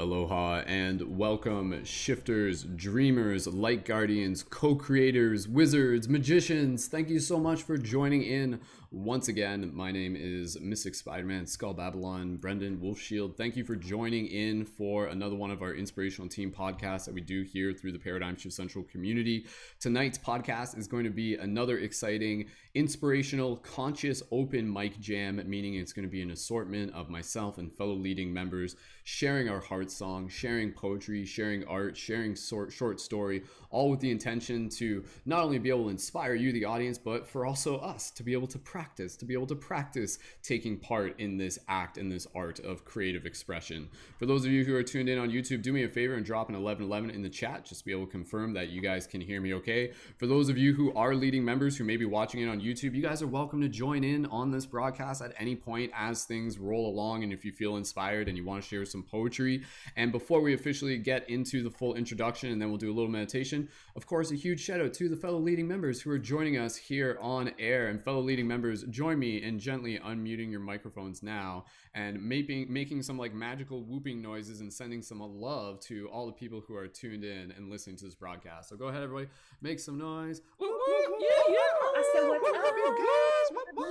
Aloha and welcome, shifters, dreamers, light guardians, co-creators, wizards, magicians. Thank you so much for joining in once again. My name is Mystic Spider-Man, Skull Babylon, Brendon, Wolf Shield. Thank you for joining in for another one of our inspirational team podcasts that we do here through the Paradigm Shift Central community. Tonight's podcast is going to be another exciting, inspirational, conscious, open mic jam, meaning it's going to be an assortment of myself and fellow leading members sharing our heart song, sharing poetry, sharing art, sharing short story, all with the intention to not only be able to inspire you, the audience, but for also us to be able to practice taking part in this act, in this art of creative expression. For those of you who are tuned in on YouTube, do me a favor and drop an 1111 in the chat, just to be able to confirm that you guys can hear me okay. For those of you who are leading members who may be watching it on YouTube, you guys are welcome to join in on this broadcast at any point as things roll along, and if you feel inspired and you want to share some poetry. And before we officially get into the full introduction, and then we'll do a little meditation, of course, a huge shout out to the fellow leading members who are joining us here on air. And fellow leading members, join me in gently unmuting your microphones now and making some like magical whooping noises and sending some love to all the people who are tuned in and listening to this broadcast. So go ahead, everybody, make some noise. Whoop, whoop, whoop, Yeah. I said, what's whoop, up? whoop, guys. Whoop, whoop,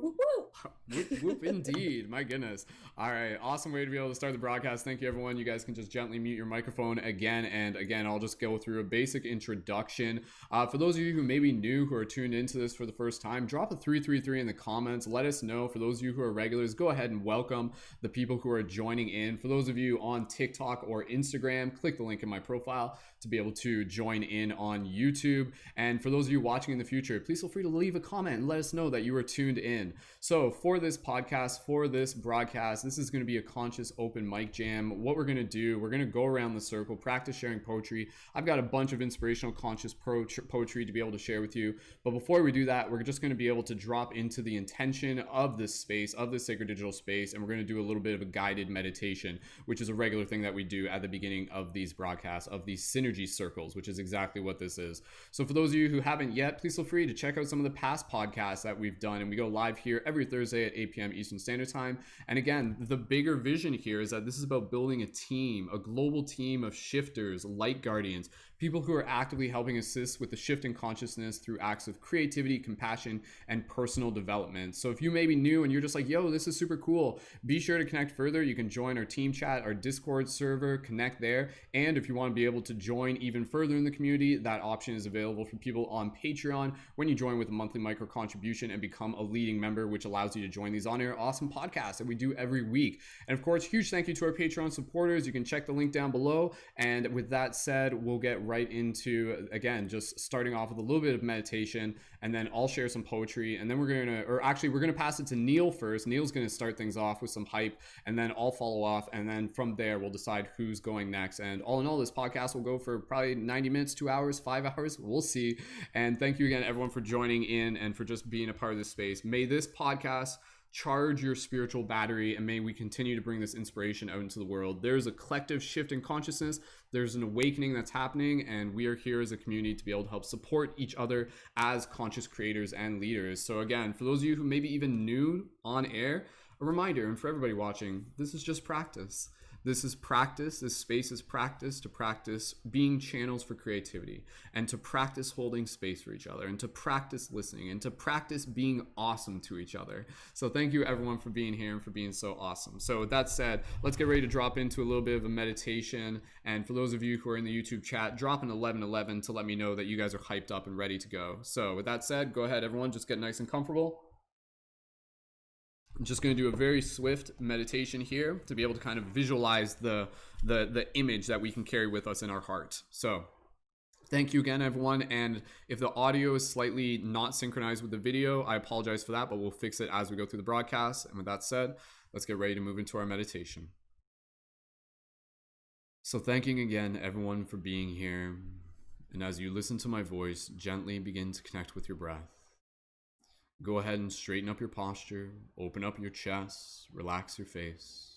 whoop, whoop. Whoop, whoop, indeed. My goodness. All right, awesome way to be able to start the broadcast. Thank you, everyone. You guys can just gently mute your microphone again and again. I'll just go through a basic introduction. For those of you who may be new, who are tuned into this for the first time, drop a 333 in the comments. Let us know. For those of you who are regulars, go ahead and welcome the people who are joining in. For those of you on TikTok or Instagram, click the link in my profile to be able to join in on YouTube. And for those of you watching in the future, please feel free to leave a comment and let us know that you are tuned in. So for this podcast, for this broadcast, this is going to be a conscious open mic jam. What we're going to do, we're going to go around the circle, practice sharing poetry. I've got a bunch of inspirational conscious poetry to be able to share with you. But before we do that, we're just going to be able to drop into the intention of this space, of this sacred digital space. And we're going to do a little bit of a guided meditation, which is a regular thing that we do at the beginning of these broadcasts, of these synergy circles, which is exactly what this is. So for those of you who haven't yet, please feel free to check out some of the past podcasts that we've done. And we go live here every Thursday at 8 p.m. Eastern Standard Time. And again, the bigger vision here is that this is about building a team, a global team of shifters, light guardians, people who are actively helping assist with the shift in consciousness through acts of creativity, compassion, and personal development. So if you may be new and you're just like, yo, this is super cool, be sure to connect further. You can join our team chat, our Discord server, connect there. And if you want to be able to join even further in the community, that option is available for people on Patreon when you join with a monthly micro contribution and become a leading member, which allows you to join these on-air awesome podcasts that we do every week. And of course, huge thank you to our Patreon supporters. You can check the link down below. And with that said, we'll get right into, again, just starting off with a little bit of meditation, and then I'll share some poetry, and then we're gonna pass it to Neil first. Neil's gonna start things off with some hype, and then I'll follow off, and then from there we'll decide who's going next. And all in all, this podcast will go for probably 90 minutes, 2 hours, 5 hours, we'll see. And thank you again, everyone, for joining in and for just being a part of this space. May this podcast charge your spiritual battery, and may we continue to bring this inspiration out into the world. There's a collective shift in consciousness, there's an awakening that's happening, and we are here as a community to be able to help support each other as conscious creators and leaders. So again, for those of you who maybe even new on air, a reminder, and for everybody watching, this is just practice. This is practice. This space is practice, to practice being channels for creativity, and to practice holding space for each other, and to practice listening, and to practice being awesome to each other. So thank you, everyone, for being here and for being so awesome. So with that said, let's get ready to drop into a little bit of a meditation. And for those of you who are in the YouTube chat, drop an 1111 to let me know that you guys are hyped up and ready to go. So with that said, go ahead, everyone, just get nice and comfortable. I'm just going to do a very swift meditation here to be able to kind of visualize the image that we can carry with us in our heart. So thank you again, everyone. And if the audio is slightly not synchronized with the video, I apologize for that, but we'll fix it as we go through the broadcast. And with that said, let's get ready to move into our meditation. So thanking again, everyone, for being here. And as you listen to my voice, gently begin to connect with your breath. Go ahead and straighten up your posture, open up your chest, relax your face.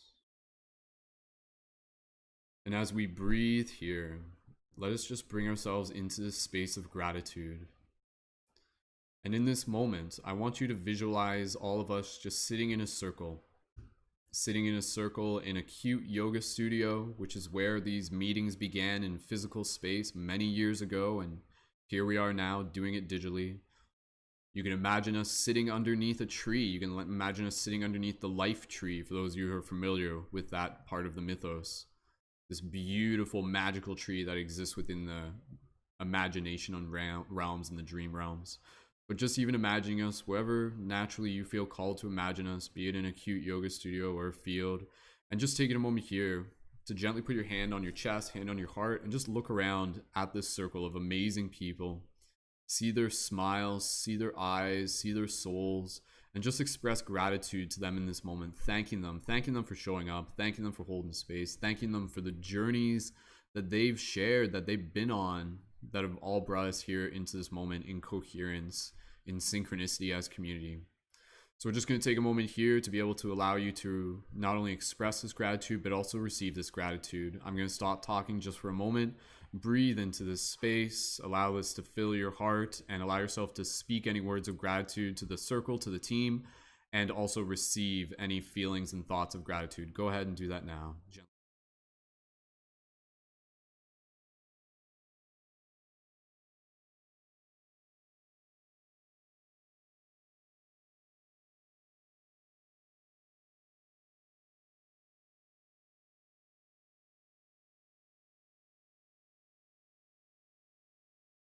And as we breathe here, let us just bring ourselves into this space of gratitude. And in this moment, I want you to visualize all of us just sitting in a circle. sitting in a circle in a cute yoga studio, which is where these meetings began in physical space many years ago, and here we are now doing it digitally. You can imagine us sitting underneath a tree. You can imagine us sitting underneath the life tree, for those of you who are familiar with that part of the mythos. This beautiful, magical tree that exists within the imagination on realms and the dream realms. But just even imagining us wherever naturally you feel called to imagine us, be it in a cute yoga studio or a field, and just taking a moment here to gently put your hand on your chest, hand on your heart, and just look around at this circle of amazing people. See their smiles, see their eyes, see their souls, and just express gratitude to them in this moment. Thanking them for showing up, thanking them for holding space, thanking them for the journeys that they've shared, that they've been on, that have all brought us here into this moment in coherence, in synchronicity as community. So we're just going to take a moment here to be able to allow you to not only express this gratitude, but also receive this gratitude. I'm going to stop talking just for a moment. Breathe into this space, allow this to fill your heart, and allow yourself to speak any words of gratitude to the circle, to the team, and also receive any feelings and thoughts of gratitude. Go ahead and do that now.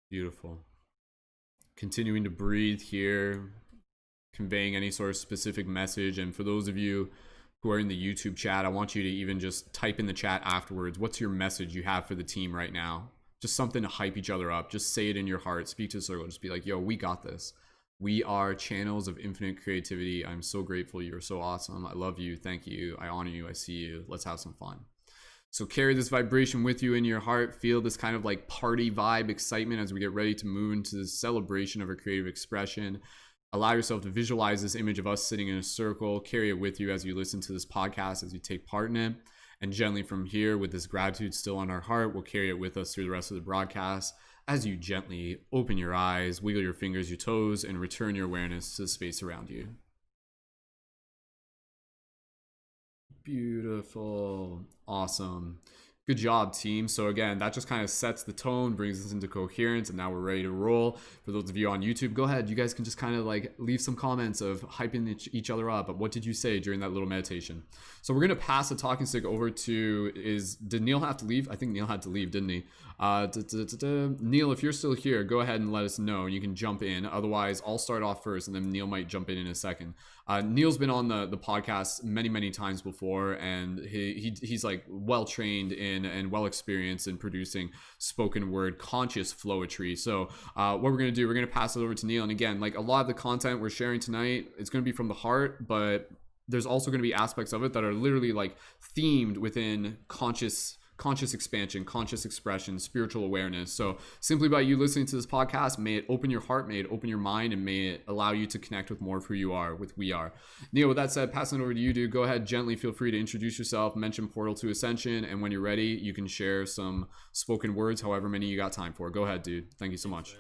Beautiful. Continuing to breathe here, conveying any sort of specific message. And for those of you who are in the YouTube chat, I want you to even just type in the chat afterwards. What's your message you have for the team right now? Just something to hype each other up. Just say it in your heart. Speak to the circle. Just be like, yo, we got this. We are channels of infinite creativity. I'm so grateful. You're so awesome. I love you. Thank you. I honor you. I see you. Let's have some fun. So carry this vibration with you in your heart. Feel this kind of like party vibe excitement as we get ready to move into the celebration of our creative expression. Allow yourself to visualize this image of us sitting in a circle. Carry it with you as you listen to this podcast, as you take part in it. And gently from here, with this gratitude still on our heart, we'll carry it with us through the rest of the broadcast as you gently open your eyes, wiggle your fingers, your toes, and return your awareness to the space around you. Beautiful. Awesome. Good job, team. So again, that just kind of sets the tone, brings us into coherence, and now we're ready to roll. For those of you on YouTube, go ahead. You guys can just kind of like leave some comments of hyping each other up. But what did you say during that little meditation? So we're gonna pass the talking stick over to did Neil have to leave? I think Neil had to leave, didn't he? Neil, if you're still here, go ahead and let us know. You can jump in. Otherwise, I'll start off first, and then Neil might jump in a second. Neil's been on the podcast many times before, and he's like well trained in and well experienced in producing spoken word conscious flowetry. So what we're gonna do, we're gonna pass it over to Neil. And again, like a lot of the content we're sharing tonight, it's gonna be from the heart, but there's also going to be aspects of it that are literally like themed within conscious expansion, conscious expression, spiritual awareness. So simply by you listening to this podcast, may it open your heart, may it open your mind, and may it allow you to connect with more of who you are, with we are. Neil, with that said, passing it over to you, dude. Go ahead, gently feel free to introduce yourself, mention Portal to Ascension, and when you're ready, you can share some spoken words, however many you got time for. Go ahead, dude. Thank you so much.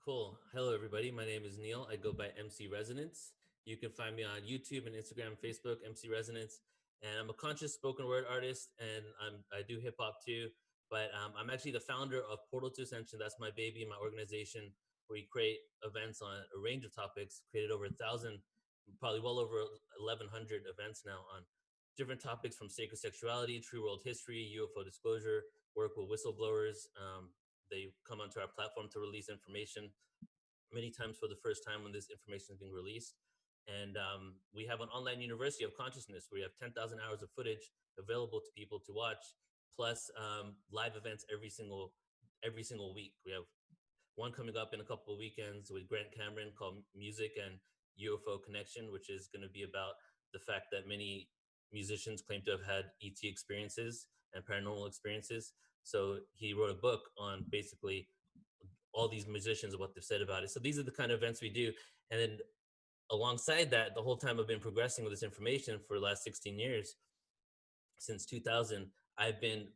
Cool. Hello, everybody. My name is Neil. I go by MC Resonance. You can find me on YouTube and Instagram, Facebook, MC Resonance. And I'm a conscious spoken word artist, and I do hip hop too. But I'm actually the founder of Portal to Ascension. That's my baby, my organization, where we create events on a range of topics. Created over 1,000, probably well over 1,100 events now on different topics from sacred sexuality, true world history, UFO disclosure, work with whistleblowers. They come onto our platform to release information many times for the first time when this information is being released. And we have an online university of consciousness where we have 10,000 hours of footage available to people to watch, plus live events every single week. We have one coming up in a couple of weekends with Grant Cameron called Music and UFO Connection, which is going to be about the fact that many musicians claim to have had ET experiences and paranormal experiences. So he wrote a book on basically all these musicians and what they've said about it. So these are the kind of events we do. And then alongside that, the whole time I've been progressing with this information for the last 16 years, since 2000, I've been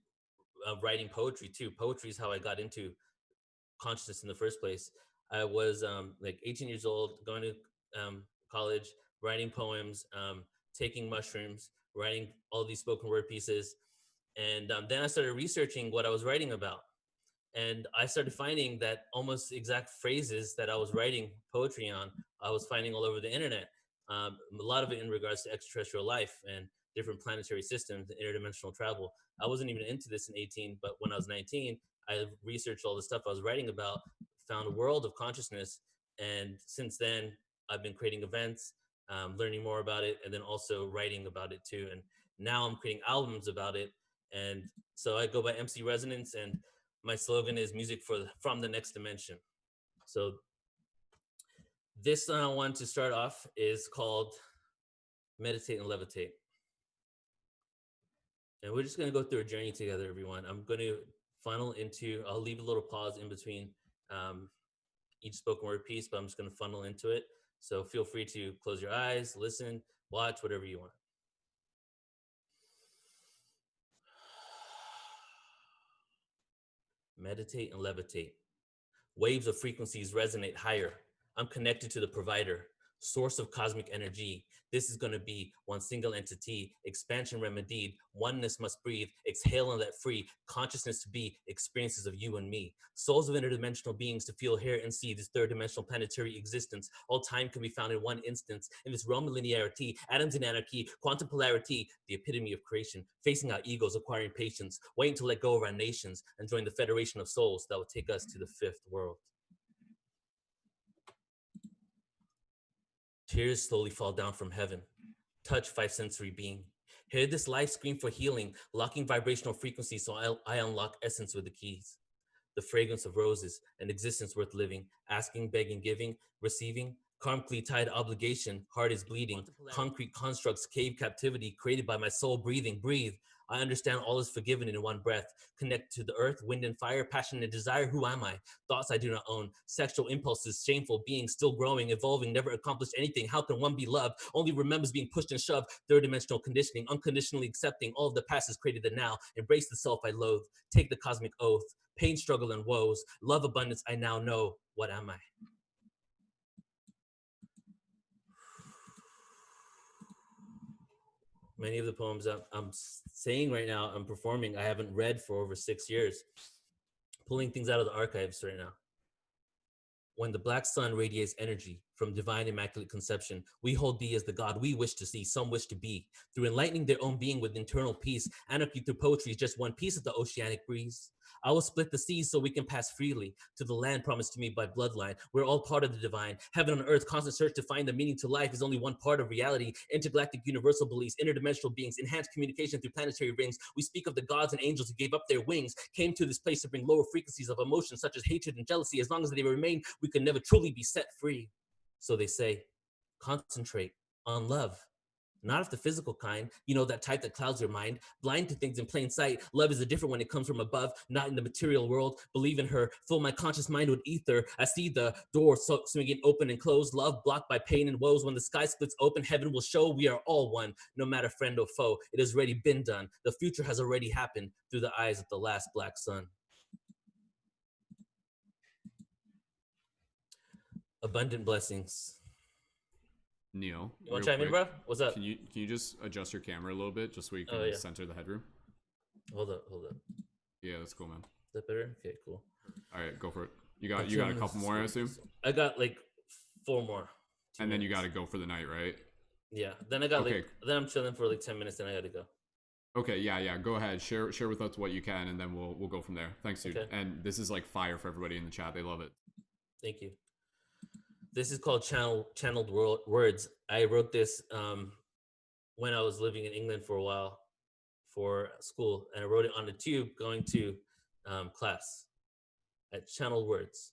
writing poetry too. Poetry is how I got into consciousness in the first place. I was like 18 years old, going to college, writing poems taking mushrooms, writing all these spoken word pieces. And then I started researching what I was writing about. And I started finding that almost exact phrases that I was writing poetry on, I was finding all over the internet. A lot of it in regards to extraterrestrial life and different planetary systems, interdimensional travel. I wasn't even into this in 18, but when I was 19, I researched all the stuff I was writing about, found a world of consciousness. And since then, I've been creating events, learning more about it, and then also writing about it too. And now I'm creating albums about it. And so I go by MC Resonance, and my slogan is music from the next dimension. So this I want to start off is called Meditate and Levitate. And we're just going to go through a journey together, everyone. I'm going to I'll leave a little pause in between each spoken word piece, but I'm just going to funnel into it. So feel free to close your eyes, listen, watch, whatever you want. Meditate and levitate. Waves of frequencies resonate higher. I'm connected to the provider, source of cosmic energy. This is going to be one single entity, expansion remedied, oneness must breathe, exhale and let free, consciousness to be, experiences of you and me. Souls of interdimensional beings to feel, hear, and see this third dimensional planetary existence. All time can be found in one instance. In this realm of linearity, atoms in anarchy, quantum polarity, the epitome of creation, facing our egos, acquiring patience, waiting to let go of our nations, and join the federation of souls that will take us to the fifth world. Tears slowly fall down from heaven. Touch five sensory being. Hear this live scream for healing, locking vibrational frequencies so I unlock essence with the keys. The fragrance of roses, an existence worth living, asking, begging, giving, receiving, karmically tied obligation, heart is bleeding, concrete constructs, cave captivity created by my soul breathing, breathe. I understand all is forgiven in one breath. Connect to the earth, wind and fire, passion and desire. Who am I? Thoughts I do not own. Sexual impulses, shameful beings, still growing, evolving, never accomplished anything. How can one be loved? Only remembers being pushed and shoved. Third dimensional conditioning, unconditionally accepting all of the past has created the now. Embrace the self I loathe. Take the cosmic oath. Pain, struggle, and woes. Love, abundance, I now know. What am I? Many of the poems I'm saying right now, I'm performing, I haven't read for over 6 years. Pulling things out of the archives right now. When the black sun radiates energy from divine immaculate conception, we hold thee as the God we wish to see, some wish to be. Through enlightening their own being with internal peace, anarchy through poetry is just one piece of the oceanic breeze. I will split the seas so we can pass freely to the land promised to me by bloodline. We're all part of the divine. Heaven on earth, constant search to find the meaning to life is only one part of reality. Intergalactic universal beliefs, interdimensional beings, enhanced communication through planetary rings. We speak of the gods and angels who gave up their wings, came to this place to bring lower frequencies of emotion such as hatred and jealousy. As long as they remain, we can never truly be set free. So they say, concentrate on love. Not of the physical kind, that type that clouds your mind, blind to things in plain sight. Love is a different when it comes from above, not in the material world. Believe in her, fill my conscious mind with ether. I see the door swinging open and closed, love blocked by pain and woes. When the sky splits open, heaven will show we are all one, no matter friend or foe. It has already been done. The future has already happened through the eyes of the last black sun. Abundant blessings. Neil, you want to chime in, bro? What's up? Can you just adjust your camera a little bit just so you can center the headroom? Hold up. Yeah, that's cool, man. Is that better? Okay, cool. All right, go for it. You got a couple more, I assume? I got like 4 more. And then you got to go for the night, right? Yeah. Then I got then I'm chilling for like 10 minutes, then I got to go. Okay, yeah. Go ahead. Share with us what you can, and then we'll go from there. Thanks, dude. Okay. And this is like fire for everybody in the chat. They love it. Thank you. This is called Channeled Words. I wrote this when I was living in England for a while for school, and I wrote it on the tube going to class. At Channeled Words.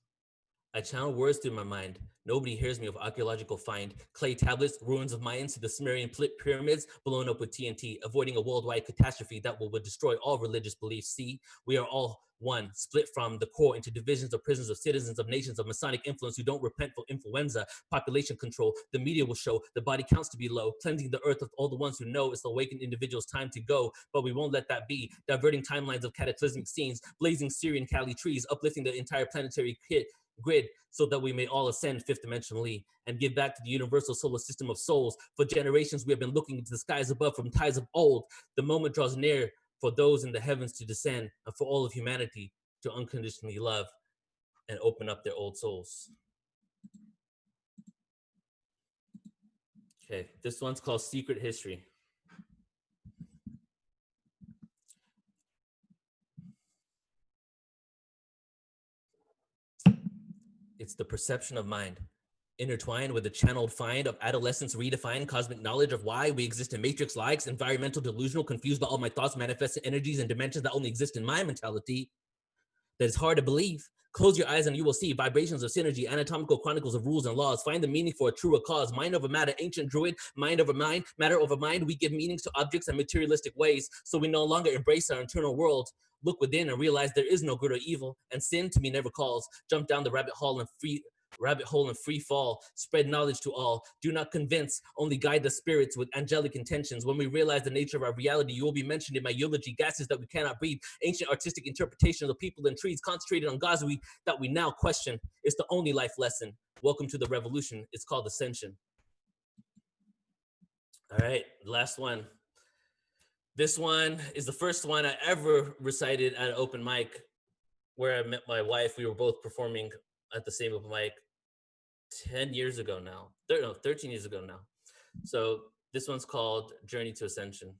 I channel words through my mind. Nobody hears me of archaeological find. Clay tablets, ruins of Mayans to the Sumerian pyramids, blown up with TNT, avoiding a worldwide catastrophe that will destroy all religious beliefs. See, we are all one, split from the core into divisions of prisons of citizens of nations of Masonic influence who don't repent for influenza, population control. The media will show the body counts to be low, cleansing the earth of all the ones who know it's the awakened individual's time to go. But we won't let that be, diverting timelines of cataclysmic scenes, blazing Syrian Cali trees, uplifting the entire planetary kit. grid so that we may all ascend fifth dimensionally and give back to the universal solar system of souls. For generations, we have been looking into the skies above from times of old. The moment draws near for those in the heavens to descend and for all of humanity to unconditionally love and open up their old souls. Okay, this one's called Secret History. It's the perception of mind, intertwined with the channeled find of adolescence redefined cosmic knowledge of why we exist in matrix likes, environmental delusional, confused by all my thoughts, manifesting energies and dimensions that only exist in my mentality. That is hard to believe. Close your eyes and you will see vibrations of synergy, anatomical chronicles of rules and laws. Find the meaning for a truer cause. Mind over matter, ancient druid, mind over mind, matter over mind. We give meanings to objects and materialistic ways, so we no longer embrace our internal world. Look within and realize there is no good or evil, and sin to me never calls. Jump down the rabbit hole and free fall. Spread knowledge to all. Do not convince, only guide the spirits with angelic intentions. When we realize the nature of our reality, you will be mentioned in my eulogy. Gases that we cannot breathe, ancient artistic interpretation of the people and trees, concentrated on gods that we now question. It's the only life lesson. Welcome to the revolution. It's called ascension. All right, last one. This one is the first one I ever recited at an open mic where I met my wife. We were both performing at the same open mic 10 years ago now. 13 years ago now. So this one's called Journey to Ascension.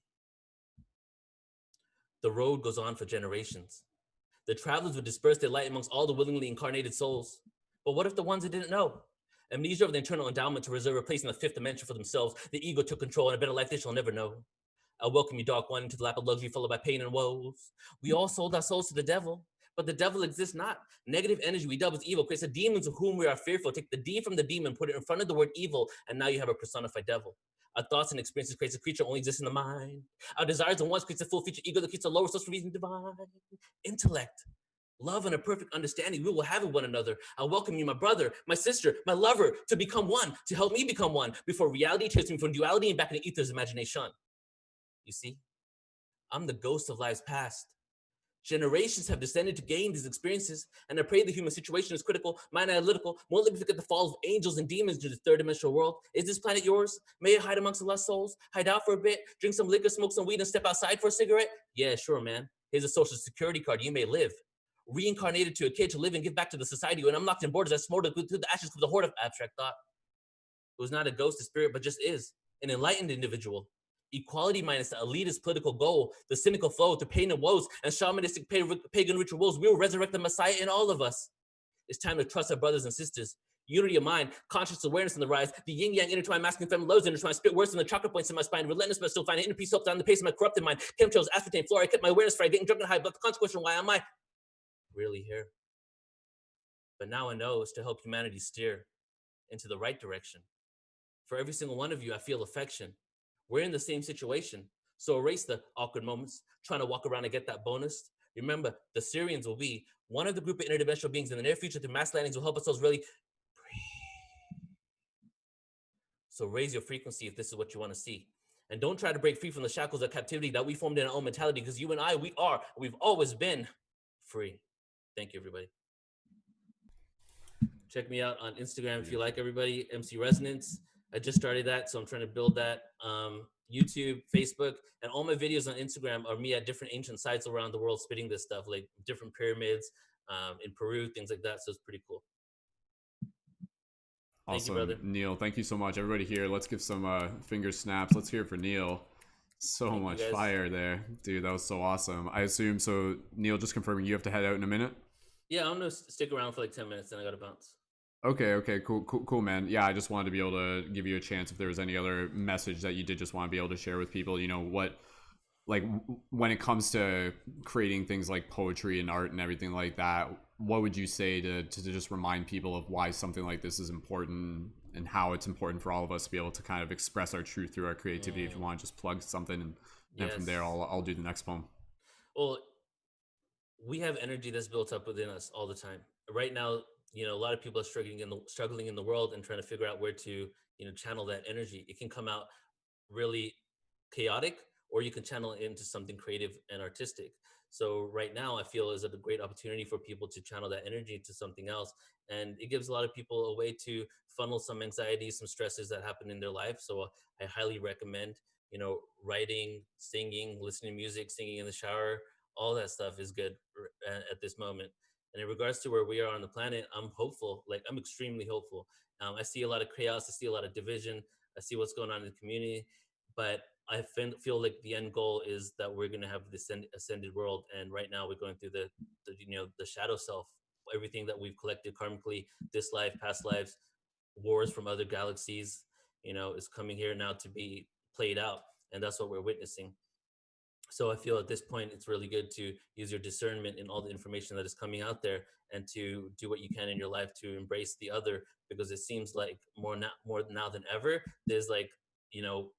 The road goes on for generations. The travelers would disperse their light amongst all the willingly incarnated souls. But what if the ones that didn't know? Amnesia of the internal endowment to reserve a place in the fifth dimension for themselves. The ego took control in a better life they shall never know. I welcome you, dark one, into the lap of luxury followed by pain and woes. We all sold our souls to the devil, but the devil exists not. Negative energy we dub as evil creates the demons of whom we are fearful. Take the D from the demon, put it in front of the word evil, and now you have a personified devil. Our thoughts and experiences creates a creature only exists in the mind. Our desires and wants creates a full feature ego that creates a lower social reason divine. Intellect, love, and a perfect understanding we will have with one another. I welcome you, my brother, my sister, my lover, to become one, to help me become one, before reality takes me from duality and back into ether's imagination. You see, I'm the ghost of lives past. Generations have descended to gain these experiences, and I pray the human situation is critical, mind analytical, won't let me forget the fall of angels and demons to the third dimensional world. Is this planet yours? May it hide amongst the lost souls? Hide out for a bit, drink some liquor, smoke some weed, and step outside for a cigarette? Yeah, sure, man. Here's a social security card. You may live. Reincarnated to a kid to live and give back to the society when I'm locked in borders, I smolder through the ashes of the horde of abstract thought. It was not a ghost of spirit, but just is an enlightened individual. Equality minus the elitist political goal, the cynical flow to pain and woes, and shamanistic pagan rituals. We will resurrect the Messiah in all of us. It's time to trust our brothers and sisters. Unity of mind, conscious awareness on the rise, the yin-yang intertwined, masculine feminine loves intertwined, spit worse than the chakra points in my spine, relentless but still finding inner peace, hope down the pace of my corrupted mind, chemtrails, aspartame, fluoride, I kept my awareness fried, getting drunk and high, but the consequence, why am I really here? But now I know it's to help humanity steer into the right direction. For every single one of you, I feel affection. We're in the same situation. So erase the awkward moments, trying to walk around and get that bonus. Remember, the Syrians will be one of the group of interdimensional beings in the near future through mass landings will help us really breathe. So raise your frequency if this is what you want to see. And don't try to break free from the shackles of captivity that we formed in our own mentality, because you and I, we've always been free. Thank you, everybody. Check me out on Instagram if you like, everybody. MC Resonance. I just started that, so I'm trying to build that. YouTube, Facebook, and all my videos on Instagram are me at different ancient sites around the world spitting this stuff, like different pyramids in Peru, things like that. So it's pretty cool. Awesome. Thank you, brother. Neil, thank you so much. Everybody here, let's give some finger snaps. Let's hear it for Neil. So thank much fire there. Dude, that was so awesome. I assume, so Neil, just confirming you have to head out in a minute? Yeah, I'm going to stick around for like 10 minutes, then I got to bounce. Okay, cool, man. Yeah, I just wanted to be able to give you a chance if there was any other message that you did just want to be able to share with people, you know, what, like when it comes to creating things like poetry and art and everything like that, what would you say to just remind people of why something like this is important and how it's important for all of us to be able to kind of express our truth through our creativity? If you want to just plug something and then from there I'll do the next poem. Well, we have energy that's built up within us all the time. Right now, you know, a lot of people are struggling in the world and trying to figure out where to, you know, channel that energy. It can come out really chaotic, or you can channel it into something creative and artistic. So right now, I feel is a great opportunity for people to channel that energy into something else, and it gives a lot of people a way to funnel some anxiety, some stresses that happen in their life. So I highly recommend, writing, singing, listening to music, singing in the shower, all that stuff is good at this moment. And in regards to where we are on the planet, I'm hopeful. Like, I'm extremely hopeful. I see a lot of chaos. I see a lot of division. I see what's going on in the community, but I feel like the end goal is that we're going to have this ascended world. And right now, we're going through the shadow self, everything that we've collected karmically, this life, past lives, wars from other galaxies, is coming here now to be played out, and that's what we're witnessing. So I feel at this point it's really good to use your discernment in all the information that is coming out there, and to do what you can in your life to embrace the other, because it seems like more now than ever, there's like, you know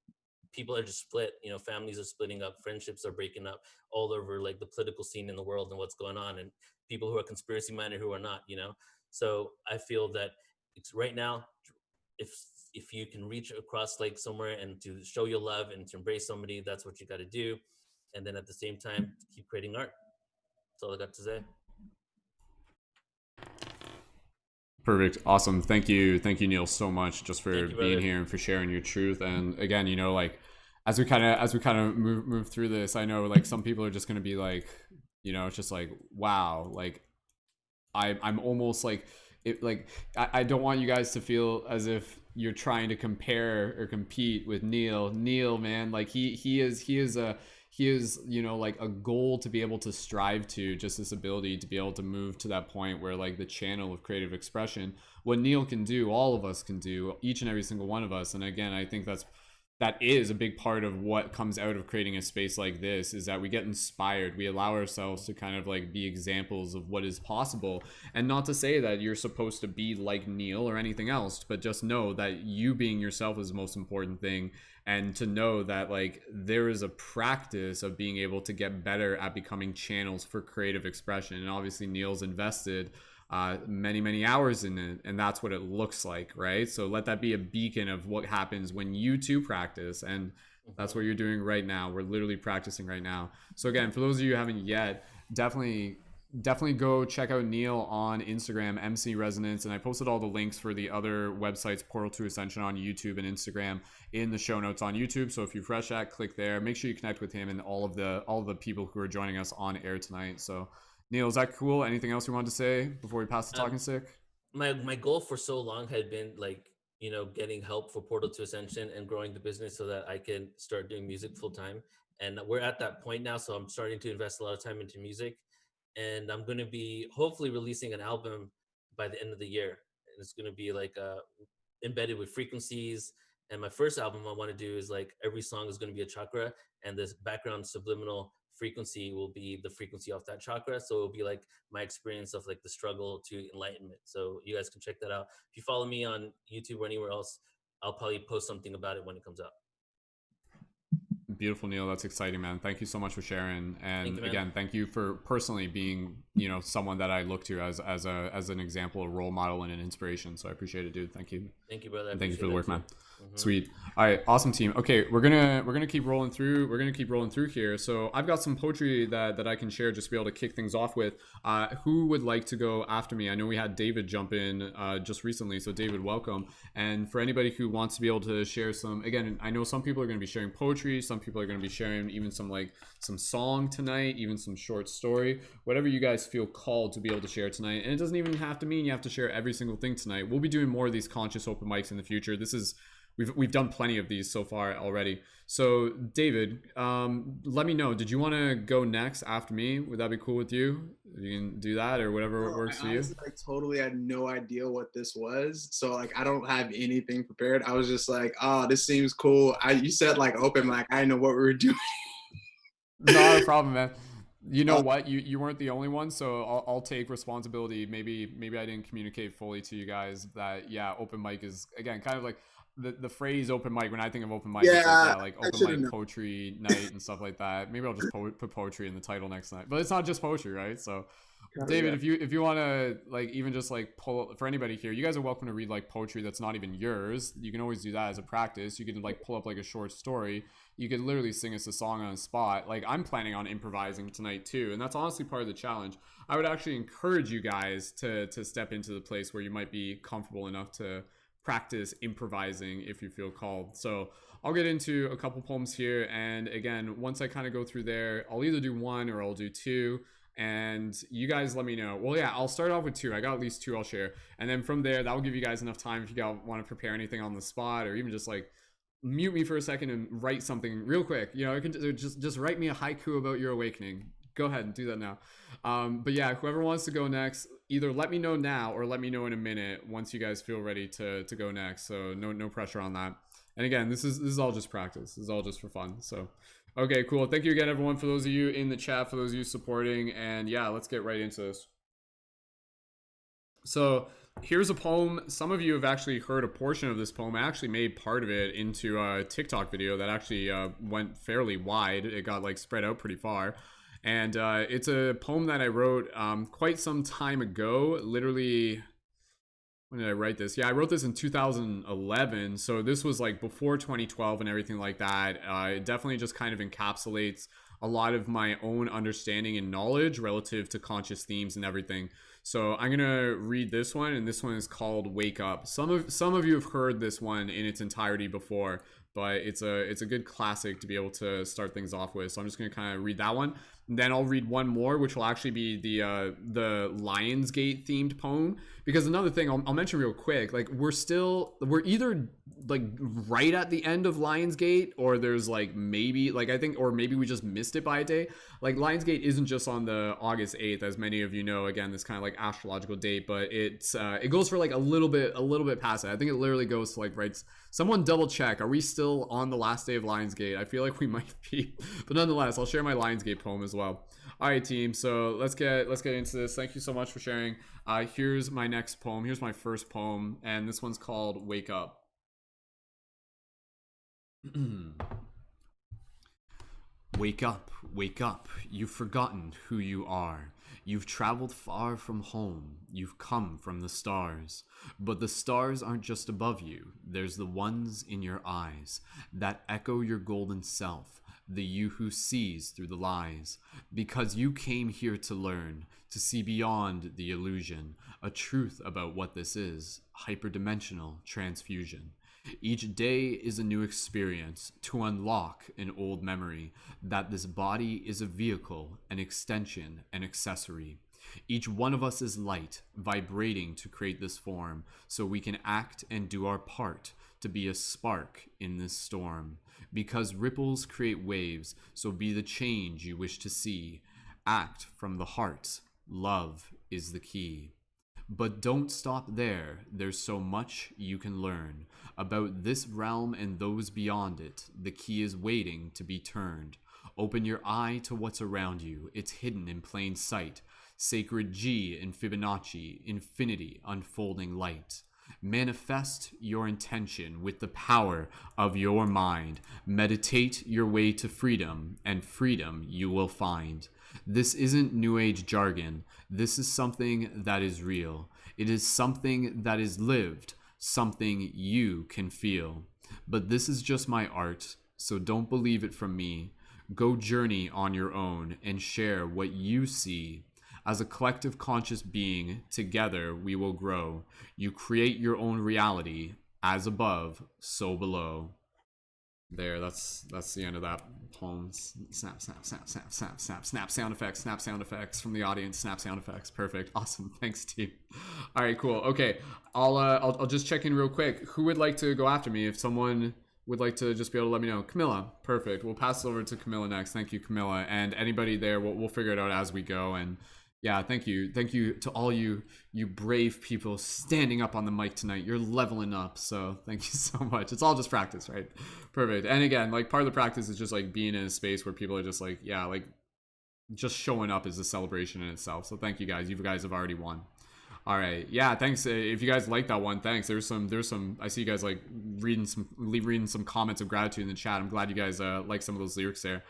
people are just split. Families are splitting up, friendships are breaking up all over, like, the political scene in the world and what's going on, and people who are conspiracy minded, who are not. So I feel that it's right now, if if you can reach across, like, somewhere, and to show your love and to embrace somebody, that's what you got to do. And then at the same time, keep creating art. That's all I got to say. Perfect. Awesome. Thank you. Thank you, Neil, so much just for Thank you, being brother. here and for sharing your truth. And again, like, as we kind of move through this, I know, like, some people are just going to be like, it's just like, wow, like, I'm almost like, it, like, I don't want you guys to feel as if you're trying to compare or compete with Neil, man, like, he is, like, a goal to be able to strive to, just this ability to be able to move to that point where, like, the channel of creative expression, what Neil can do, all of us can do, each and every single one of us. And again, I think that is a big part of what comes out of creating a space like this, is that we get inspired, we allow ourselves to kind of, like, be examples of what is possible. And not to say that you're supposed to be like Neil or anything else, but just know that you being yourself is the most important thing. And to know that, like, there is a practice of being able to get better at becoming channels for creative expression. And obviously Neil's invested many hours in it, and that's what it looks like, right? So let that be a beacon of what happens when you too practice. And that's Hmm. what you're doing right now. We're literally practicing right now. So again, for those of you who haven't yet, definitely go check out Neil on Instagram, MC Resonance, and I posted all the links for the other websites, Portal to Ascension, on YouTube and Instagram, in the show notes on YouTube. So if you're fresh at, click there. Make sure you connect with him and all of the people who are joining us on air tonight. So Neil, is that cool? Anything else you wanted to say before we pass the Um, talking stick? my goal for so long had been, like, getting help for Portal to Ascension and growing the business so that I can start doing music full time. And we're at that point now, so I'm starting to invest a lot of time into music, and I'm going to be hopefully releasing an album by the end of the year. And it's going to be like embedded with frequencies. And my first album I want to do is, like, every song is going to be a chakra, and this background subliminal frequency will be the frequency off that chakra. So it'll be like my experience of, like, the struggle to enlightenment. So you guys can check that out. If you follow me on YouTube or anywhere else, I'll probably post something about it when it comes out. Beautiful, Neil. That's exciting, man. Thank you so much for sharing. Thank And you, man. again, thank you for personally being, someone that I look to as an example, a role model, and an inspiration. So I appreciate it, dude. Thank you. Thank you, brother. I And thank you for appreciate the that work, too. man. Hmm. Sweet. All right, awesome, team. Okay, we're gonna keep rolling through. We're gonna keep rolling through here. So I've got some poetry that I can share, just to be able to kick things off with. Who would like to go after me? I know we had David jump in just recently, so David, welcome. And for anybody who wants to be able to share some, again, I know some people are going to be sharing poetry, some people are going to be sharing even some song tonight, even some short story, whatever you guys feel called to be able to share tonight. And it doesn't even have to mean you have to share every single thing tonight. We'll be doing more of these conscious open mics in the future. This is we've done plenty of these so far already. So David, let me know. Did you want to go next after me? Would that be cool with you? You can do that or whatever Bro, works I for you. honestly, like, totally had no idea what this was. So, like, I don't have anything prepared. I was just like, oh, this seems cool. You said, like, open mic. I didn't know what we were doing. Not a problem, man. You know Uh, what? You weren't the only one, so I'll take responsibility. Maybe I didn't communicate fully to you guys that, yeah, open mic is, again, kind of like the phrase open mic. When I think of open mic, it's like, yeah, yeah, like I open should have mic known. poetry night and stuff like that. Maybe I'll just put poetry in the title next night, but it's not just poetry, right? So David, if you want to like even just like pull for anybody here, you guys are welcome to read like poetry that's not even yours. You can always do that as a practice. You can like pull up like a short story. You could literally sing us a song on the spot. Like I'm planning on improvising tonight too, and that's honestly part of the challenge. I would actually encourage you guys to step into the place where you might be comfortable enough to practice improvising if you feel called. So I'll get into a couple poems here, and again, once I kind of go through there, I'll either do one or I'll do two. And you guys let me know. Well, yeah, I'll start off with two. I got at least two I'll share. And then from there, that'll give you guys enough time if you guys want to prepare anything on the spot, or even just like mute me for a second and write something real quick. You know, you can just write me a haiku about your awakening. Go ahead and do that now. But yeah, whoever wants to go next, either let me know now or let me know in a minute once you guys feel ready to go next. So no pressure on that. And again, this is all just practice. This is all just for fun. So okay, cool. Thank you again, everyone, for those of you in the chat, for those of you supporting. And yeah, let's get right into this. So here's a poem. Some of you have actually heard a portion of this poem. I actually made part of it into a TikTok video that actually went fairly wide. It got like spread out pretty far. And it's a poem that I wrote quite some time ago, literally. When did I write this? Yeah, I wrote this in 2011. So this was like before 2012 and everything like that. It definitely just kind of encapsulates a lot of my own understanding and knowledge relative to conscious themes and everything. So I'm gonna read this one, and this one is called "Wake Up." Some of you have heard this one in its entirety before, but it's a good classic to be able to start things off with. So I'm just gonna kind of read that one. And then I'll read one more, which will actually be the Lionsgate themed poem. Because another thing I'll mention real quick, like we're either like right at the end of Lionsgate, or there's like maybe like I think, or maybe we just missed it by a day. Like Lionsgate isn't just on the August 8th, as many of you know. Again, this kind of like astrological date, but it goes for like a little bit past it. I think it literally goes to like right. Someone double check. Are we still on the last day of Lionsgate? I feel like we might be, but nonetheless, I'll share my Lionsgate poem as well. All right, team. So let's get into this. Thank you so much for sharing. Here's my next poem. Here's my first poem, and this one's called "Wake Up." Wake up, wake up. You've forgotten who you are. You've traveled far from home. You've come from the stars. But the stars aren't just above you. There's the ones in your eyes that echo your golden self, the you who sees through the lies. Because you came here to learn, to see beyond the illusion, a truth about what this is, hyperdimensional transfusion. Each day is a new experience to unlock an old memory that this body is a vehicle, an extension, an accessory. Each one of us is light, vibrating to create this form, so we can act and do our part to be a spark in this storm. Because ripples create waves, so be the change you wish to see. Act from the heart. Love is the key. But don't stop there. There's so much you can learn about this realm and those beyond it. The key is waiting to be turned. Open your eye to what's around you. It's hidden in plain sight. Sacred G in Fibonacci, infinity unfolding light. Manifest your intention with the power of your mind. Meditate your way to freedom, and freedom you will find. This isn't New Age jargon. This is something that is real. It is something that is lived, something you can feel. But this is just my art, so don't believe it from me. Go journey on your own and share what you see. As a collective conscious being, together we will grow. You create your own reality, as above, so below. There, that's the end of that poem. Snap, snap, snap, snap, snap, snap, snap sound effects from the audience, snap sound effects. Perfect. Awesome. Thanks, team. All right, cool. Okay, I'll just check in real quick. Who would like to go after me? If someone would like to just be able to let me know. Camilla, perfect. We'll pass it over to Camilla next. Thank you, Camilla. And anybody there, we'll figure it out as we go. And yeah, thank you to all you brave people standing up on the mic tonight. You're leveling up, so thank you so much. It's all just practice, right? Perfect. And again, like part of the practice is just like being in a space where people are just like, yeah, like just showing up is a celebration in itself. So thank you guys. You guys have already won. All right, yeah, thanks. If you guys like that one, thanks. There's some. I see you guys like reading some comments of gratitude in the chat. I'm glad you guys like some of those lyrics there.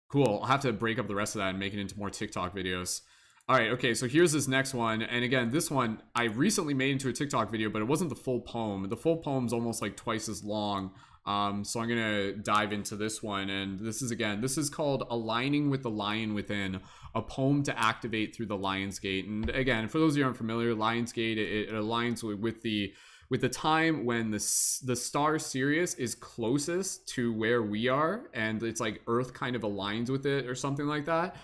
Cool. I'll have to break up the rest of that and make it into more TikTok videos. All right, okay, so here's this next one. And again, this one I recently made into a TikTok video, but it wasn't the full poem. The full poem's almost like twice as long. So I'm gonna dive into this one. And this is called Aligning with the Lion Within, a poem to activate through the Lion's Gate. And again, for those of you who aren't familiar, Lion's Gate, it aligns with the time when the star Sirius is closest to where we are, and it's like Earth kind of aligns with it or something like that.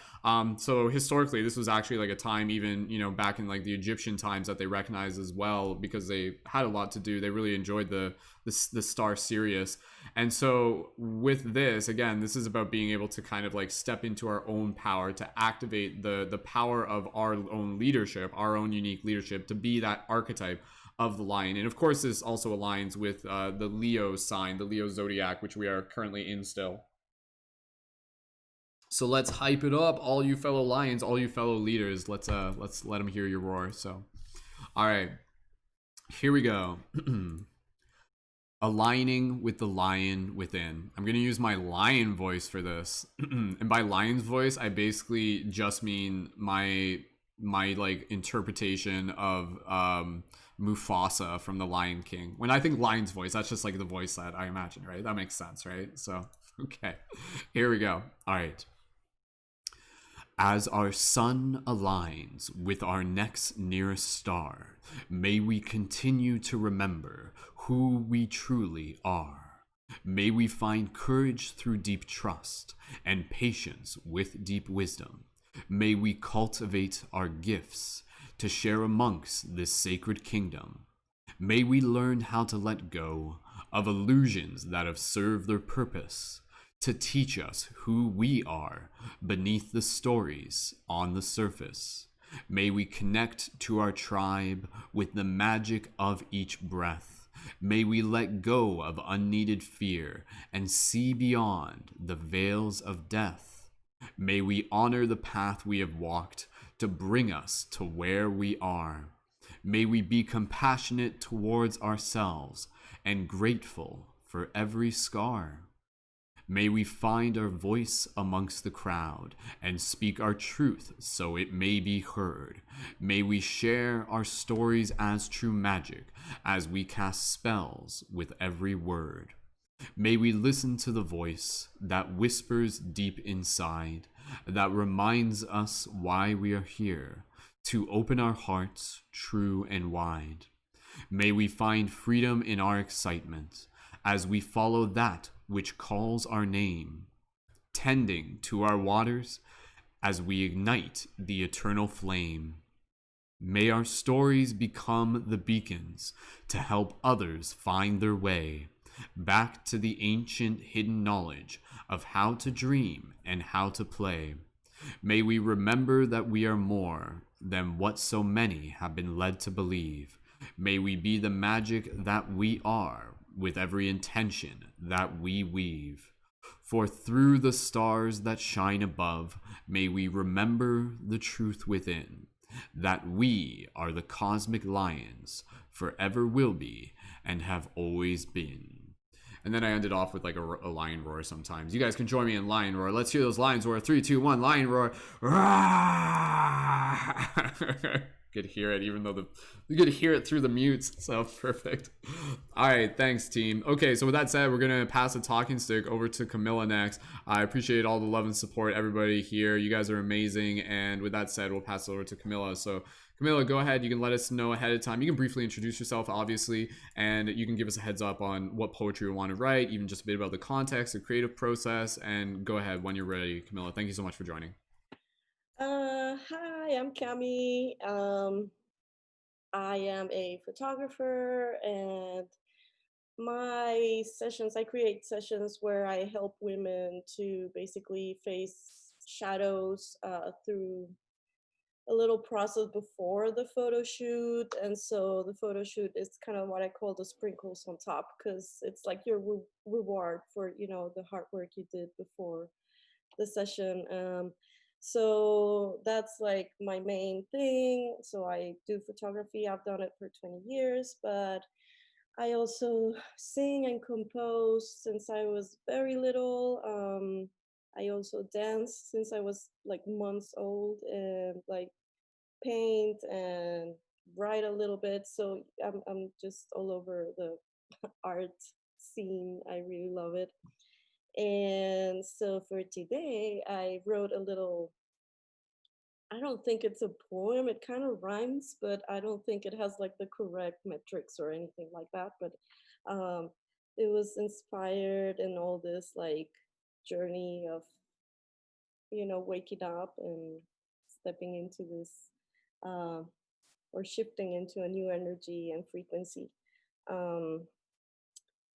So historically, this was actually like a time, even back in like the Egyptian times, that they recognized as well, because they had a lot to do. They really enjoyed the star Sirius, and so with this, again, this is about being able to kind of like step into our own power, to activate the power of our own leadership, our own unique leadership, to be that archetype of the lion. And of course, this also aligns with the Leo sign, the Leo zodiac, which we are currently in still. So let's hype it up, all you fellow lions, all you fellow leaders. Let's let them hear your roar. So, all right, here we go. Aligning with the lion within. I'm gonna use my lion voice for this, and by lion's voice, I basically just mean my like interpretation of Mufasa from the Lion King. When I think lion's voice, that's just like the voice that I imagine, right? That makes sense, right? So, okay, here we go. All right. As our sun aligns with our next nearest star, may we continue to remember who we truly are. May we find courage through deep trust and patience with deep wisdom. May we cultivate our gifts to share amongst this sacred kingdom. May we learn how to let go of illusions that have served their purpose, to teach us who we are beneath the stories on the surface. May we connect to our tribe with the magic of each breath. May we let go of unneeded fear and see beyond the veils of death. May we honor the path we have walked to bring us to where we are. May we be compassionate towards ourselves and grateful for every scar. May we find our voice amongst the crowd and speak our truth so it may be heard. May we share our stories as true magic as we cast spells with every word. May we listen to the voice that whispers deep inside, that reminds us why we are here, to open our hearts true and wide. May we find freedom in our excitement as we follow that which calls our name, tending to our waters as we ignite the eternal flame. May our stories become the beacons to help others find their way back to the ancient hidden knowledge of how to dream and how to play. May we remember that we are more than what so many have been led to believe. May we be the magic that we are with every intention that we weave. For through the stars that shine above, may we remember the truth within, that we are the cosmic lions, forever will be, and have always been. And then I ended off with like a lion roar sometimes. You guys can join me in lion roar. Let's hear those lions roar. 3, 2, 1, lion roar. Could hear it, even though you could hear it through the mutes. So perfect. All right, thanks, team. Okay, so with that said, we're gonna pass the talking stick over to Camilla next. I appreciate all the love and support, everybody here. You guys are amazing. And with that said, we'll pass it over to Camilla. So Camilla, go ahead. You can let us know ahead of time. You can briefly introduce yourself, obviously, and you can give us a heads up on what poetry you want to write, even just a bit about the context, the creative process, and go ahead when you're ready, Camilla. Thank you so much for joining. Hi, I'm Cami. I am a photographer, and I create sessions where I help women to basically face shadows through a little process before the photo shoot. And so the photo shoot is kind of what I call the sprinkles on top, because it's like your reward for the hard work you did before the session. So that's like my main thing. So I do photography. I've done it for 20 years, but I also sing and compose since I was very little. I also dance since I was like months old, and like paint and write a little bit. So I'm just all over the art scene. I really love it. And so for today, I wrote a little, I don't think it's a poem. It kind of rhymes, but I don't think it has like the correct metrics or anything like that. But um, it was inspired in all this like journey of, waking up and stepping into this uh, or shifting into a new energy and frequency. Um,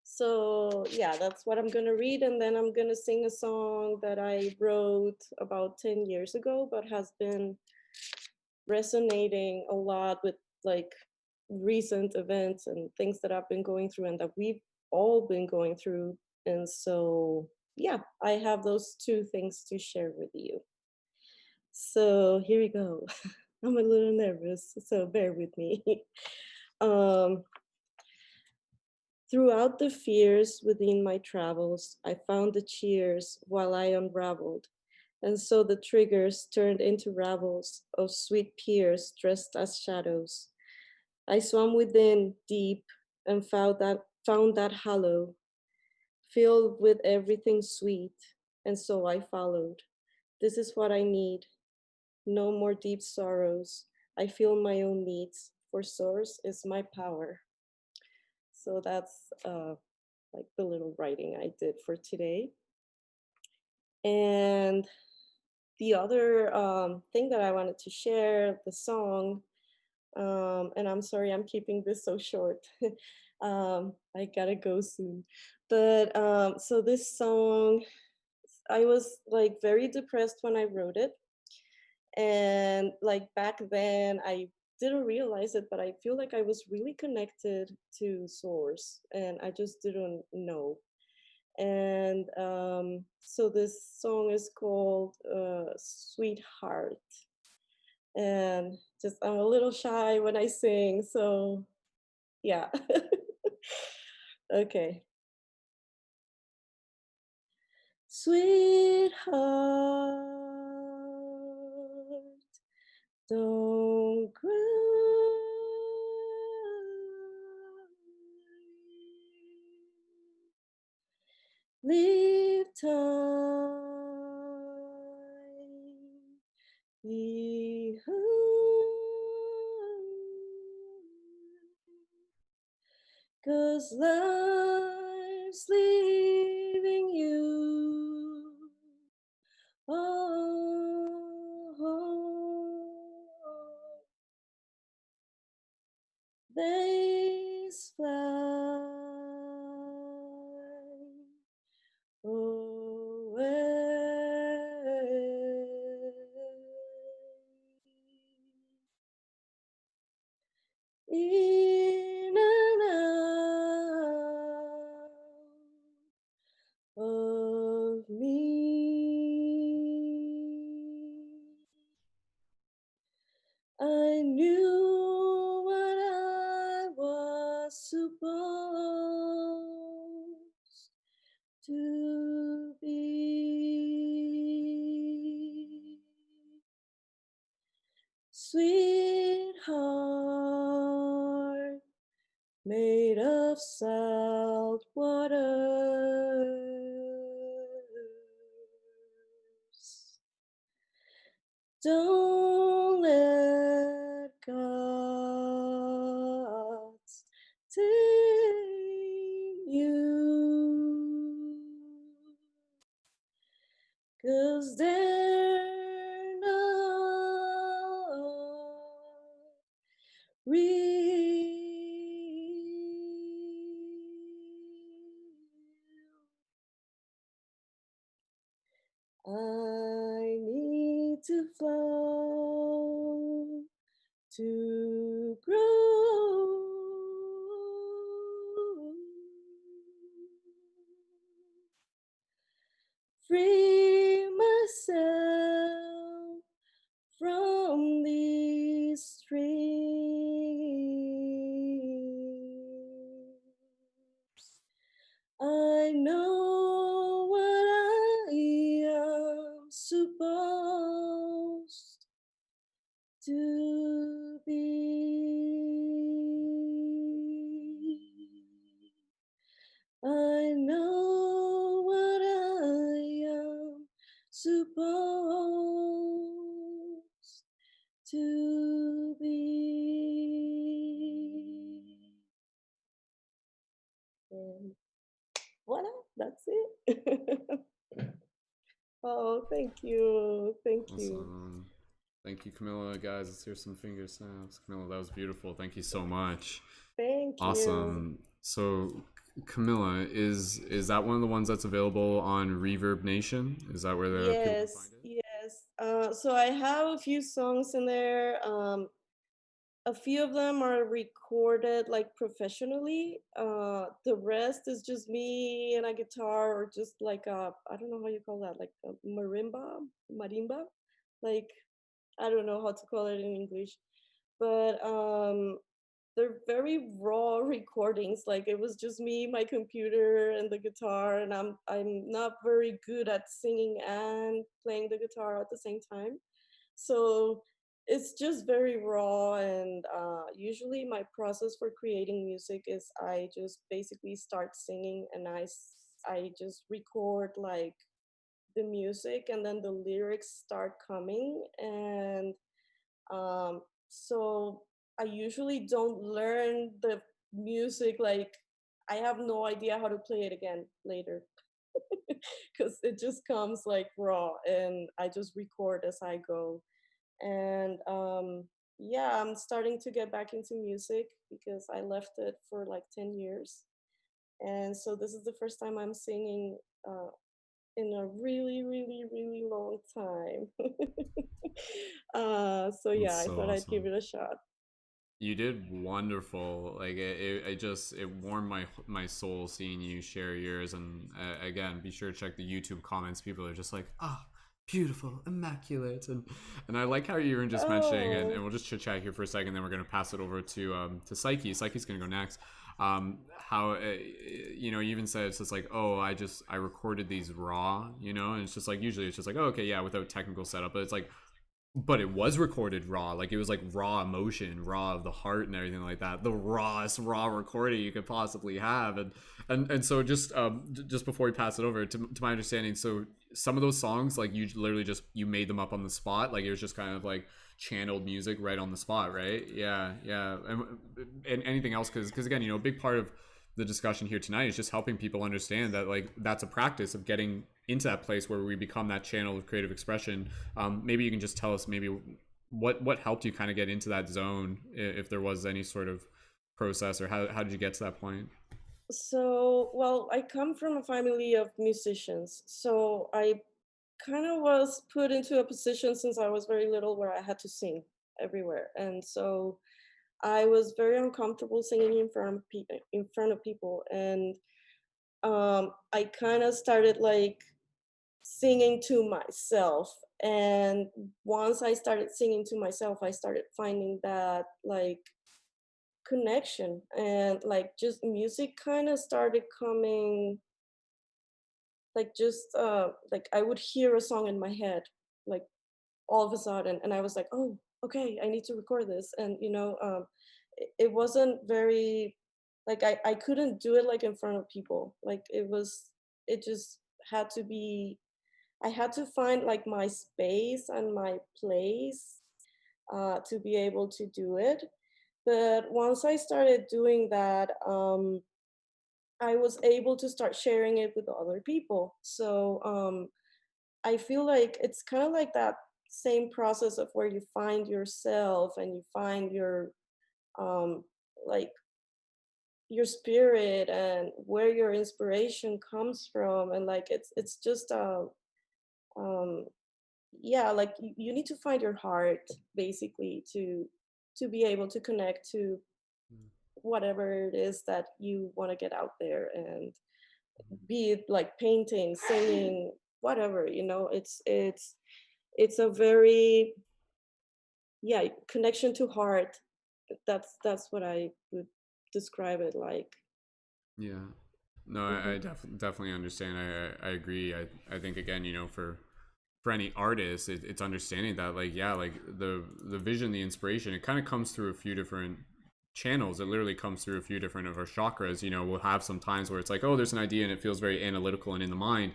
so yeah, that's what I'm gonna read, and then I'm gonna sing a song that I wrote about 10 years ago, but has been resonating a lot with like recent events and things that I've been going through and that we've all been going through. And so yeah, I have those two things to share with you. So here we go. I'm a little nervous, so bear with me. um, Throughout the fears within my travels, I found the cheers while I unraveled. And so the triggers turned into ravels of sweet peers dressed as shadows. I swam within deep and found that hollow, filled with everything sweet, and so I followed. This is what I need. No more deep sorrows. I feel my own needs, for source is my power. So that's like the little writing I did for today. And the other thing that I wanted to share, the song, and I'm sorry I'm keeping this so short. I gotta go soon. But so this song, I was like very depressed when I wrote it. And like back then, I didn't realize it, but I feel like I was really connected to Source and I just didn't know. And so this song is called Sweetheart. And just I'm a little shy when I sing, so yeah. Okay. Sweetheart, don't cry. Leave time behind. 'Cause life's leaving you. Oh, days fly away. In and out of me. I knew what I was supposed to be. Sweetheart, made of salt waters. Don't let God's tame you, 'cause they're not real. I need to flow to grow. Free myself from these strings. I know what I am supposed to supposed to be. And voila, that's it. Oh, thank you. Thank you. Awesome. Thank you, Camilla. Guys, let's hear some finger snaps. Camilla, that was beautiful. Thank you so much. Thank you. Awesome. So, Camilla, is that one of the ones that's available on Reverb Nation? Is that where the people can find it? Yes. So I have a few songs in there. A few of them are recorded like professionally. The rest is just me and a guitar, or just like a, I don't know how you call that, like a marimba, like I don't know how to call it in English, but they're very raw recordings. Like it was just me, my computer, and the guitar, and I'm not very good at singing and playing the guitar at the same time. So it's just very raw, and usually my process for creating music is I just basically start singing, and I just record like the music, and then the lyrics start coming. And so I usually don't learn the music, like I have no idea how to play it again later, because it just comes like raw, and I just record as I go. And yeah, I'm starting to get back into music because I left it for like 10 years. And so this is the first time I'm singing in a really, really, really long time. So yeah, That's I so thought I'd give awesome. it a shot. You did wonderful. Like it just it warmed my soul seeing you share yours. And again, be sure to check the YouTube comments. People are just like, ah, beautiful, immaculate, and I like how you were just mentioning. And Oh, we'll just chit chat here for a second. Then we're gonna pass it over to Psyche. Psyche's gonna go next. How you even said it's just like, oh, I recorded these raw, and it's just like usually it's just like, oh, okay, yeah, without technical setup, but it's like, but it was recorded raw, like it was like raw emotion, raw of the heart and everything like that, the rawest raw recording you could possibly have. And so just before we pass it over, to my understanding, so some of those songs, like you literally just you made them up on the spot, like it was just kind of like channeled music right on the spot, right? Yeah. And anything else, because again, a big part of the discussion here tonight is just helping people understand that like that's a practice of getting into that place where we become that channel of creative expression. Maybe you can just tell us maybe what helped you kind of get into that zone, if there was any sort of process, or how did you get to that point? so well, I come from a family of musicians. So I kind of was put into a position since I was very little where I had to sing everywhere. And so I was very uncomfortable singing in front of people. And I kind of started like singing to myself. And once I started singing to myself, I started finding that like connection, and like just music kind of started coming, like just like I would hear a song in my head, like all of a sudden, and I was like, oh, okay, I need to record this. And it wasn't very, like I couldn't do it like in front of people. Like it just had to be, I had to find like my space and my place to be able to do it. But once I started doing that, I was able to start sharing it with other people. So I feel like it's kind of like that same process of where you find yourself and you find your um, like your spirit and where your inspiration comes from. And like it's just um, yeah, like you need to find your heart basically to be able to connect to whatever it is that you want to get out there. And be it like painting, singing, whatever, it's a very, yeah, connection to heart. That's what I would describe it like. Yeah. No, Hmm. definitely understand. I agree. I think again, for any artist, it's understanding that like, yeah, like the vision, the inspiration, it kind of comes through a few different channels. It literally comes through a few different of our chakras. We'll have some times where it's like, oh, there's an idea and it feels very analytical and in the mind.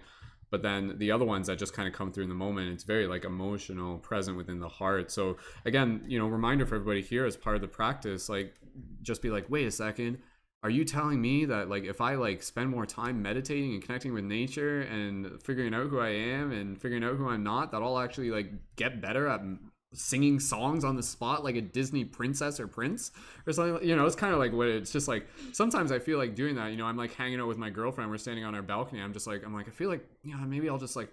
but then the other ones that just kind of come through in the moment, it's very like emotional, present within the heart. So again, reminder for everybody here as part of the practice, like just be like, wait a second, are you telling me that like if I like spend more time meditating and connecting with nature and figuring out who I am and figuring out who I'm not, that I'll actually like get better at singing songs on the spot like a Disney princess or prince or something? It's kind of like what it's just like. Sometimes I feel like doing that. I'm like hanging out with my girlfriend, we're standing on our balcony, I'm like I feel like maybe I'll just like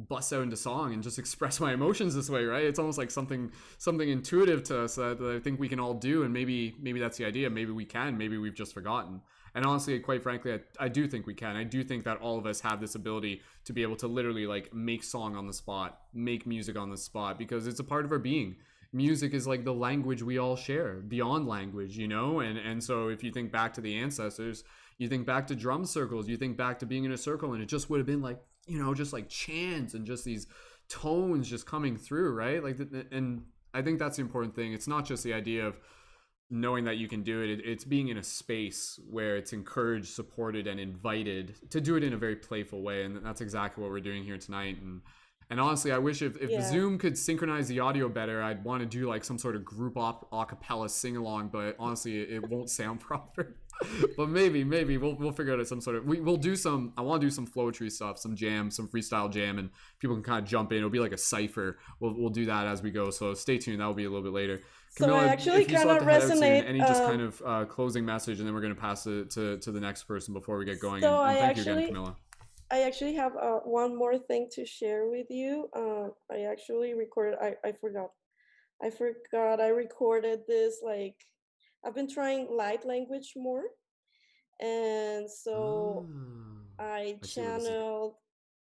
bust out into song and just express my emotions this way, right? It's almost like something intuitive to us that I think we can all do, and maybe that's the idea. Maybe we can, maybe we've just forgotten. And honestly, quite frankly, I do think we can. I do think that all of us have this ability to be able to literally like make song on the spot, make music on the spot, because it's a part of our being. Music is like the language we all share beyond language, and so if you think back to the ancestors, you think back to drum circles, you think back to being in a circle, and it just would have been like, just like chants and just these tones just coming through, right? Like, and I think that's the important thing. It's not just the idea of knowing that you can do it. It's being in a space where it's encouraged, supported, and invited to do it in a very playful way. And that's exactly what we're doing here tonight. And honestly, I wish if Zoom could synchronize the audio better, I'd want to do like some sort of group acapella sing along, but honestly, it won't sound proper. But maybe we'll figure out some sort of, we'll do some, I want to do some flowetry stuff, some jam, some freestyle jam, and people can kind of jump in. It'll be like a cipher. We'll do that as we go. So stay tuned. That'll be a little bit later. So Camilla, I actually kind of resonate. Any just kind of closing message, and then we're going to pass it to the next person before we get going. So and thank you again, Camilla. I actually have one more thing to share with you. I actually recorded. I forgot. I recorded this. Like, I've been trying light language more, and so I channeled.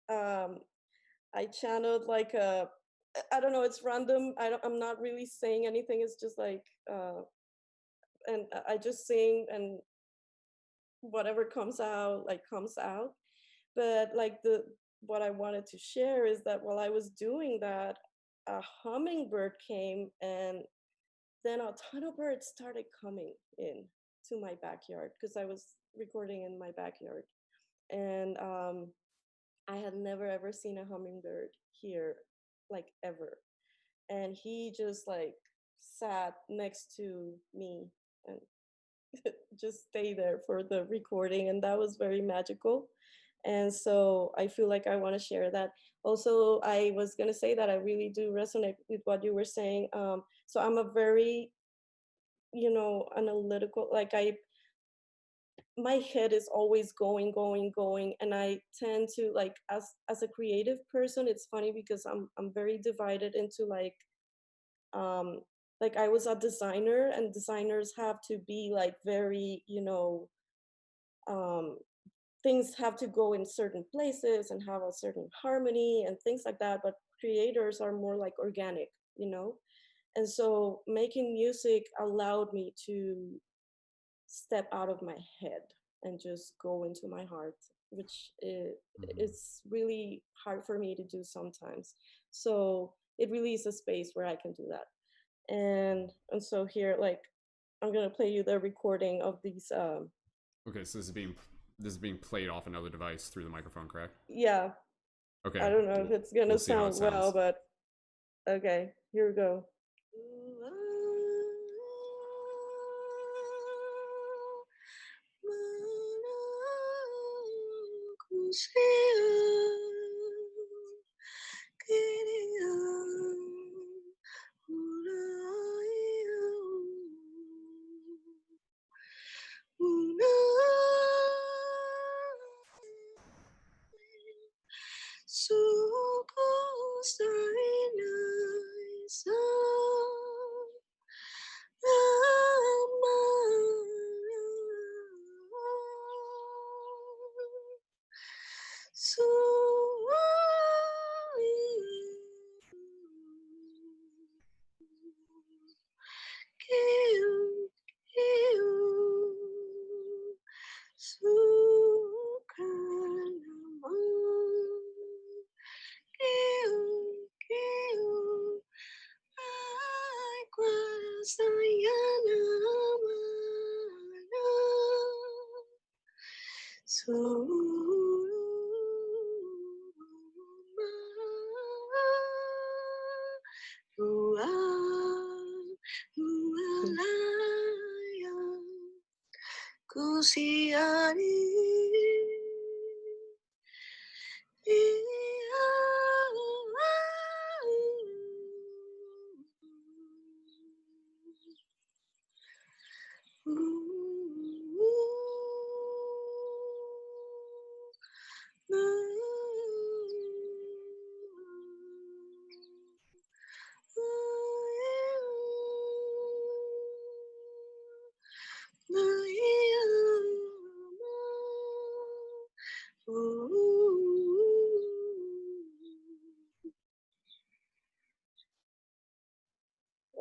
I channeled like a. I don't know. It's random. I'm not really saying anything. It's just like, and I just sing, and whatever comes out, like comes out. But like what I wanted to share is that while I was doing that, a hummingbird came, and then a ton of birds started coming in to my backyard because I was recording in my backyard. And I had never ever seen a hummingbird here, like ever. And he just like sat next to me and just stay there for the recording, and that was very magical. And so I feel like I want to share that. Also, I was going to say that I really do resonate with what you were saying. So I'm a very, analytical, like my head is always going, and I tend to, like, as a creative person, it's funny because I'm very divided into like I was a designer, and designers have to be like very, um things have to go in certain places and have a certain harmony and things like that, but creators are more like organic. And so making music allowed me to step out of my head and just go into my heart, which is really hard for me to do sometimes. So it really is a space where I can do that. And so here, like, I'm gonna play you the recording of these Okay, so this is being played off another device through the microphone, correct? Yeah. Okay. I don't know if it's gonna sound well, but okay, here we go.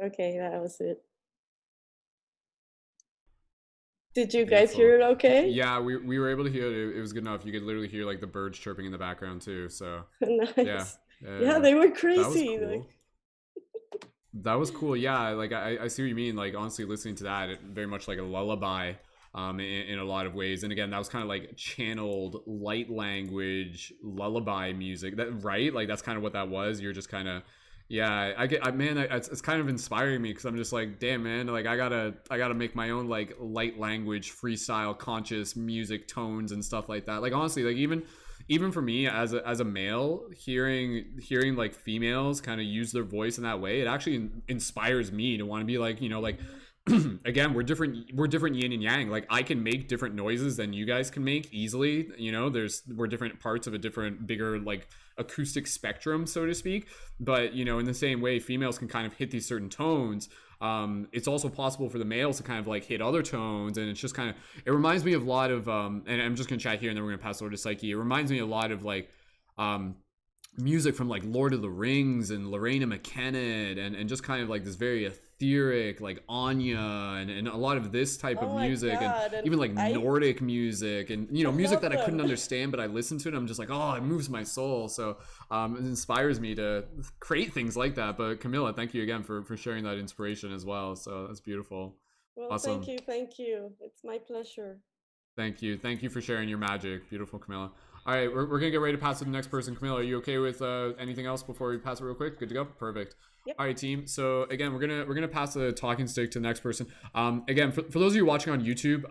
Okay, that was it. Did you guys hear it okay? Yeah, we were able to hear it. It was good enough. You could literally hear like the birds chirping in the background too. So Nice. Yeah, they were crazy. That was cool. Like... That was cool. Yeah, like I see what you mean. Like honestly, listening to that, it very much like a lullaby, in a lot of ways. And again, that was kind of like channeled light language lullaby music. That right? Like that's kind of what that was. You're just kind of, yeah. It's kind of inspiring me because I'm just like, damn man, like I gotta make my own like light language freestyle conscious music tones and stuff like that. Like honestly, like even for me as a male, hearing like females kind of use their voice in that way, it actually inspires me to want to be like, you know, like again, we're different yin and yang. Like I can make different noises than you guys can make easily, you know. We're different parts of a different bigger like acoustic spectrum, so to speak. But you know, in the same way females can kind of hit these certain tones, it's also possible for the males to kind of like hit other tones. And it's just kind of, it reminds me of a lot of and I'm just gonna chat here and then we're gonna pass over to Psyche. It reminds me a lot of like music from like Lord of the Rings and Lorena McKenna and just kind of like this very etheric like Anya and a lot of this type of music and even like Nordic music and you know music that I couldn't understand, but I listened to it and I'm just like, oh, it moves my soul. So it inspires me to create things like that. But Camilla, thank you again for sharing that inspiration as well. So that's beautiful. Well, awesome. Thank you. It's my pleasure. Thank you for sharing your magic. Beautiful, Camilla. All right, we're gonna get ready to pass to the next person. Camilla, are you okay with anything else before we pass it real quick? Good to go. Perfect. Yep. All right, team. So again, we're gonna pass the talking stick to the next person. Again, for those of you watching on YouTube,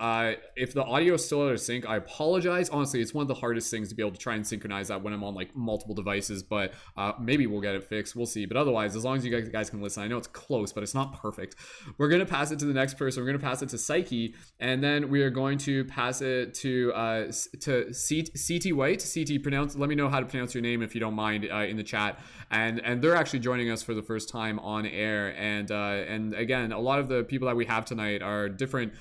if the audio is still out of sync, I apologize. Honestly, it's one of the hardest things to be able to try and synchronize that when I'm on like multiple devices. But maybe we'll get it fixed. We'll see. But otherwise, as long as you guys can listen, I know it's close, but it's not perfect. We're gonna pass it to the next person. We're gonna pass it to Psyche, and then we are going to pass it to Siete White. CT, let me know how to pronounce your name if you don't mind in the chat. And they're actually joining us for the first time on air. And again, a lot of the people that we have tonight are different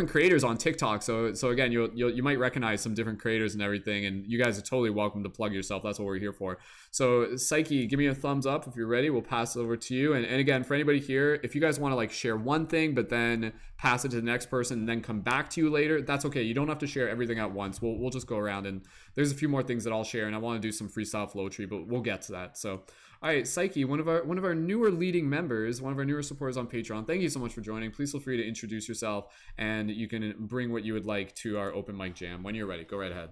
creators on TikTok. So again, you might recognize some different creators and everything. And you guys are totally welcome to plug yourself. That's what we're here for. So Psyche, give me a thumbs up if you're ready. We'll pass it over to you. And again, for anybody here, if you guys want to like share one thing, but then pass it to the next person and then come back to you later, that's okay. You don't have to share everything at once. We'll just go around, and there's a few more things that I'll share, and I want to do some freestyle flow tree, but we'll get to that. So all right, Psyche, one of our newer leading members, one of our newer supporters on Patreon, thank you so much for joining. Please feel free to introduce yourself, and you can bring what you would like to our open mic jam. When you're ready, go right ahead.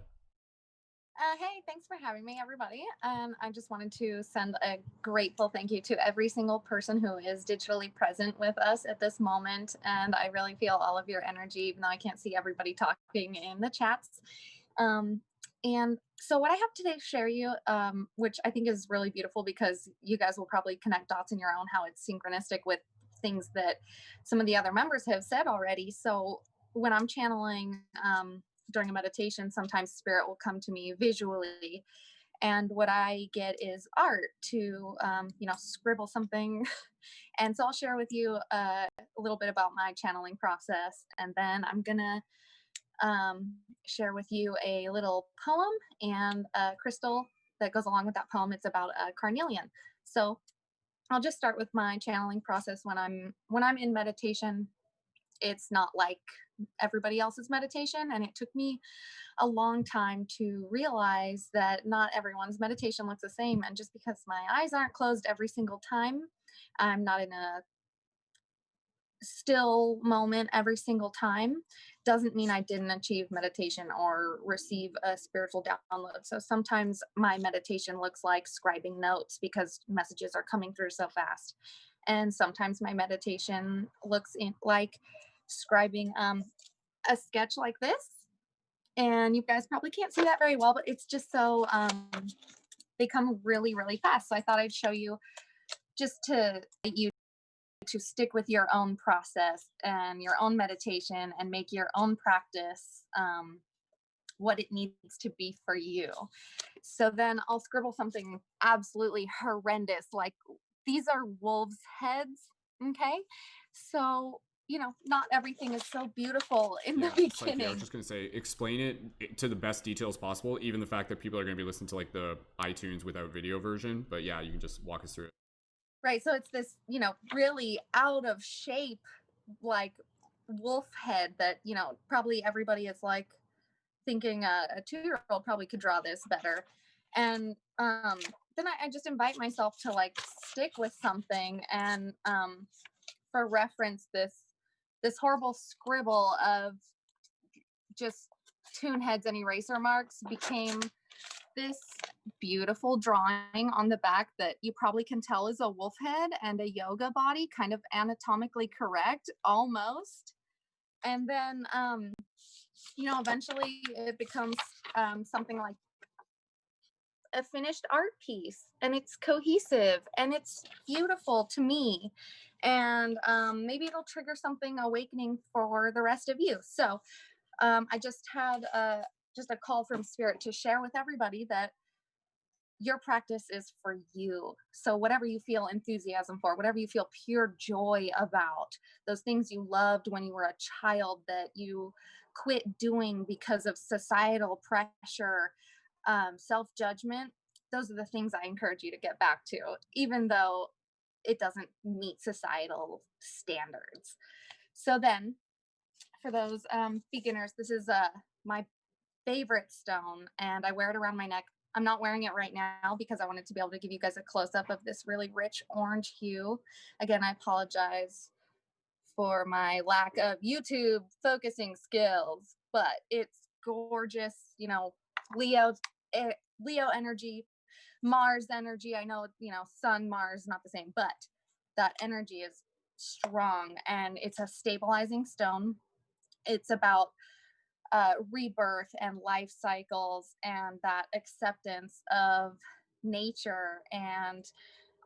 Hey, thanks for having me, everybody. I just wanted to send a grateful thank you to every single person who is digitally present with us at this moment. And I really feel all of your energy, even though I can't see everybody talking in the chats. And so what I have today to share you, which I think is really beautiful because you guys will probably connect dots in your own how it's synchronistic with things that some of the other members have said already. So when I'm channeling during a meditation, sometimes spirit will come to me visually. And what I get is art to, scribble something. And so I'll share with you a little bit about my channeling process. And then I'm going to share with you a little poem and a crystal that goes along with that poem. It's about a carnelian. So I'll just start with my channeling process when I'm in meditation. It's not like everybody else's meditation, and it took me a long time to realize that not everyone's meditation looks the same. And just because my eyes aren't closed every single time, I'm not in a still moment every single time, doesn't mean I didn't achieve meditation or receive a spiritual download. So sometimes my meditation looks like scribing notes because messages are coming through so fast. And sometimes my meditation looks like scribing a sketch like this. And you guys probably can't see that very well, but it's just so they come really, really fast. So I thought I'd show you just to get you to stick with your own process and your own meditation and make your own practice what it needs to be for you. So then I'll scribble something absolutely horrendous, like these are wolves' heads. Okay. So, you know, not everything is so beautiful in the beginning. Like, I was just going to say, explain it to the best details possible, even the fact that people are going to be listening to like the iTunes without video version. But yeah, you can just walk us through it. Right. So it's this, you know, really out of shape, like wolf head that, you know, probably everybody is like thinking a 2-year-old probably could draw this better. And then I just invite myself to like stick with something. And for reference, this horrible scribble of just tune heads and eraser marks became this beautiful drawing on the back that you probably can tell is a wolf head and a yoga body, kind of anatomically correct, almost. And then, you know, eventually it becomes something like a finished art piece, and it's cohesive and it's beautiful to me. And maybe it'll trigger something awakening for the rest of you. So I just had just a call from spirit to share with everybody that your practice is for you. So whatever you feel enthusiasm for, whatever you feel pure joy about, those things you loved when you were a child that you quit doing because of societal pressure, self-judgment, those are the things I encourage you to get back to, even though it doesn't meet societal standards. So then for those beginners, this is my favorite stone, and I wear it around my neck. I'm not wearing it right now because I wanted to be able to give you guys a close-up of this really rich orange hue. Again, I apologize for my lack of YouTube focusing skills, but it's gorgeous. You know, Leo energy, Mars energy. I know, you know, Sun, Mars, not the same, but that energy is strong, and it's a stabilizing stone. It's about rebirth and life cycles and that acceptance of nature and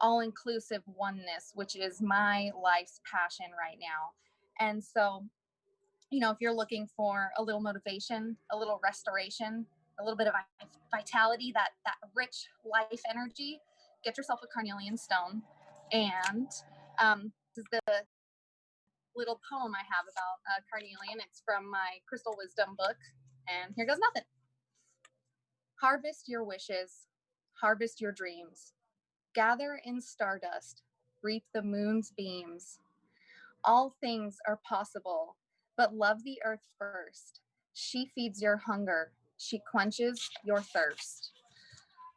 all-inclusive oneness, which is my life's passion right now. And so, you know, if you're looking for a little motivation, a little restoration, a little bit of vitality, that rich life energy, get yourself a carnelian stone. And this is the little poem I have about carnelian. It's from my Crystal Wisdom book, and here goes nothing. Harvest your wishes, harvest your dreams, gather in stardust, reap the moon's beams. All things are possible, but love the earth first. She feeds your hunger, she quenches your thirst.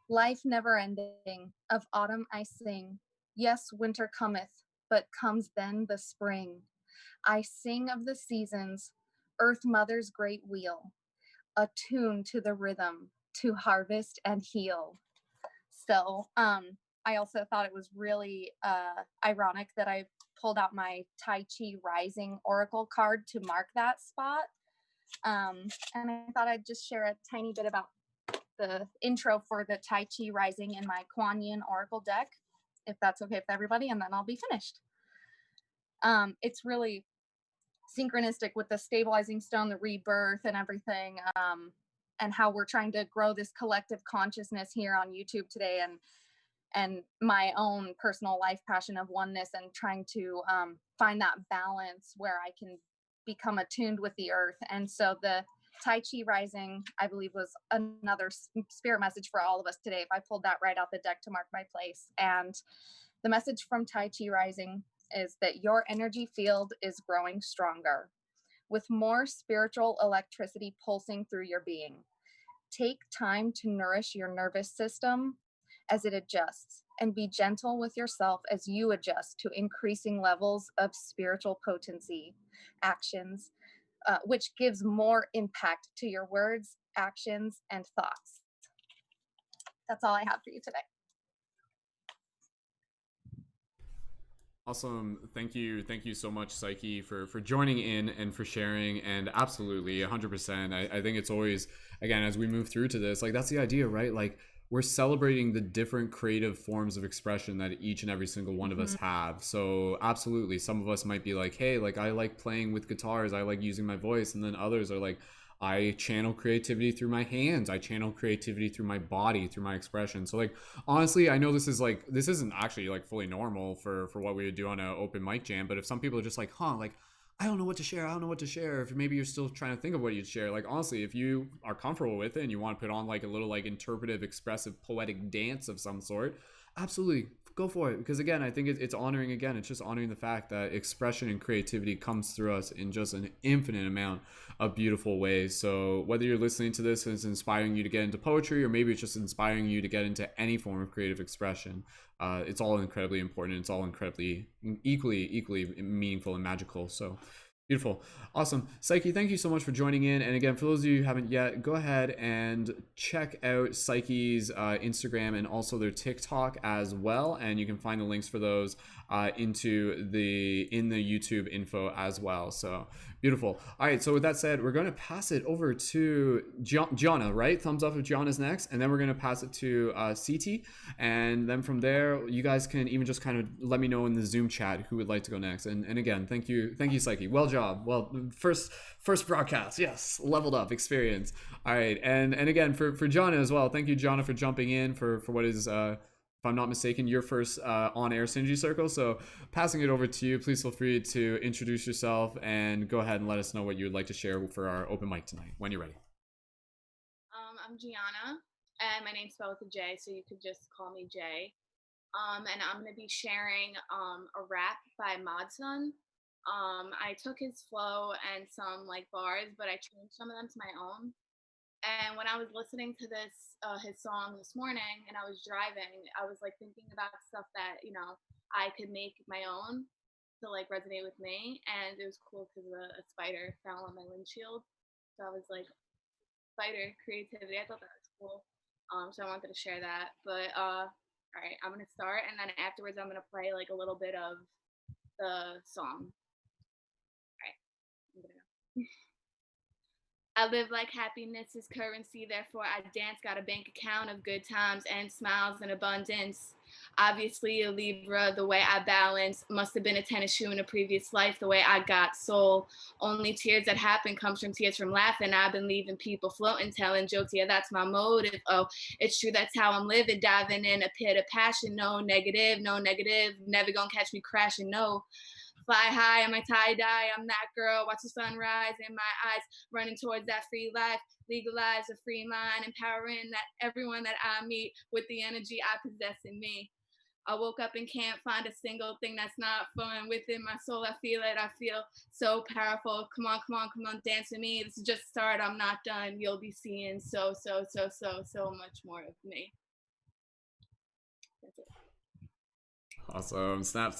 Life never ending, of autumn I sing. Yes, winter cometh, but comes then the spring. I sing of the seasons, Earth Mother's great wheel, attuned to the rhythm to harvest and heal. So I also thought it was really ironic that I pulled out my Tai Chi Rising Oracle card to mark that spot. And I thought I'd just share a tiny bit about the intro for the Tai Chi Rising in my Kuan Yin Oracle deck, if that's okay with everybody, and then I'll be finished. It's really synchronistic with the stabilizing stone, the rebirth and everything, and how we're trying to grow this collective consciousness here on YouTube today, and my own personal life passion of oneness, and trying to find that balance where I can become attuned with the earth. And so the Tai Chi Rising, I believe, was another spirit message for all of us today. If I pulled that right out the deck to mark my place. And the message from Tai Chi Rising is that your energy field is growing stronger, with more spiritual electricity pulsing through your being. Take time to nourish your nervous system as it adjusts, and be gentle with yourself as you adjust to increasing levels of spiritual potency, actions, which gives more impact to your words, actions, and thoughts. That's all I have for you today. Awesome. Thank you so much, Psyche, for joining in and for sharing. And absolutely 100%. I think it's always, again, as we move through to this, like, that's the idea, right? Like, we're celebrating the different creative forms of expression that each and every single one of us have. So absolutely, some of us might be like, hey, like, I like playing with guitars, I like using my voice. And then others are like, I channel creativity through my hands, I channel creativity through my body, through my expression. So, like, honestly, I know this isn't actually like fully normal for what we would do on an open mic jam, but if some people are just like, like, I don't know what to share, if maybe you're still trying to think of what you'd share, like, honestly, if you are comfortable with it and you want to put on like a little like interpretive, expressive, poetic dance of some sort, absolutely go for it. Because again, I think it's honoring, again, it's just honoring the fact that expression and creativity comes through us in just an infinite amount of beautiful ways. So whether you're listening to this and it's inspiring you to get into poetry, or maybe it's just inspiring you to get into any form of creative expression, it's all incredibly important. It's all incredibly equally meaningful and magical. So beautiful. Awesome. Psyche, thank you so much for joining in. And again, for those of you who haven't yet, go ahead and check out Psyche's Instagram and also their TikTok as well. And you can find the links for those in the YouTube info as well. So beautiful. All right. So with that said, we're going to pass it over to Jianna, right? Thumbs up if Gianna's next. And then we're going to pass it to CT. And then from there, you guys can even just kind of let me know in the Zoom chat who would like to go next. And again, thank you, Psyche. Well job. Well, first broadcast. Yes, leveled up experience. All right, and again for Jianna as well. Thank you, Jianna, for jumping in for what is, if I'm not mistaken, your first on-air Synergy Circle. So passing it over to you, please feel free to introduce yourself and go ahead and let us know what you would like to share for our open mic tonight when you're ready. I'm Jianna, and my name's spelled with a J, so you could just call me J. And I'm going to be sharing a rap by Modson. I took his flow and some like bars, but I changed some of them to my own. And when I was listening to his song this morning and I was driving, I was like thinking about stuff that, I could make my own to like resonate with me. And it was cool because a spider fell on my windshield. So I was like, spider creativity. I thought that was cool. So I wanted to share that. But all right, I'm going to start. And then afterwards, I'm going to play like a little bit of the song. I live like happiness is currency, therefore I dance, got a bank account of good times and smiles in abundance. Obviously a Libra, the way I balance, must have been a tennis shoe in a previous life, the way I got soul. Only tears that happen comes from tears from laughing. I've been leaving people floating, telling jokes, yeah, that's my motive. Oh, it's true, that's how I'm living, diving in a pit of passion. No negative, never gonna catch me crashing, no. Fly high on my tie-dye, I'm that girl, watch the sunrise in my eyes, running towards that free life, legalize a free mind, empowering that everyone that I meet with the energy I possess in me. I woke up and can't find a single thing that's not flowing within my soul. I feel it, I feel so powerful. Come on, dance with me. This is just a start, I'm not done. You'll be seeing so much more of me. That's it. Awesome. Snap.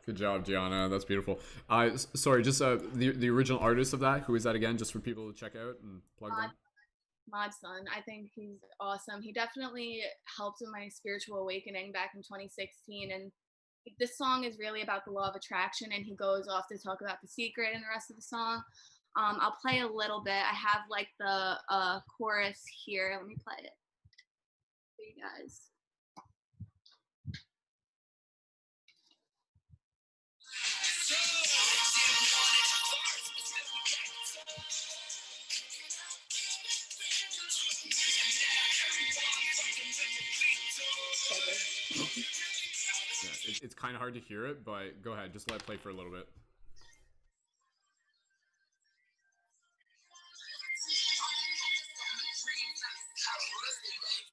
Good job, Gianna. That's beautiful. Sorry, just the original artist of that, who is that again, just for people to check out and plug them? Modson. I think he's awesome. He definitely helped with my spiritual awakening back in 2016. And this song is really about the law of attraction, and he goes off to talk about The Secret and the rest of the song. I'll play a little bit. I have like the chorus here. Let me play it for you guys. Yeah, it's kind of hard to hear it, but go ahead. Just let it play for a little bit.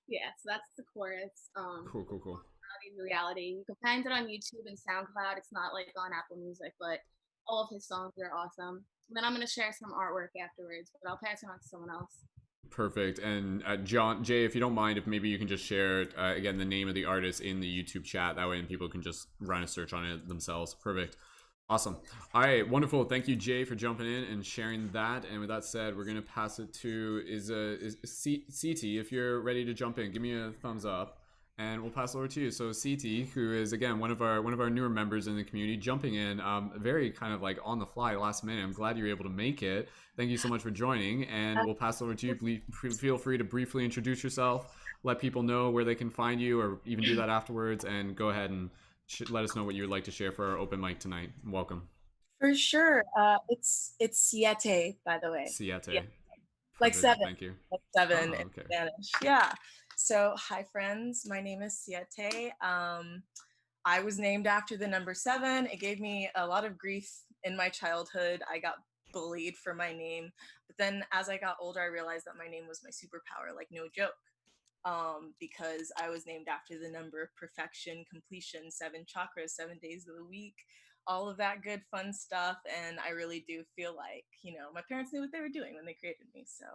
Yeah, so that's the chorus. Cool. Reality. You can find it on YouTube and SoundCloud. It's not like on Apple Music, but all of his songs are awesome. Then I'm going to share some artwork afterwards, but I'll pass it on to someone else. Perfect. And Jay, if you don't mind, if maybe you can just share again the name of the artist in the YouTube chat, that way people can just run a search on it themselves. Perfect. Awesome. All right, wonderful. Thank you, Jay, for jumping in and sharing that. And with that said, we're gonna pass it to is CT. If you're ready to jump in, give me a thumbs up. And we'll pass it over to you. So CT, who is again one of our newer members in the community, jumping in, very kind of like on the fly, last minute. I'm glad you were able to make it. Thank you so much for joining. And we'll pass it over to you. Feel free to briefly introduce yourself, let people know where they can find you, or even do that afterwards. And go ahead and let us know what you would like to share for our open mic tonight. Welcome. For sure. It's Siete, by the way. Siete. Yeah. Like seven. Thank you. Like seven okay. in Spanish. Yeah. So, hi, friends. My name is Siete. I was named after the number 7. It gave me a lot of grief in my childhood. I got bullied for my name. But then as I got older, I realized that my name was my superpower, like no joke. Because I was named after the number of perfection, completion, 7 chakras, 7 days of the week, all of that good fun stuff. And I really do feel like, my parents knew what they were doing when they created me. So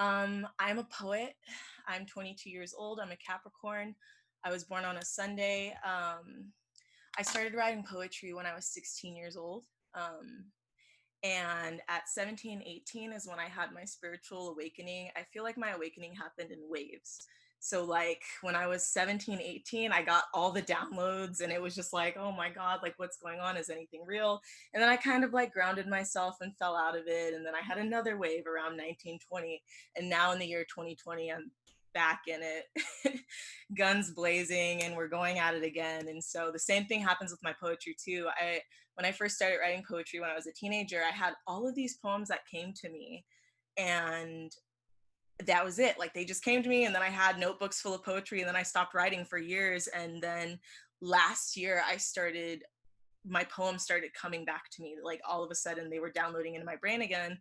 I'm a poet. I'm 22 years old. I'm a Capricorn. I was born on a Sunday. I started writing poetry when I was 16 years old. And at 17, 18 is when I had my spiritual awakening. I feel like my awakening happened in waves. So like when I was 17, 18, I got all the downloads and it was just like, oh my God, like what's going on? Is anything real? And then I kind of like grounded myself and fell out of it. And then I had another wave around 1920. And now in the year 2020, I'm back in it, guns blazing, and we're going at it again. And so the same thing happens with my poetry too. When I first started writing poetry when I was a teenager, I had all of these poems that came to me, and that was it. Like they just came to me, and then I had notebooks full of poetry, and then I stopped writing for years. And then last year my poems started coming back to me. Like all of a sudden they were downloading into my brain again.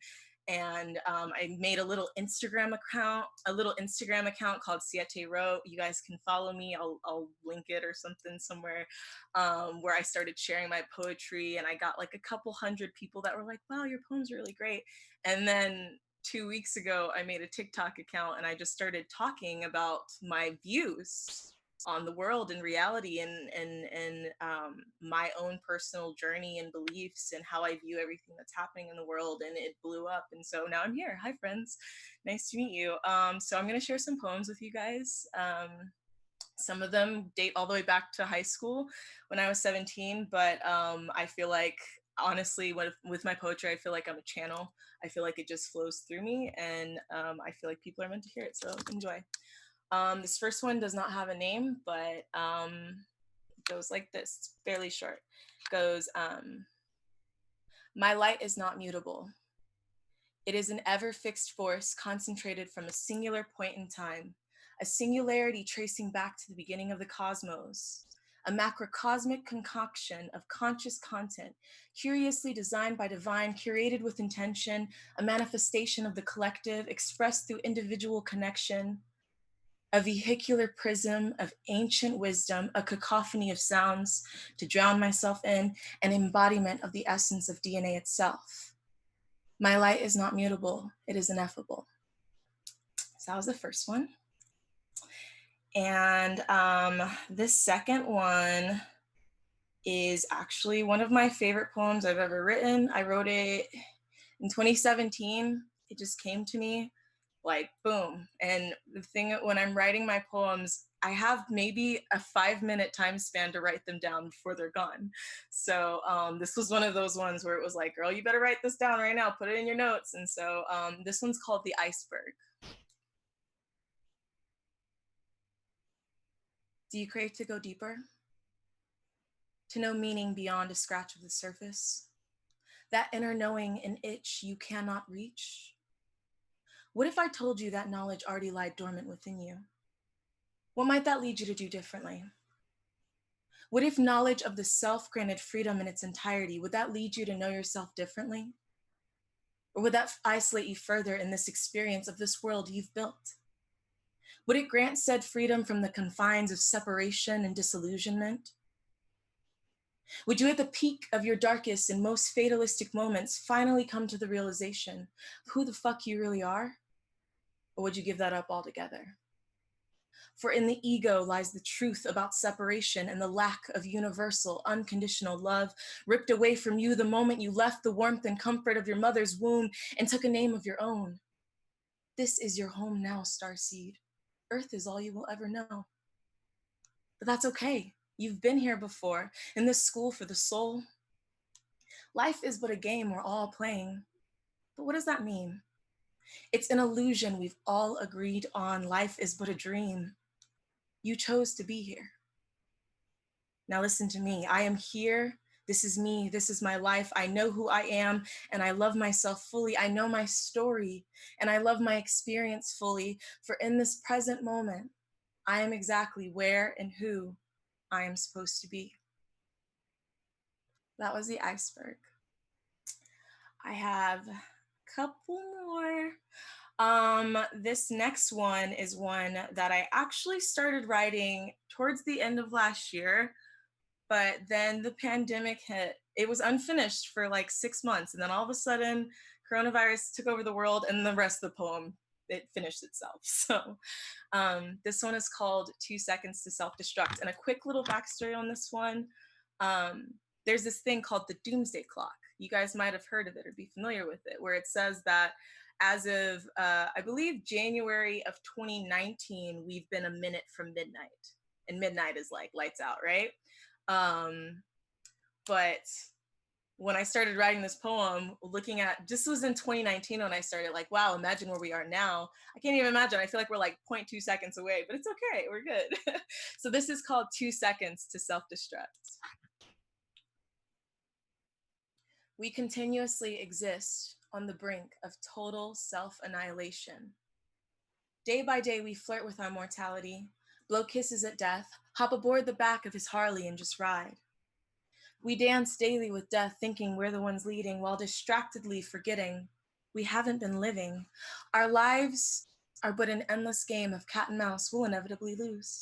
And I made a little Instagram account called Siete White. You guys can follow me. I'll link it or something somewhere, where I started sharing my poetry, and I got like a couple hundred people that were like, wow, your poems are really great. And then 2 weeks ago, I made a TikTok account, and I just started talking about my views on the world and reality, and my own personal journey and beliefs and how I view everything that's happening in the world, and it blew up. And so now I'm here. Hi, friends. Nice to meet you. So I'm going to share some poems with you guys. Some of them date all the way back to high school when I was 17, but I feel like, honestly, with my poetry, I feel like I'm a channel. I feel like it just flows through me, and I feel like people are meant to hear it, so enjoy. This first one does not have a name, but goes like this. It's fairly short. Goes, my light is not mutable. It is an ever-fixed force concentrated from a singular point in time, a singularity tracing back to the beginning of the cosmos, a macrocosmic concoction of conscious content, curiously designed by divine, curated with intention, a manifestation of the collective, expressed through individual connection, a vehicular prism of ancient wisdom, a cacophony of sounds to drown myself in, an embodiment of the essence of DNA itself. My light is not mutable, it is ineffable. So that was the first one. And this second one is actually one of my favorite poems I've ever written. I wrote it in 2017. It just came to me like boom. And the thing, when I'm writing my poems, I have maybe a 5-minute time span to write them down before they're gone. So this was one of those ones where it was like, girl, you better write this down right now, put it in your notes. And so this one's called The Iceberg. Do you crave to go deeper? To know meaning beyond a scratch of the surface? That inner knowing, an itch you cannot reach? What if I told you that knowledge already lied dormant within you? What might that lead you to do differently? What if knowledge of the self granted freedom in its entirety, would that lead you to know yourself differently? Or would that isolate you further in this experience of this world you've built? Would it grant said freedom from the confines of separation and disillusionment? Would you at the peak of your darkest and most fatalistic moments finally come to the realization of who the fuck you really are? Or would you give that up altogether? For in the ego lies the truth about separation and the lack of universal, unconditional love, ripped away from you the moment you left the warmth and comfort of your mother's womb and took a name of your own. This is your home now, starseed. Earth is all you will ever know. But that's okay. You've been here before, in this school for the soul. Life is but a game we're all playing. But what does that mean? It's an illusion we've all agreed on. Life is but a dream. You chose to be here. Now listen to me. I am here. This is me. This is my life. I know who I am, and I love myself fully. I know my story, and I love my experience fully. For in this present moment, I am exactly where and who I am supposed to be. That was the iceberg. I have a couple more. This next one is one that I actually started writing towards the end of last year, but then the pandemic hit. It was unfinished for like 6 months, and then all of a sudden, coronavirus took over the world, and the rest of the poem, it finished itself. So this one is called 2 Seconds to Self-Destruct. And a quick little backstory on this one. There's this thing called the Doomsday Clock. You guys might have heard of it or be familiar with it, where it says that as of, I believe, January of 2019, we've been a minute from midnight. And midnight is like lights out, right? But when I started writing this poem, looking at, this was in 2019 when I started, like, wow, imagine where we are now. I can't even imagine. I feel like we're like 0.2 seconds away, but it's okay. We're good. So this is called 2 Seconds to Self-Destruct. We continuously exist on the brink of total self-annihilation. Day by day, we flirt with our mortality, blow kisses at death, hop aboard the back of his Harley and just ride. We dance daily with death, thinking we're the ones leading, while distractedly forgetting we haven't been living. Our lives are but an endless game of cat and mouse we'll inevitably lose.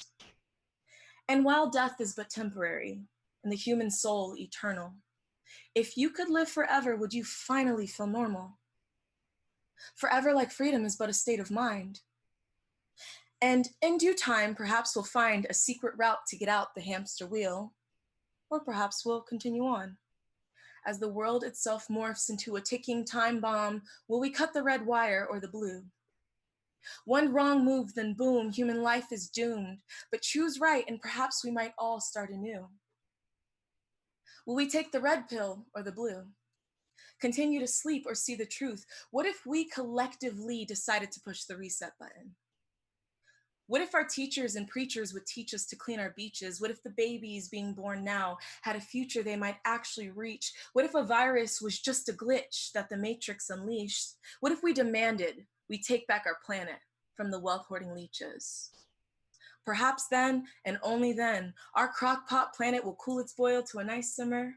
And while death is but temporary, and the human soul eternal, if you could live forever, would you finally feel normal? Forever, like freedom, is but a state of mind. And in due time, perhaps we'll find a secret route to get out the hamster wheel, or perhaps we'll continue on. As the world itself morphs into a ticking time bomb, will we cut the red wire or the blue? One wrong move, then boom, human life is doomed. But choose right, and perhaps we might all start anew. Will we take the red pill or the blue? Continue to sleep or see the truth? What if we collectively decided to push the reset button? What if our teachers and preachers would teach us to clean our beaches? What if the babies being born now had a future they might actually reach? What if a virus was just a glitch that the Matrix unleashed? What if we demanded we take back our planet from the wealth-hoarding leeches? Perhaps then, and only then, our crock-pot planet will cool its boil to a nice simmer.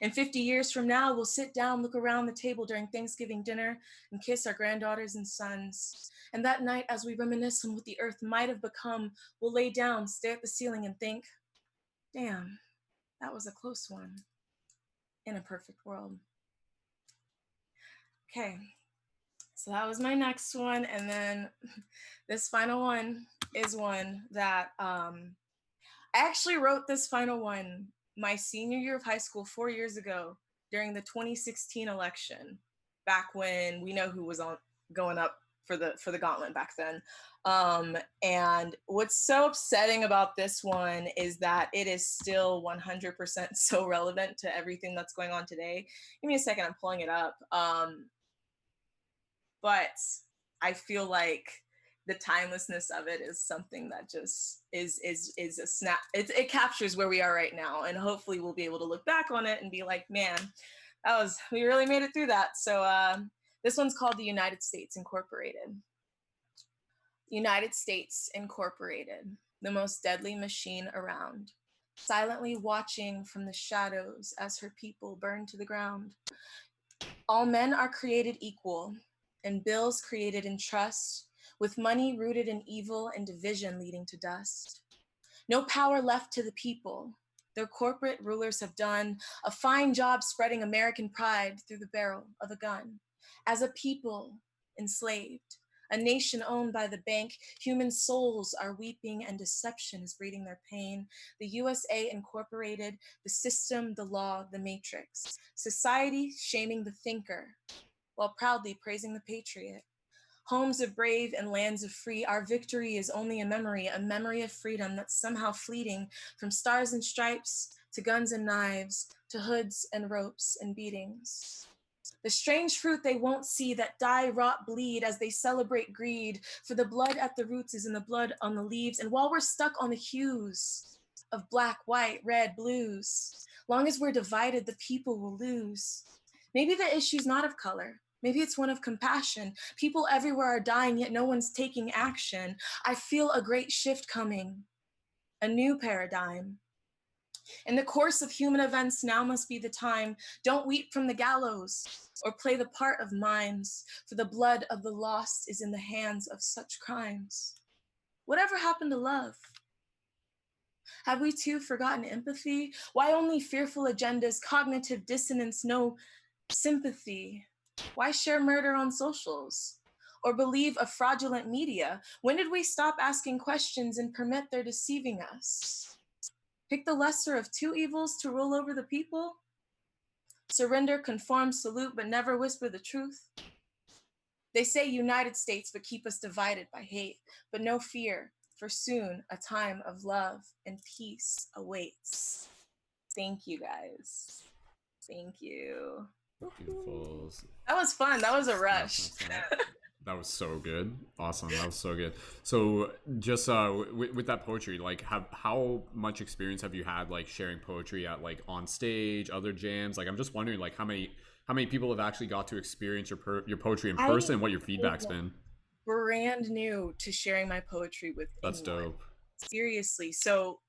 And 50 years from now, we'll sit down, look around the table during Thanksgiving dinner, and kiss our granddaughters and sons. And that night, as we reminisce on what the earth might have become, we'll lay down, stare at the ceiling, and think, damn, that was a close one in a perfect world. Okay, so that was my next one. And then this final one is one that I actually wrote this final one my senior year of high school 4 years ago during the 2016 election, back when we know who was on going up for the gauntlet back then. And what's so upsetting about this one is that it is still 100% so relevant to everything that's going on today. Give me a second, I'm pulling it up. But I feel like the timelessness of it is something that just is a snap. It captures where we are right now, and hopefully we'll be able to look back on it and be like, man, we really made it through that. So this one's called The United States Incorporated. United States Incorporated, the most deadly machine around, silently watching from the shadows as her people burn to the ground. All men are created equal, and bills created in trust, with money rooted in evil and division leading to dust. No power left to the people. Their corporate rulers have done a fine job spreading American pride through the barrel of a gun. As a people enslaved, a nation owned by the bank, human souls are weeping and deception is breeding their pain. The USA Incorporated, the system, the law, the matrix. Society shaming the thinker while proudly praising the patriot. Homes of brave and lands of free, our victory is only a memory of freedom that's somehow fleeting, from stars and stripes to guns and knives, to hoods and ropes and beatings. The strange fruit they won't see that die, rot, bleed as they celebrate greed, for the blood at the roots is in the blood on the leaves, and while we're stuck on the hues of black, white, red, blues, long as we're divided, the people will lose. Maybe the issue's not of color. Maybe it's one of compassion. People everywhere are dying, yet no one's taking action. I feel a great shift coming, a new paradigm. In the course of human events, now must be the time. Don't weep from the gallows or play the part of mimes, for the blood of the lost is in the hands of such crimes. Whatever happened to love? Have we too forgotten empathy? Why only fearful agendas, cognitive dissonance, no sympathy? Why share murder on socials? Or believe a fraudulent media? When did we stop asking questions and permit their deceiving us? Pick the lesser of two evils to rule over the people? Surrender, conform, salute, but never whisper the truth? They say United States, but keep us divided by hate. But no fear, for soon a time of love and peace awaits. Thank you, guys. Thank you. Beautiful. That was fun. That was a rush. That was so good. Awesome. That was so good. So just with that poetry, like how much experience have you had like sharing poetry at like on stage, other jams? Like I'm just wondering like how many people have actually got to experience your poetry in person and what your feedback's been? Brand new to sharing my poetry with That's anyone. dope. Seriously. So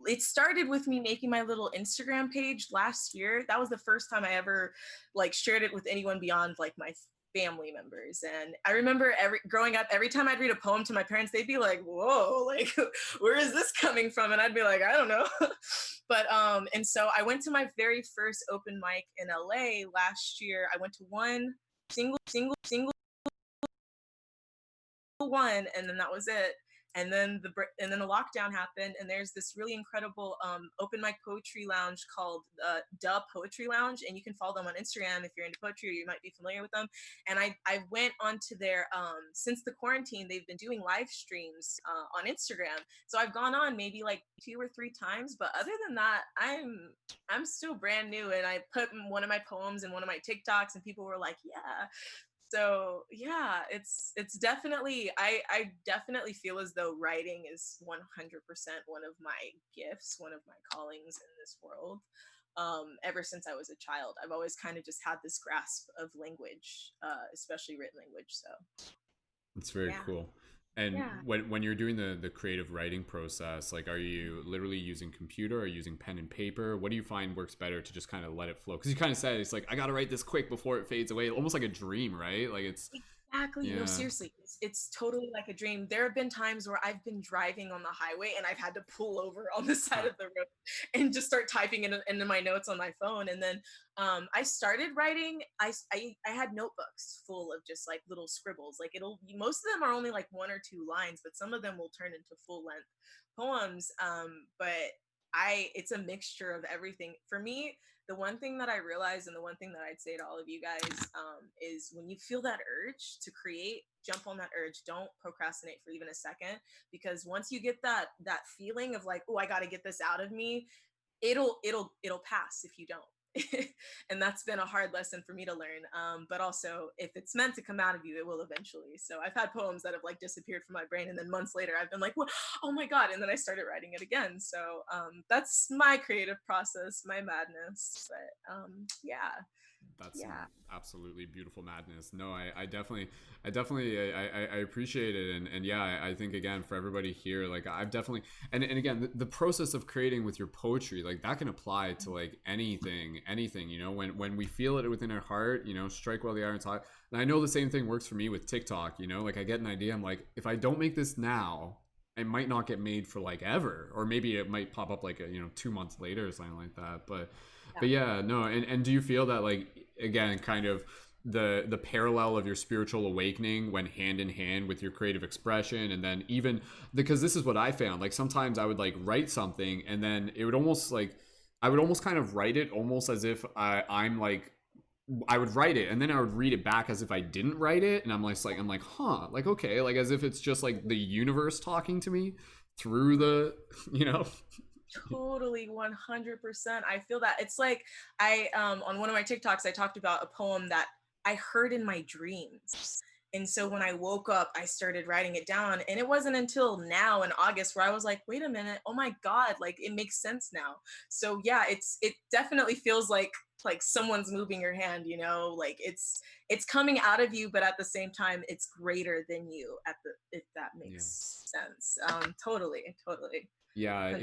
it started with me making my little Instagram page last year. That was the first time I ever like shared it with anyone beyond like my family members. And I remember growing up, every time I'd read a poem to my parents, they'd be like, whoa, like, where is this coming from? And I'd be like, I don't know. But, and so I went to my very first open mic in LA last year. I went to one single one, and then that was it. And then the lockdown happened, and there's this really incredible open mic poetry lounge called Dub Poetry Lounge, and you can follow them on Instagram if you're into poetry, or you might be familiar with them. And I went onto their since the quarantine, they've been doing live streams on Instagram. So I've gone on maybe like 2 or 3 times, but other than that, I'm still brand new. And I put one of my poems in one of my TikToks, and people were like, yeah. So yeah, it's definitely, I definitely feel as though writing is 100% one of my gifts, one of my callings in this world. Ever since I was a child, I've always kind of just had this grasp of language, especially written language. So it's very cool. And when you're doing the creative writing process, like, are you literally using computer or using pen and paper? What do you find works better to just kind of let it flow? Because you kind of said it's like, I got to write this quick before it fades away, almost like a dream, right? Like it's exactly. No, seriously, it's totally like a dream. There have been times where I've been driving on the highway and I've had to pull over on the side of the road and just start typing into my notes on my phone. And then I started writing. I had notebooks full of just like little scribbles. Like most of them are only like 1 or 2 lines, but some of them will turn into full length poems. But it's a mixture of everything. For me, the one thing that I realized, and the one thing that I'd say to all of you guys, is when you feel that urge to create, jump on that urge. Don't procrastinate for even a second, because once you get that feeling of like, oh, I got to get this out of me, it'll pass if you don't. And that's been a hard lesson for me to learn. But also, if it's meant to come out of you, it will eventually. So I've had poems that have like disappeared from my brain, and then months later I've been like, oh my God. And then I started writing it again. So that's my creative process, my madness. But that's some absolutely beautiful madness. No, I definitely I appreciate it. And yeah, I think again, for everybody here, like I've definitely, and again, the process of creating with your poetry, like that can apply to like anything, you know, when we feel it within our heart, you know, strike while the iron's hot. And I know the same thing works for me with TikTok, you know, like I get an idea, I'm like, if I don't make this now, it might not get made for like ever, or maybe it might pop up like 2 months later or something like that. But yeah, no. And do you feel that, like, again, kind of the parallel of your spiritual awakening went hand in hand with your creative expression? And then even because this is what I found, like sometimes I would like write something and then it would almost like, I would almost kind of write it almost as if I'm like I would write it and then I would read it back as if I didn't write it, and I'm like, huh, like, okay, like as if it's just like the universe talking to me through the, you know. Totally, 100%. I feel that. It's like I on one of my TikToks I talked about a poem that I heard in my dreams. And so when I woke up, I started writing it down. And it wasn't until now in August where I was like, wait a minute, oh my God, like it makes sense now. So yeah, it definitely feels like someone's moving your hand, you know, like it's coming out of you, but at the same time, it's greater than you at the, if that makes sense. Totally. Yeah,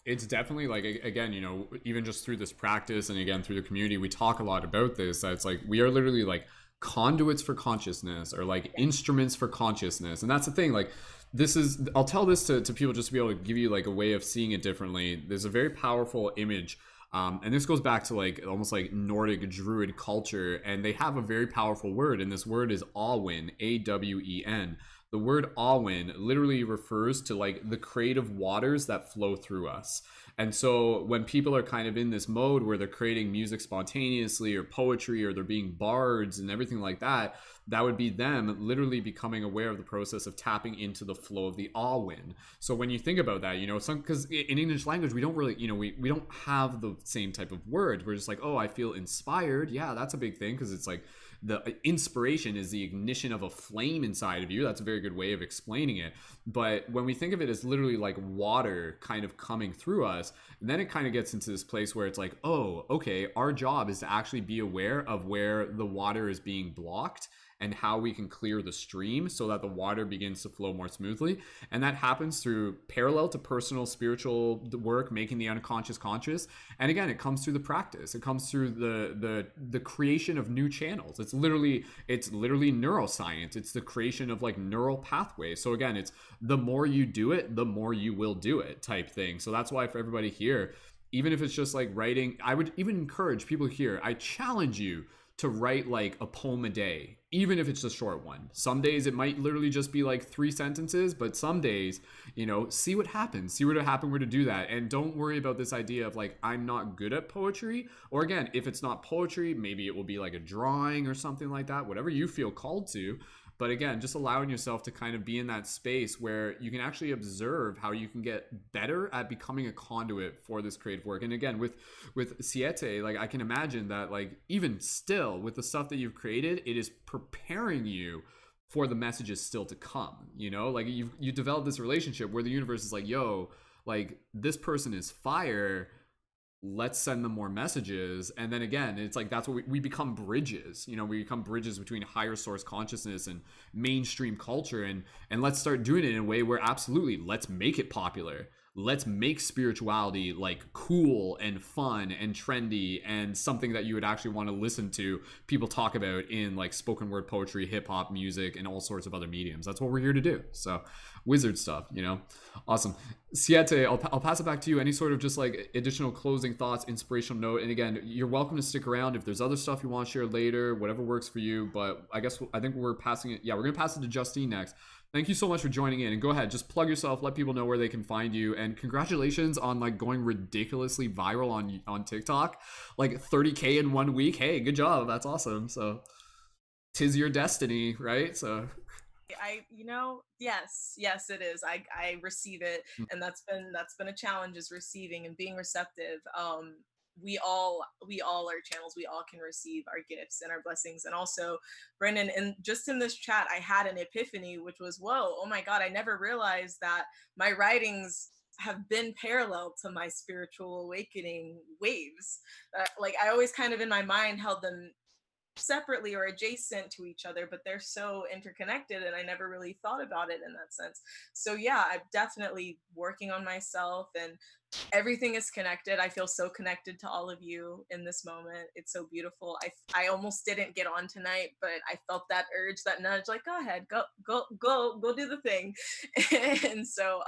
it's definitely like, again, you know, even just through this practice and again through the community, we talk a lot about this. That it's like we are literally like conduits for consciousness, or like instruments for consciousness. And that's the thing, like this is, I'll tell this to people just to be able to give you like a way of seeing it differently. There's a very powerful image, and this goes back to like almost like Nordic Druid culture, and they have a very powerful word, and this word is Awen, Awen. The word Awen literally refers to like the creative waters that flow through us. And so when people are kind of in this mode where they're creating music spontaneously or poetry, or they're being bards and everything like that, that would be them literally becoming aware of the process of tapping into the flow of the Awen. So when you think about that, you know, because in English language, we don't really, you know, we don't have the same type of word. We're just like, oh, I feel inspired. Yeah, that's a big thing, because it's like the inspiration is the ignition of a flame inside of you. That's a very good way of explaining it. But when we think of it as literally like water kind of coming through us, then it kind of gets into this place where it's like, oh, okay, our job is to actually be aware of where the water is being blocked and how we can clear the stream so that the water begins to flow more smoothly. And that happens through parallel to personal spiritual work, making the unconscious conscious. And again, it comes through the practice. It comes through the creation of new channels. It's literally neuroscience. It's the creation of like neural pathways. So again, it's the more you do it, the more you will do it type thing. So that's why for everybody here, even if it's just like writing, I would even encourage people here, I challenge you to write like a poem a day, even if it's a short one. Some days it might literally just be like 3 sentences, but some days, you know, see what happens. See what would happen were to do that. And don't worry about this idea of like, I'm not good at poetry. Or again, if it's not poetry, maybe it will be like a drawing or something like that, whatever you feel called to. But again, just allowing yourself to kind of be in that space where you can actually observe how you can get better at becoming a conduit for this creative work. And again, with Siete, like I can imagine that like even still with the stuff that you've created, it is preparing you for the messages still to come. You know, like you develop this relationship where the universe is like, yo, like this person is fire, let's send them more messages. And then again, it's like that's what we become bridges. You know, we become bridges between higher source consciousness and mainstream culture, and let's start doing it in a way where absolutely let's make it popular. Let's make spirituality like cool and fun and trendy and something that you would actually want to listen to people talk about in like spoken word poetry, hip hop music, and all sorts of other mediums. That's what we're here to do. So wizard stuff, you know. Awesome. Siete, I'll pass it back to you. Any sort of just like additional closing thoughts, inspirational note? And again, you're welcome to stick around if there's other stuff you want to share later, whatever works for you. But I think we're passing it. Yeah, we're going to pass it to Justine next. Thank you so much for joining in, and go ahead, just plug yourself, let people know where they can find you, and congratulations on like going ridiculously viral on TikTok, like 30K in 1 week. Hey, good job. That's awesome. So 'tis your destiny, right? So yes, it is. I receive it, and that's been a challenge, is receiving and being receptive. We all are channels. We all can receive our gifts and our blessings. And also, Brendon, and just in this chat, I had an epiphany, which was, whoa, oh my God, I never realized that my writings have been parallel to my spiritual awakening waves. Like I always kind of in my mind held them separately or adjacent to each other, but they're so interconnected, and I never really thought about it in that sense. So yeah, I'm definitely working on myself, and everything is connected. I feel so connected to all of you in this moment. It's so beautiful. I almost didn't get on tonight, but I felt that urge, that nudge, like go ahead, go do the thing. And so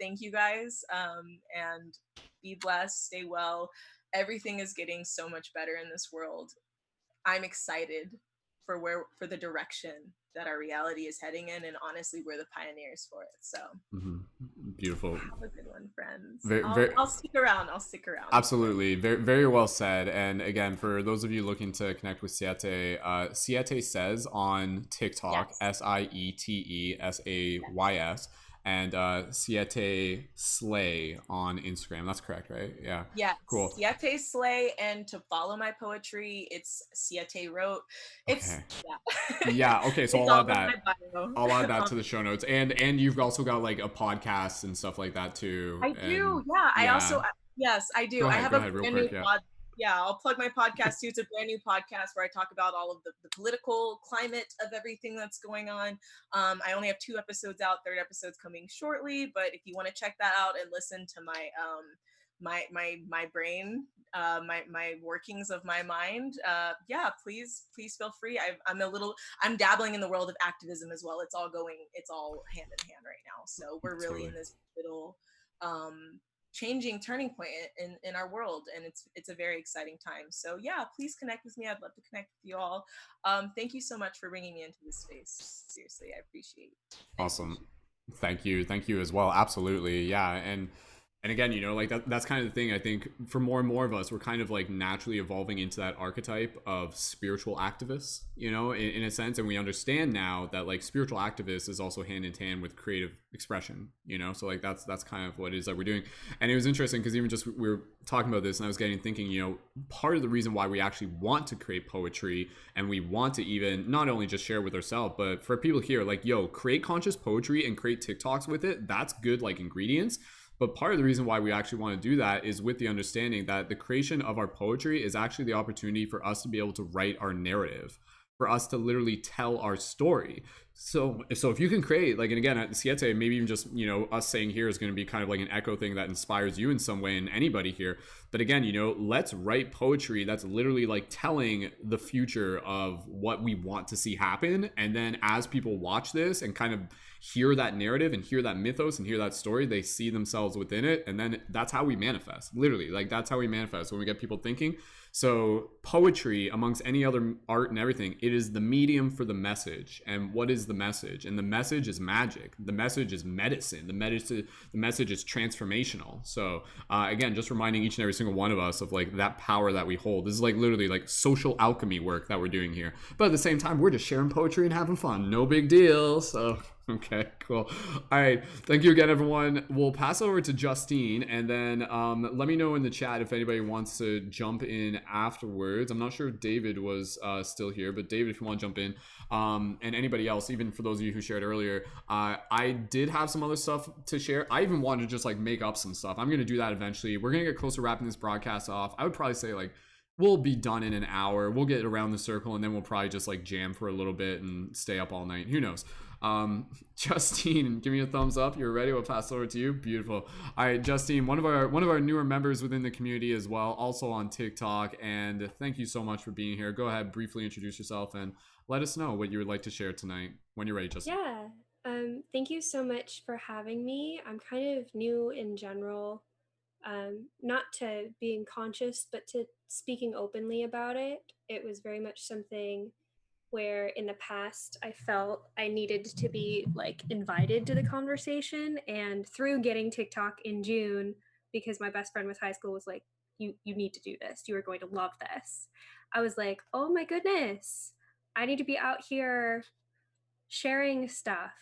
thank you guys, and be blessed, stay well. Everything is getting so much better in this world. I'm excited for the direction our reality is heading in, and honestly we're the pioneers for it. So Beautiful. have a good one, friends. Very, I'll stick around. Absolutely. Very, very well said. And again, for those of you looking to connect with Siete, Siete says on TikTok, Yes. SIETESAYS, and Siete Slay on Instagram. That's correct, right? Yeah. Yeah. Cool. Siete Slay, and to follow my poetry, it's Siete Wrote. It's Okay. Yeah. Okay. So it's I'll all add in that. my bio. I'll add that to the show notes. And you've also got like a podcast and stuff like that too. I do. Yeah. I also, yes, I do. Go I ahead, have go a ahead, real brand quick, new yeah. Yeah, I'll plug my podcast too. It's a brand new podcast where I talk about all of the political climate of everything that's going on. I only have 2 episodes out. 3rd episode's coming shortly. But if you want to check that out and listen to my brain, my workings of my mind, yeah, please feel free. I'm dabbling in the world of activism as well. It's all hand in hand right now. So we're really in this middle changing turning point in our world, and it's a very exciting time. So yeah, please connect with me. I'd love to connect with you all. Thank you so much for bringing me into this space. Seriously, I appreciate it. Awesome. Thank you as well. Absolutely. Yeah. And again, you know, like that's kind of the thing. I think for more and more of us, we're kind of like naturally evolving into that archetype of spiritual activists, you know, in a sense. And we understand now that like spiritual activists is also hand in hand with creative expression, you know. So like that's kind of what it is that we're doing. And it was interesting because even just we were talking about this and I was getting thinking, you know, part of the reason why we actually want to create poetry and we want to even not only just share with ourselves, but for people here, like, yo, create conscious poetry and create TikToks with it. That's good, like ingredients. But part of the reason why we actually want to do that is with the understanding that the creation of our poetry is actually the opportunity for us to be able to write our narrative, for us to literally tell our story. So if you can create, like, and again, at Siete, maybe even just, you know, us saying here is going to be kind of like an echo thing that inspires you in some way, and anybody here. But again, you know, let's write poetry that's literally like telling the future of what we want to see happen. And then as people watch this and kind of hear that narrative and hear that mythos and hear that story, they see themselves within it. And then that's how we manifest. Literally, like that's how we manifest when we get people thinking. So poetry, amongst any other art and everything, it is the medium for the message. And what is the message? And the message is magic. The message is medicine. The message is transformational. So again, just reminding each and every single one of us of like that power that we hold. This is like literally like social alchemy work that we're doing here. But at the same time, we're just sharing poetry and having fun. No big deal. So okay, cool. All right. Thank you again, everyone. We'll pass over to Justine, and then let me know in the chat if anybody wants to jump in afterwards. I'm not sure if David was still here, but David, if you want to jump in, and anybody else, even for those of you who shared earlier, I did have some other stuff to share. I even wanted to just like make up some stuff. I'm going to do that eventually. We're going to get closer to wrapping this broadcast off. I would probably say like, we'll be done in an hour. We'll get around the circle and then we'll probably just like jam for a little bit and stay up all night. Who knows? Justine, give me a thumbs up. You're ready. We'll pass over to you. Beautiful. All right, Justine, one of our newer members within the community as well, also on TikTok. And thank you so much for being here. Go ahead, briefly introduce yourself and let us know what you would like to share tonight when you're ready, Justine. Yeah. Thank you so much for having me. I'm kind of new in general. Not to being conscious, but to speaking openly about it. It was very much something where in the past I felt I needed to be like invited to the conversation, and through getting TikTok in June, because my best friend with high school was like, you need to do this, you are going to love this, I was like, oh my goodness, I need to be out here sharing stuff.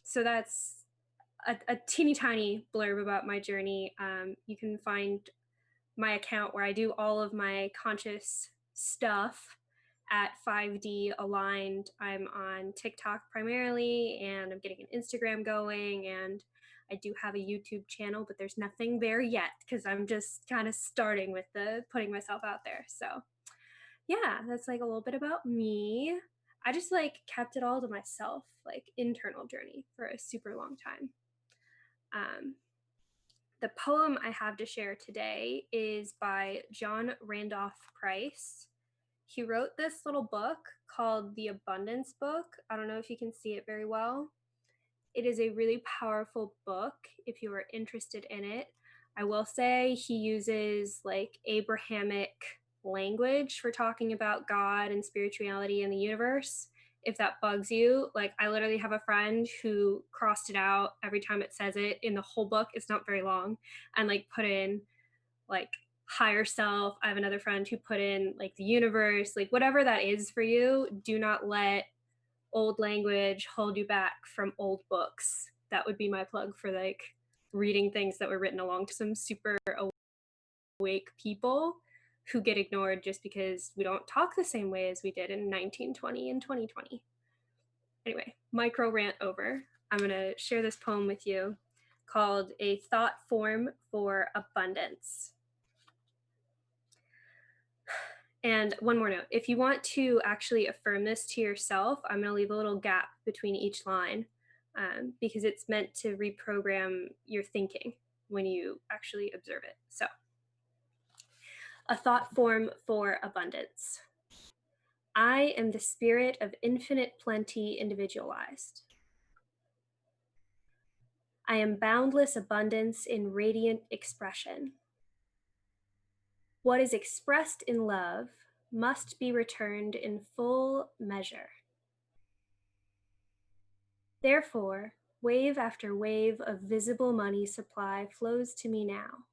So that's a teeny tiny blurb about my journey. You can find my account where I do all of my conscious stuff at 5D Aligned. I'm on TikTok primarily, and I'm getting an Instagram going, and I do have a YouTube channel, but there's nothing there yet because I'm just kind of starting with the putting myself out there. So yeah, that's like a little bit about me. I just like kept it all to myself, like internal journey for a super long time. The poem I have to share today is by John Randolph Price. He wrote this little book called The Abundance Book. I don't know if you can see it very well. It is a really powerful book if you are interested in it. I will say he uses like Abrahamic language for talking about God and spirituality and the universe. if that bugs you. Like, I literally have a friend who crossed it out every time it says it in the whole book. It's not very long, and like put in like higher self. I have another friend who put in like the universe, like whatever that is for you. Do not let old language hold you back from old books. That would be my plug for like reading things that were written along to some super awake people who get ignored just because we don't talk the same way as we did in 1920 and 2020. Anyway, micro rant over. I'm going to share this poem with you called A Thought Form for Abundance. And one more note, if you want to actually affirm this to yourself, I'm going to leave a little gap between each line because it's meant to reprogram your thinking when you actually observe it. So, a thought form for abundance. I am the spirit of infinite plenty individualized. I am boundless abundance in radiant expression. What is expressed in love must be returned in full measure. Therefore, wave after wave of visible money supply flows to me now.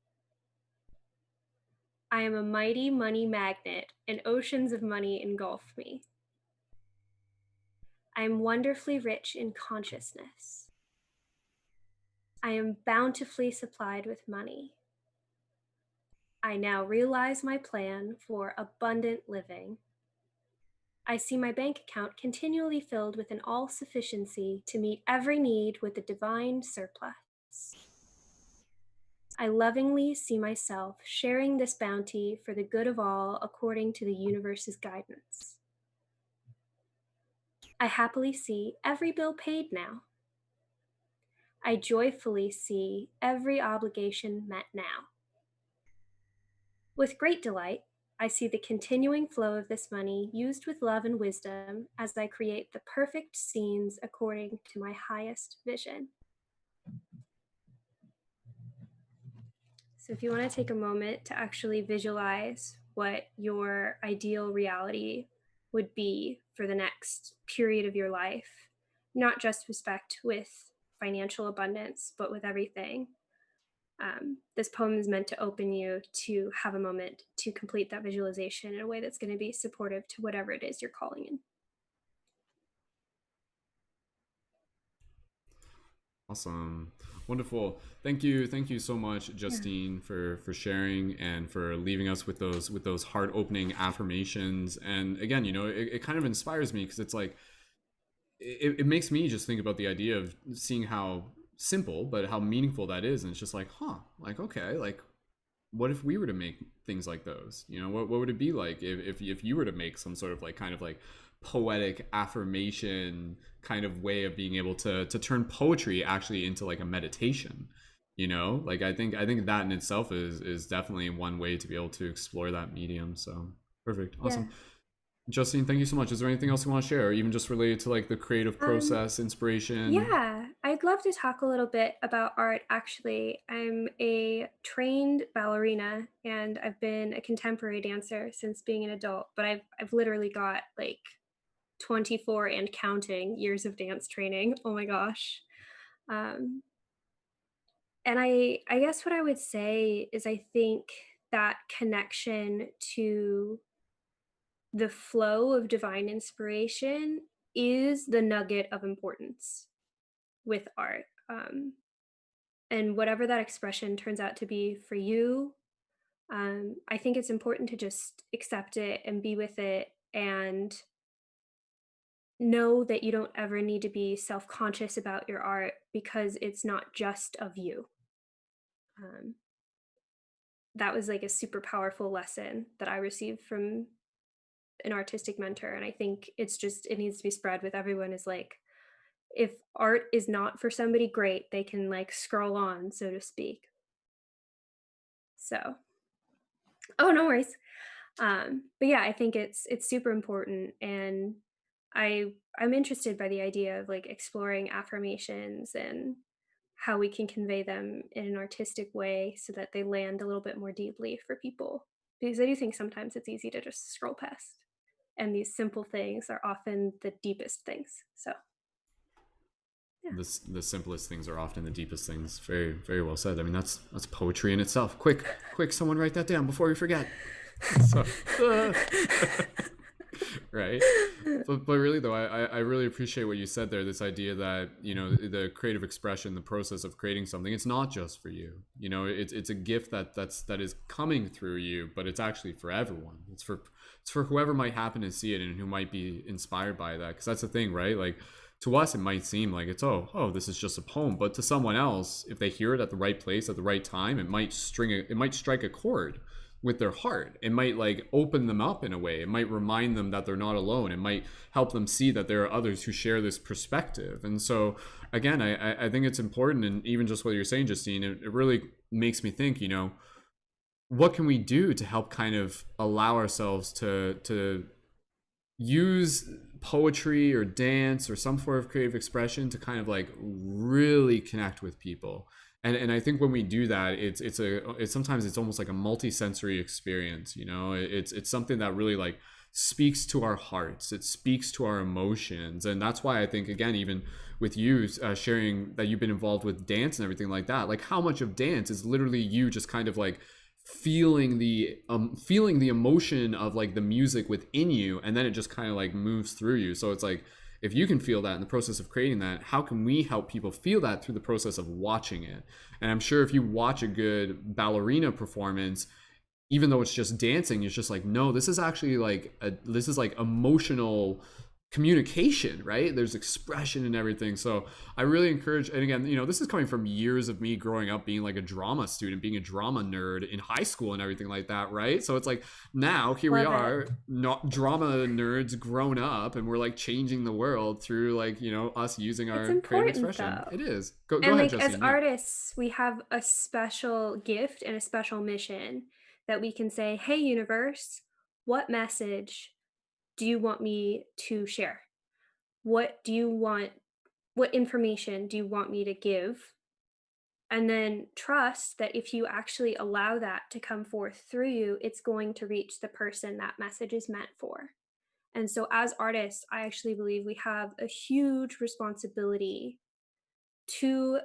I am a mighty money magnet, and oceans of money engulf me. I am wonderfully rich in consciousness. I am bountifully supplied with money. I now realize my plan for abundant living. I see my bank account continually filled with an all-sufficiency to meet every need with a divine surplus. I lovingly see myself sharing this bounty for the good of all according to the universe's guidance. I happily see every bill paid now. I joyfully see every obligation met now. With great delight, I see the continuing flow of this money used with love and wisdom as I create the perfect scenes according to my highest vision. So if you want to take a moment to actually visualize what your ideal reality would be for the next period of your life, not just respect with financial abundance, but with everything. This poem is meant to open you to have a moment to complete that visualization in a way that's going to be supportive to whatever it is you're calling in. Awesome. Wonderful. Thank you so much, Justine, for sharing and for leaving us with those heart opening affirmations. And again, it kind of inspires me because it's like it makes me just think about the idea of seeing how simple but how meaningful that is. And it's just like, like, okay, like what if we were to make things like those? What would it be like if you were to make some sort of like kind of like poetic affirmation kind of way of being able to turn poetry actually into like a meditation? Like I think that in itself is definitely one way to be able to explore that medium. So perfect. Awesome. Yeah. Justine, thank you so much. Is there anything else you want to share, or even just related to like the creative process, inspiration? Yeah, I'd love to talk a little bit about art, actually. I'm a trained ballerina, and I've been a contemporary dancer since being an adult, but I've literally got like 24 and counting years of dance training. Oh my gosh. And I guess what I would say is I think that connection to the flow of divine inspiration is the nugget of importance with art. And whatever that expression turns out to be for you, I think it's important to just accept it and be with it and know that you don't ever need to be self-conscious about your art because it's not just of you. That was like a super powerful lesson that I received from an artistic mentor. And I think it needs to be spread with everyone, is like, if art is not for somebody, great, they can like scroll on, so to speak. So, oh, no worries. But yeah, I think it's super important. And I'm interested by the idea of like exploring affirmations and how we can convey them in an artistic way so that they land a little bit more deeply for people. Because I do think sometimes it's easy to just scroll past. And these simple things are often the deepest things. So yeah. The simplest things are often the deepest things. Very, very well said. I mean, that's poetry in itself. Quick, someone write that down before we forget. So, right? But really though, I really appreciate what you said there, this idea that, you know, the creative expression, the process of creating something, it's not just for you. You know, it's a gift that is coming through you, but it's actually for everyone. It's for whoever might happen to see it and who might be inspired by that. Because that's the thing, right? Like, to us it might seem like it's oh this is just a poem, but to someone else, if they hear it at the right place at the right time, it might strike a chord with their heart. It might like open them up in a way. It might remind them that they're not alone. It might help them see that there are others who share this perspective. And so again, I think it's important, and even just what you're saying, Justine, it really makes me think, you know, what can we do to help kind of allow ourselves to use poetry or dance or some form of creative expression to kind of like really connect with people. And I think when we do that, it's sometimes it's almost like a multi-sensory experience, you know. It's something that really like speaks to our hearts, it speaks to our emotions. And that's why I think, again, even with you sharing that you've been involved with dance and everything like that, like how much of dance is literally you just kind of like feeling the emotion of like the music within you, and then it just kind of like moves through you. So it's like, if you can feel that in the process of creating that, how can we help people feel that through the process of watching it? And I'm sure if you watch a good ballerina performance, even though it's just dancing, it's just like, no, this is actually like this is like emotional communication, right? There's expression and everything. So I really encourage, and again, you know, this is coming from years of me growing up being like a drama student, being a drama nerd in high school and everything like that, right? So it's like now here we are, not drama nerds grown up, and we're like changing the world through like, you know, us using our creative expression. Though. It is. Go and ahead, like Justine. As artists, we have a special gift and a special mission that we can say, hey universe, what message do you want me to share? What information do you want me to give? And then trust that if you actually allow that to come forth through you, it's going to reach the person that message is meant for. And so as artists, I actually believe we have a huge responsibility to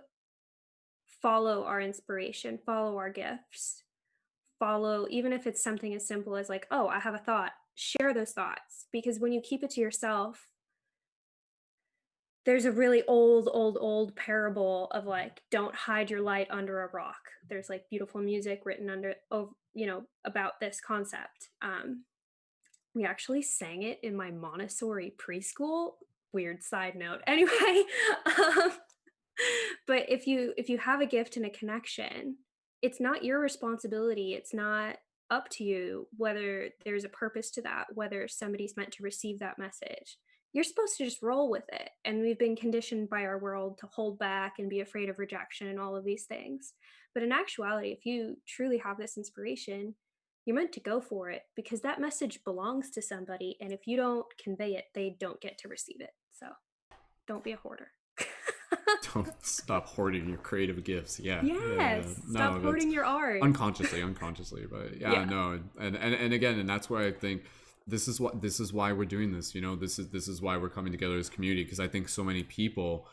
follow our inspiration, follow our gifts, follow, even if it's something as simple as like, oh, I have a thought, share those thoughts. Because when you keep it to yourself, there's a really old parable of like, don't hide your light under a rock. There's like beautiful music written about this concept. We actually sang it in my Montessori preschool. Weird side note. Anyway, but if you have a gift and a connection, it's not your responsibility. It's not up to you whether there's a purpose to that, whether somebody's meant to receive that message. You're supposed to just roll with it. And we've been conditioned by our world to hold back and be afraid of rejection and all of these things. But in actuality, if you truly have this inspiration, you're meant to go for it, because that message belongs to somebody. And if you don't convey it, they don't get to receive it. So don't be a hoarder. Don't stop hoarding your creative gifts. Yes. Yeah. Stop hoarding your art. Unconsciously, but no. And again, and that's why I think this is why we're doing this. You know, this is why we're coming together as a community, because I think so many people,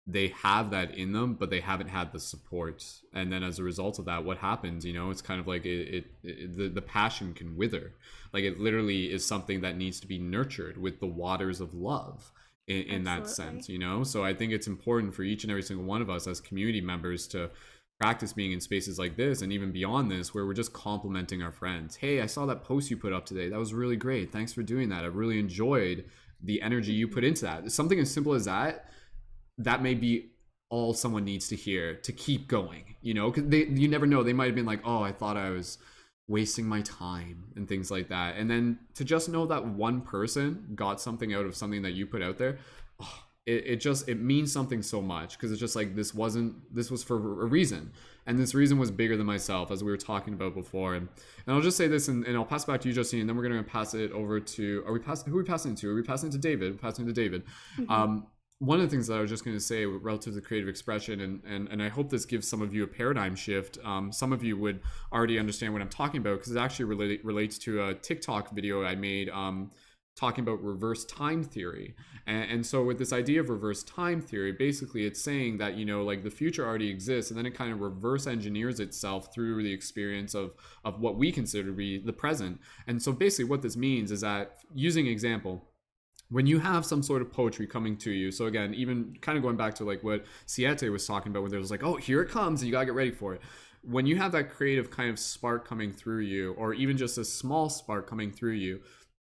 they have that in them, but they haven't had the support. And then as a result of that, what happens, you know, it's kind of like the passion can wither. Like it literally is something that needs to be nurtured with the waters of love in that sense, you know? So I think it's important for each and every single one of us as community members to practice being in spaces like this, and even beyond this, where we're just complimenting our friends. Hey, I saw that post you put up today. That was really great. Thanks for doing that. I really enjoyed the energy you put into that. Something as simple as that may be all someone needs to hear to keep going, you know, because you never know. They might have been like, oh, I thought I was wasting my time and things like that. And then to just know that one person got something out of something that you put out there, it means something so much, because it's just like, this was for a reason, and this reason was bigger than myself, as we were talking about before. And I'll just say this, and I'll pass it back to you, Justine, and then we're going to pass it over to, who are we passing it to? Are we passing it to David? We're passing it to David. Mm-hmm. One of the things that I was just going to say relative to creative expression, and I hope this gives some of you a paradigm shift. Some of you would already understand what I'm talking about, because it actually relates to a TikTok video I made talking about reverse time theory. And so with this idea of reverse time theory, basically it's saying that, you know, like the future already exists, and then it kind of reverse engineers itself through the experience of what we consider to be the present. And so basically what this means is that, using an example, when you have some sort of poetry coming to you, so again, even kind of going back to like what Siete was talking about, where there's like, oh, here it comes, and you gotta get ready for it. When you have that creative kind of spark coming through you, or even just a small spark coming through you,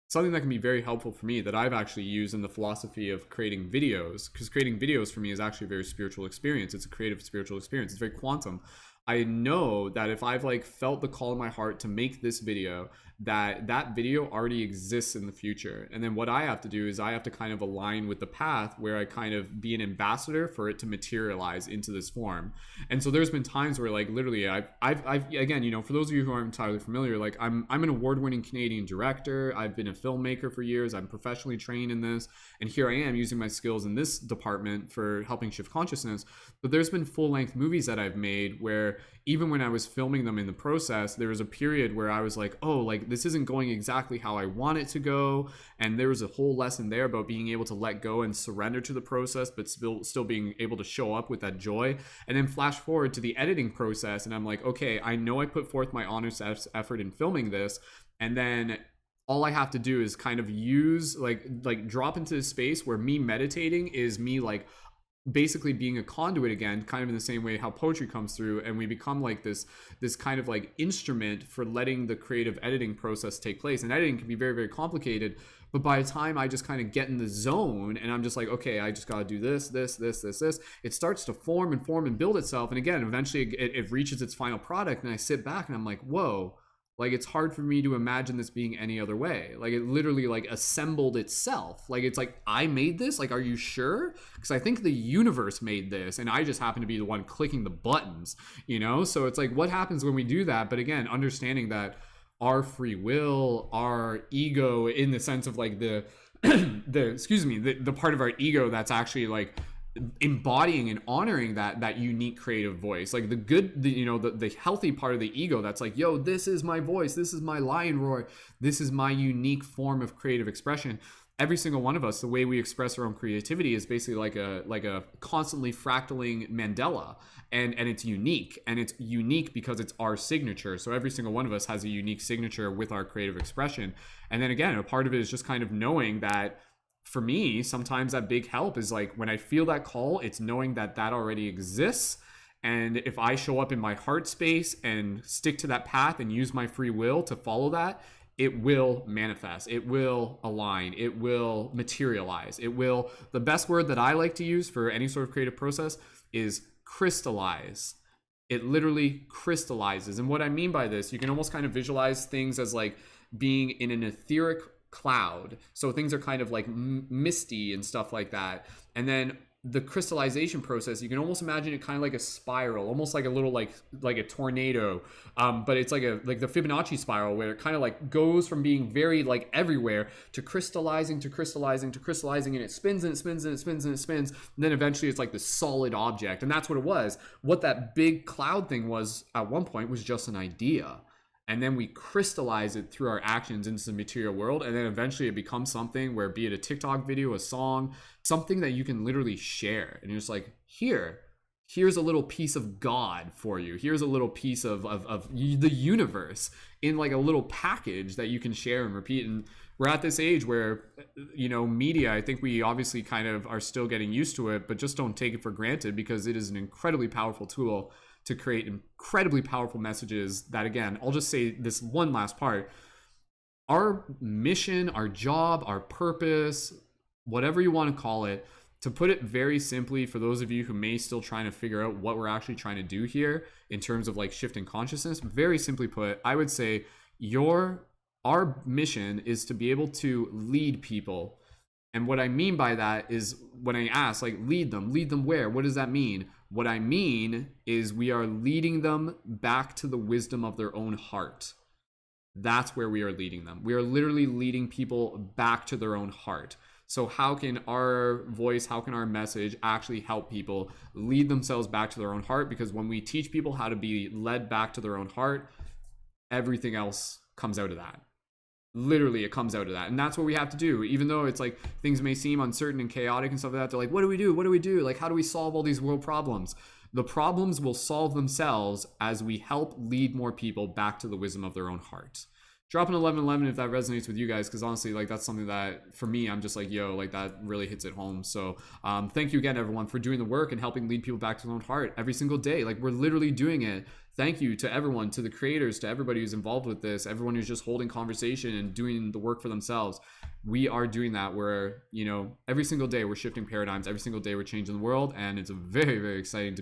something that can be very helpful for me that I've actually used in the philosophy of creating videos, because creating videos for me is actually a very spiritual experience. It's a creative spiritual experience. It's very quantum. I know that if I've like felt the call in my heart to make this video, that video already exists in the future. And then what I have to do is I have to kind of align with the path where I kind of be an ambassador for it to materialize into this form. And so there's been times where like literally I've again, you know, for those of you who aren't entirely familiar, like I'm an award-winning Canadian director. I've been a filmmaker for years. I'm professionally trained in this. And here I am using my skills in this department for helping shift consciousness. But there's been full-length movies that I've made where even when I was filming them in the process, there was a period where I was like, oh, like this isn't going exactly how I want it to go. And there was a whole lesson there about being able to let go and surrender to the process, but still being able to show up with that joy. And then flash forward to the editing process, and I'm like, okay, I know I put forth my honest effort in filming this, and then all I have to do is kind of use like drop into this space where me meditating is me like basically being a conduit again, kind of in the same way how poetry comes through, and we become like this kind of like instrument for letting the creative editing process take place. And editing can be very, very complicated, but by the time I just kind of get in the zone and I'm just like, okay, I just got to do this, it starts to form and build itself. And again, eventually it reaches its final product, and I sit back and I'm like, whoa, like it's hard for me to imagine this being any other way. Like it literally like assembled itself. Like it's like, I made this? Like, are you sure? Because I think the universe made this and I just happen to be the one clicking the buttons, you know? So it's like, what happens when we do that? But again, understanding that our free will, our ego, in the sense of like the the part of our ego that's actually like embodying and honoring that unique creative voice, like the healthy part of the ego that's like, yo, this is my voice, this is my lion roar, this is my unique form of creative expression. Every single one of us, the way we express our own creativity is basically like a constantly fractaling mandala, and it's unique because it's our signature. So every single one of us has a unique signature with our creative expression. And then again, a part of it is just kind of knowing that, for me, sometimes that big help is like when I feel that call, it's knowing that already exists. And if I show up in my heart space and stick to that path and use my free will to follow that, it will manifest, it will align, it will materialize, it will. The best word that I like to use for any sort of creative process is crystallize. It literally crystallizes. And what I mean by this, you can almost kind of visualize things as like being in an etheric cloud. So things are kind of like misty and stuff like that. And then the crystallization process, you can almost imagine it kind of like a spiral, almost like a little like a tornado. But it's like the Fibonacci spiral, where it kind of like goes from being very like everywhere to crystallizing, and it spins and it spins and it spins and it spins. And then eventually it's like this solid object. And that's what it was. What that big cloud thing was at one point was just an idea. And then we crystallize it through our actions into the material world. And then eventually it becomes something where, be it a TikTok video, a song, something that you can literally share. And you're just like, here's a little piece of God for you. Here's a little piece of the universe in like a little package that you can share and repeat. And we're at this age where, you know, media, I think we obviously kind of are still getting used to it, but just don't take it for granted, because it is an incredibly powerful tool to create incredibly powerful messages that, again, I'll just say this one last part. Our mission, our job, our purpose, whatever you want to call it, to put it very simply, for those of you who may still trying to figure out what we're actually trying to do here in terms of like shifting consciousness, very simply put, I would say our mission is to be able to lead people. And what I mean by that is, when I ask, like, lead them where? What does that mean? What I mean is we are leading them back to the wisdom of their own heart. That's where we are leading them. We are literally leading people back to their own heart. So how can our voice, how can our message actually help people lead themselves back to their own heart? Because when we teach people how to be led back to their own heart, everything else comes out of that. Literally, it comes out of that. And that's what we have to do. Even though it's like things may seem uncertain and chaotic and stuff like that, they're like, what do we do? What do we do? Like, how do we solve all these world problems? The problems will solve themselves as we help lead more people back to the wisdom of their own heart. Drop an 1111 if that resonates with you guys, because honestly, like, that's something that for me, I'm just like, yo, like, that really hits it home. So thank you again, everyone, for doing the work and helping lead people back to their own heart every single day. Like, we're literally doing it. Thank you to everyone, to the creators, to everybody who's involved with this, everyone who's just holding conversation and doing the work for themselves. We are doing that where, you know, every single day we're shifting paradigms, every single day we're changing the world, and it's a very, very exciting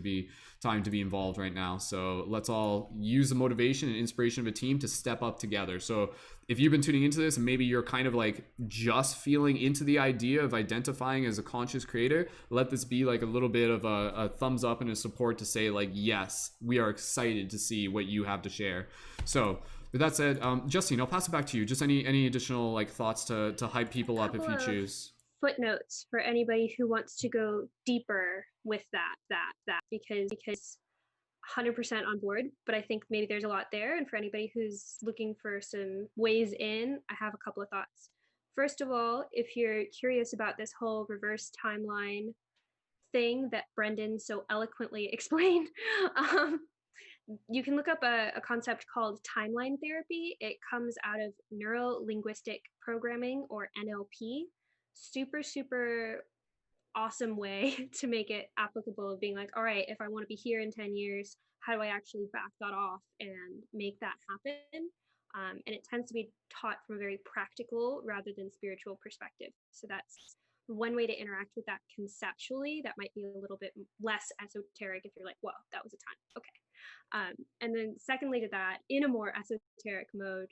time to be involved right now. So let's all use the motivation and inspiration of a team to step up together. So if you've been tuning into this and maybe you're kind of like just feeling into the idea of identifying as a conscious creator, let this be like a little bit of a thumbs up and a support to say like, yes, we are excited to see what you have to share. So with that said, Justine, I'll pass it back to you. Just any additional like thoughts to hype people up if you choose. Footnotes for anybody who wants to go deeper with that because 100% on board, but I think maybe there's a lot there. And for anybody who's looking for some ways in, I have a couple of thoughts. First of all, if you're curious about this whole reverse timeline thing that Brendon so eloquently explained, you can look up a concept called timeline therapy. It comes out of neuro-linguistic programming, or NLP. Super awesome way to make it applicable, of being like, all right, if I want to be here in 10 years, how do I actually back that off and make that happen? And it tends to be taught from a very practical rather than spiritual perspective. So that's one way to interact with that conceptually. That might be a little bit less esoteric if you're like, whoa, that was a time. Okay. And then secondly to that, in a more esoteric mode,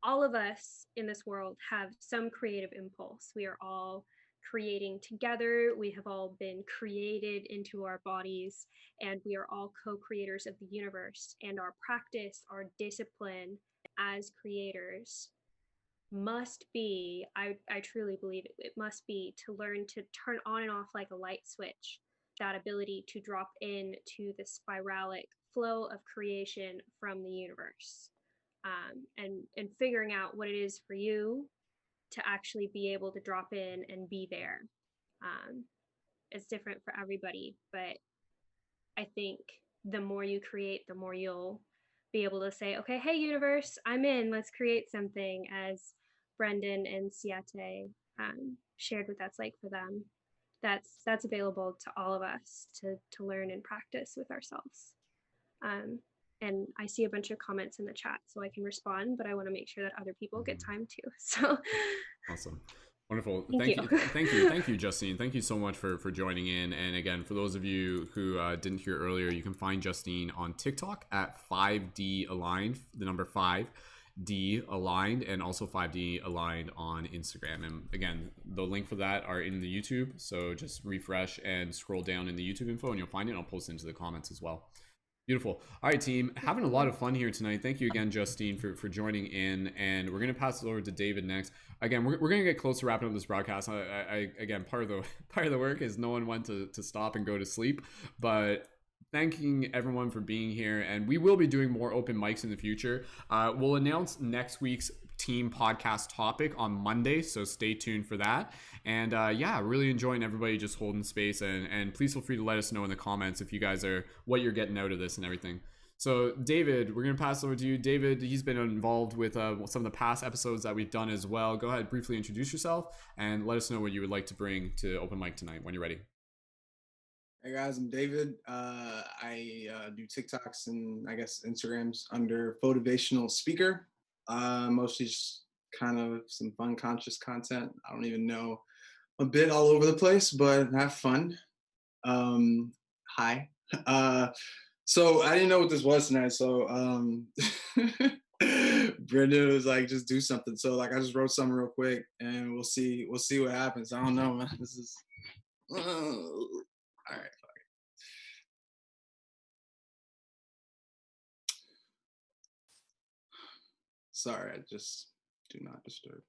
all of us in this world have some creative impulse. We are all creating together. We have all been created into our bodies, and we are all co-creators of the universe. And our practice, our discipline as creators must be, I truly believe it must be to learn to turn on and off like a light switch, that ability to drop into the spiralic flow of creation from the universe. And figuring out what it is for you to actually be able to drop in and be there. It's different for everybody, but I think the more you create, the more you'll be able to say, okay, hey universe, I'm in, let's create something, as Brendon and Siete shared what that's like for them. That's available to all of us to learn and practice with ourselves. And I see a bunch of comments in the chat, so I can respond, but I want to make sure that other people get time too. So awesome. Wonderful. Thank you. Thank you, Justine. Thank you so much for joining in. And again, for those of you who didn't hear earlier, you can find Justine on TikTok at 5D Aligned, the number 5D Aligned, and also 5D Aligned on Instagram. And again, the link for that are in the YouTube. So just refresh and scroll down in the YouTube info and you'll find it. I'll post it into the comments as well. Beautiful. All right, team, having a lot of fun here tonight. Thank you again, Justine, for joining in, and we're going to pass it over to David next. Again, we're going to get close to wrapping up this broadcast. Again, part of the work is no one went to stop and go to sleep, but thanking everyone for being here, and we will be doing more open mics in the future. We'll announce next week's team podcast topic on Monday, so stay tuned for that. And yeah, really enjoying everybody just holding space, and please feel free to let us know in the comments if you guys are, what you're getting out of this and everything. So David, we're gonna pass over to you. David, he's been involved with some of the past episodes that we've done as well. Go ahead, briefly introduce yourself and let us know what you would like to bring to open mic tonight when you're ready. Hey guys, I'm David. I do TikToks and I guess Instagrams under Motivational Speaker. Mostly just kind of some fun, conscious content. I don't even know, a bit all over the place, but have fun. Hi. So I didn't know what this was tonight. So Brendon was like, just do something. So like I just wrote something real quick, and we'll see what happens. I don't know, man. This is all right. Fuck it. Sorry, I just do not disturb.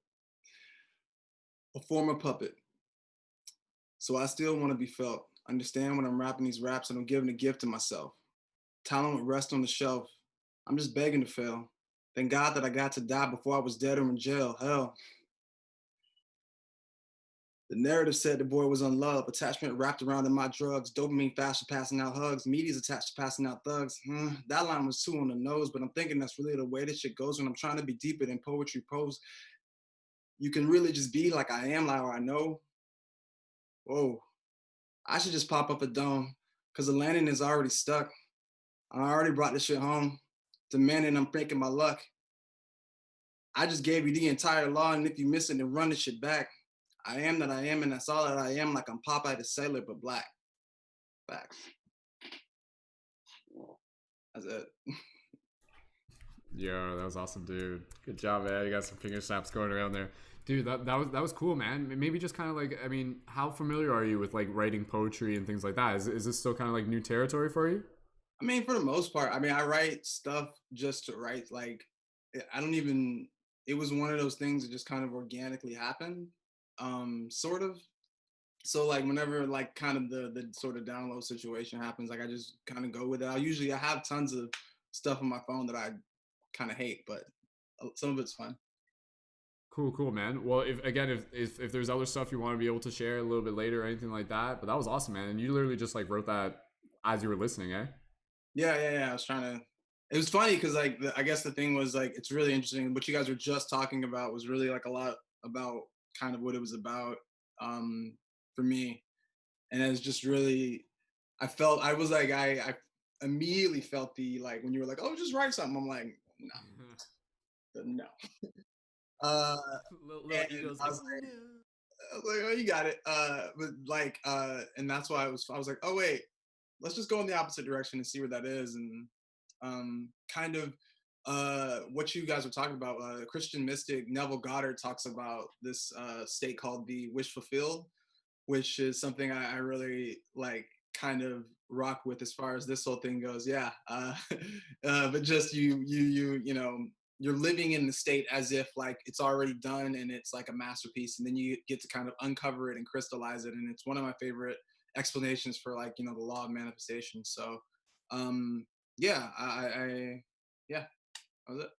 A former puppet. So I still want to be felt. Understand when I'm rapping these raps and I'm giving a gift to myself. Talent would rest on the shelf. I'm just begging to fail. Thank God that I got to die before I was dead or in jail. Hell. The narrative said the boy was unloved, attachment wrapped around in my drugs, dopamine fast for passing out hugs, media's attached to passing out thugs. That line was too on the nose, but I'm thinking that's really the way this shit goes when I'm trying to be deeper than poetry prose. You can really just be like I am, like I know. Whoa, I should just pop up a dome, because the landing is already stuck. I already brought this shit home, demanding I'm breaking my luck. I just gave you the entire law, and if you miss it, then run this shit back. I am that I am, and that's all that I am, like I'm Popeye the Sailor, but black. Facts. That's it. Yo, that was awesome, dude. Good job, man. You got some finger snaps going around there. Dude, that was cool, man. Maybe just kind of like, I mean, how familiar are you with like writing poetry and things like that? Is this still kind of like new territory for you? I mean, for the most part, I mean, I write stuff just to write. Like, I don't even, it was one of those things that just kind of organically happened, sort of. So like whenever like kind of the sort of download situation happens, like I just kind of go with it. I have tons of stuff on my phone that I kind of hate, but some of it's fun. Cool, man. Well, if there's other stuff you want to be able to share a little bit later or anything like that, but that was awesome, man. And you literally just like wrote that as you were listening, eh? Yeah. I was trying to. It was funny because like I guess the thing was like it's really interesting. What you guys were just talking about was really like a lot about kind of what it was about for me, and it's just really. I immediately felt the like when you were like, oh, just write something. I'm like, no. Little And egos I was like, oh, you got it. But like, and that's why I was like, oh wait, let's just go in the opposite direction and see where that is. And kind of what you guys were talking about, Christian mystic Neville Goddard talks about this state called the wish fulfilled, which is something I really like kind of rock with as far as this whole thing goes. Yeah. But just you know, you're living in the state as if like it's already done and it's like a masterpiece, and then you get to kind of uncover it and crystallize it. And it's one of my favorite explanations for like, you know, the law of manifestation. So yeah, yeah, that was it.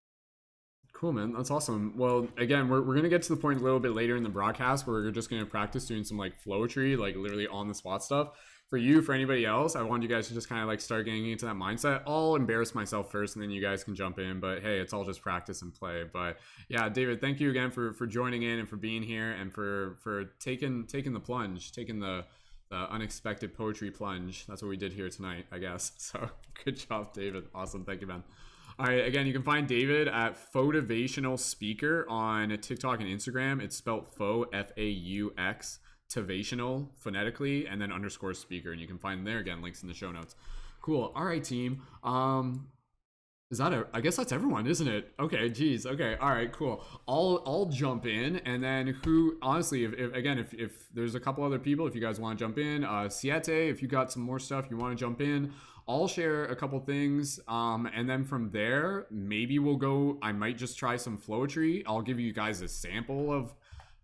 Cool, man. That's awesome. Well, again, we're going to get to the point a little bit later in the broadcast where we're just going to practice doing some like flowetry, like literally on the spot stuff. For you, for anybody else, I want you guys to just kind of like start getting into that mindset. I'll embarrass myself first and then you guys can jump in. But hey, it's all just practice and play. But yeah, David, thank you again for joining in and for being here and for taking the plunge, taking the unexpected poetry plunge. That's what we did here tonight, I guess. So good job, David. Awesome. Thank you, man. All right, again, you can find David at Fotivational Speaker on TikTok and Instagram. It's spelled faux, F-A-U-X, Tivational, phonetically, and then _ speaker. And you can find there, again, links in the show notes. Cool. All right, team. Is that I guess that's everyone, isn't it? Okay, geez. Okay, all right, cool. I'll jump in, and then who, honestly, if there's a couple other people, if you guys want to jump in, Siete, if you got some more stuff you want to jump in, I'll share a couple things, and then from there, maybe we'll go, I might just try some flowetry. I'll give you guys a sample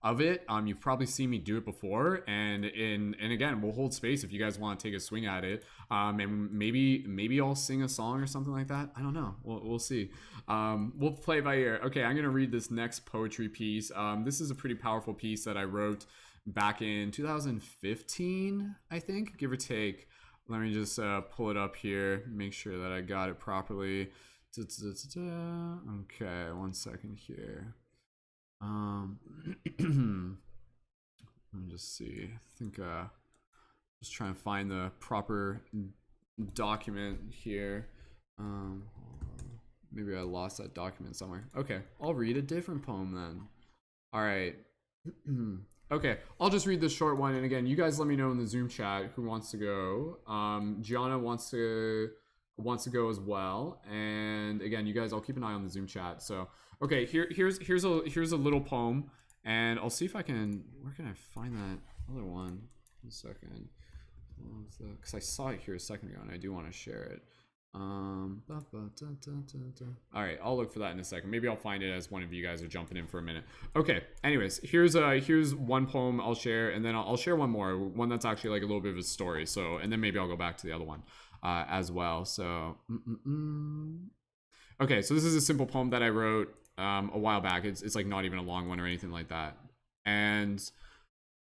of it. You've probably seen me do it before, and again, we'll hold space if you guys want to take a swing at it. And maybe I'll sing a song or something like that. I don't know. We'll see. We'll play by ear. Okay, I'm gonna read this next poetry piece. This is a pretty powerful piece that I wrote back in 2015, I think, give or take. Let me just pull it up here, make sure that I got it properly. Okay, one second here. Let me just see. I think just trying to find the proper document here. Maybe I lost that document somewhere. Okay, I'll read a different poem then. All right. Okay, I'll just read this short one, and again, you guys let me know in the Zoom chat who wants to go. Jianna wants to go as well, and again, you guys, I'll keep an eye on the Zoom chat. So, okay, here's a little poem, and I'll see if I can. Where can I find that other one? 1 second, because I saw it here a second ago, and I do want to share it. All right, I'll look for that in a second. Maybe I'll find it as one of you guys are jumping in for a minute. Okay, anyways, here's one poem I'll share, and then I'll share one more, one that's actually like a little bit of a story. So, and then maybe I'll go back to the other one as well. So Okay, so this is a simple poem that I wrote a while back. It's like not even a long one or anything like that. And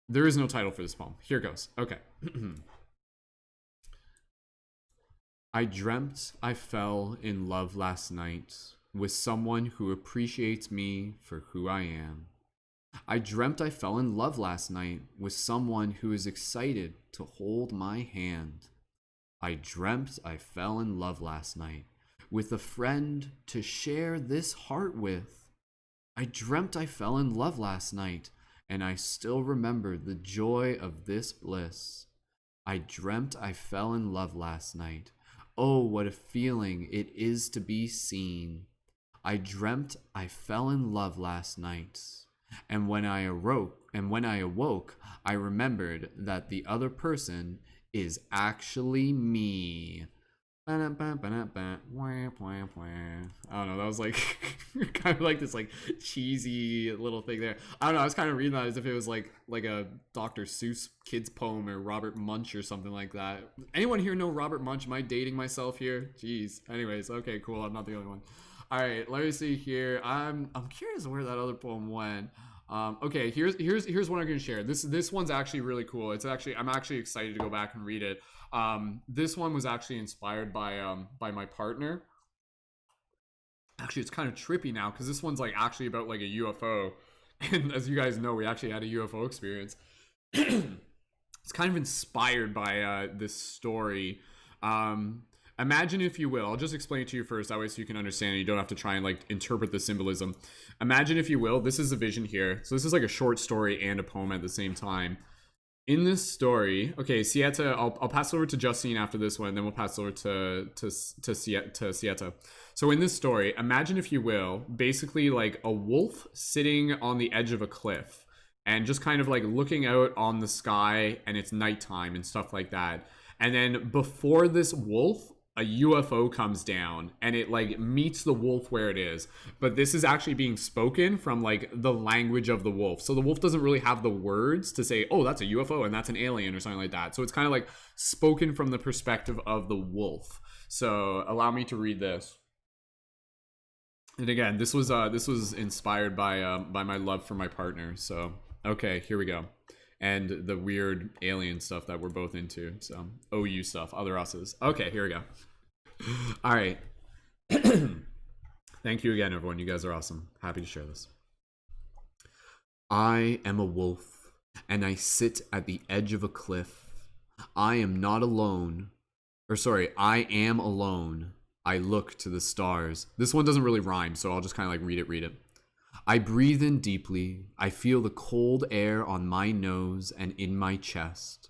there is no title for this poem. Here goes. Okay. I dreamt I fell in love last night with someone who appreciates me for who I am. I dreamt I fell in love last night with someone who is excited to hold my hand. I dreamt I fell in love last night with a friend to share this heart with. I dreamt I fell in love last night, and I still remember the joy of this bliss. I dreamt I fell in love last night. Oh, what a feeling it is to be seen. I dreamt I fell in love last night, and when I awoke, I remembered that the other person is actually me. I don't know, that was like kind of like this like cheesy little thing there. I don't know, I was kind of reading that as if it was like a Dr. Seuss kids poem or Robert Munch or something like that. Anyone here know Robert Munch? Am I dating myself here? Jeez. Anyways, okay, cool, I'm not the only one. All right, let me see here. I'm curious where that other poem went. Okay, here's what I'm gonna share. This one's actually really cool. I'm actually excited to go back and read it. This one was actually inspired by my partner. Actually, it's kind of trippy now because this one's like actually about like a UFO, and as you guys know, we actually had a UFO experience. It's kind of inspired by this story. Imagine, if you will, I'll just explain it to you first, that way so you can understand it. You don't have to try and like interpret the symbolism. Imagine, if you will, this is a vision here. So this is like a short story and a poem at the same time. In this story, okay, Siete, I'll pass over to Justine after this one, then we'll pass over to Siete. So in this story, imagine, if you will, basically like a wolf sitting on the edge of a cliff and just kind of like looking out on the sky, and it's nighttime and stuff like that. And then before this wolf, a UFO comes down and it like meets the wolf where it is. But this is actually being spoken from like the language of the wolf. So the wolf doesn't really have the words to say, oh, that's a UFO and that's an alien or something like that. So it's kind of like spoken from the perspective of the wolf. So allow me to read this. And again, this was inspired by my love for my partner. So okay, here we go. And the weird alien stuff that we're both into. So OU stuff, other us's. Okay, here we go. All right. Thank you again, everyone. You guys are awesome. Happy to share this. I am a wolf, and I sit at the edge of a cliff. I am not alone. I am alone. I look to the stars. This one doesn't really rhyme, so I'll just kind of like read it. I breathe in deeply. I feel the cold air on my nose and in my chest.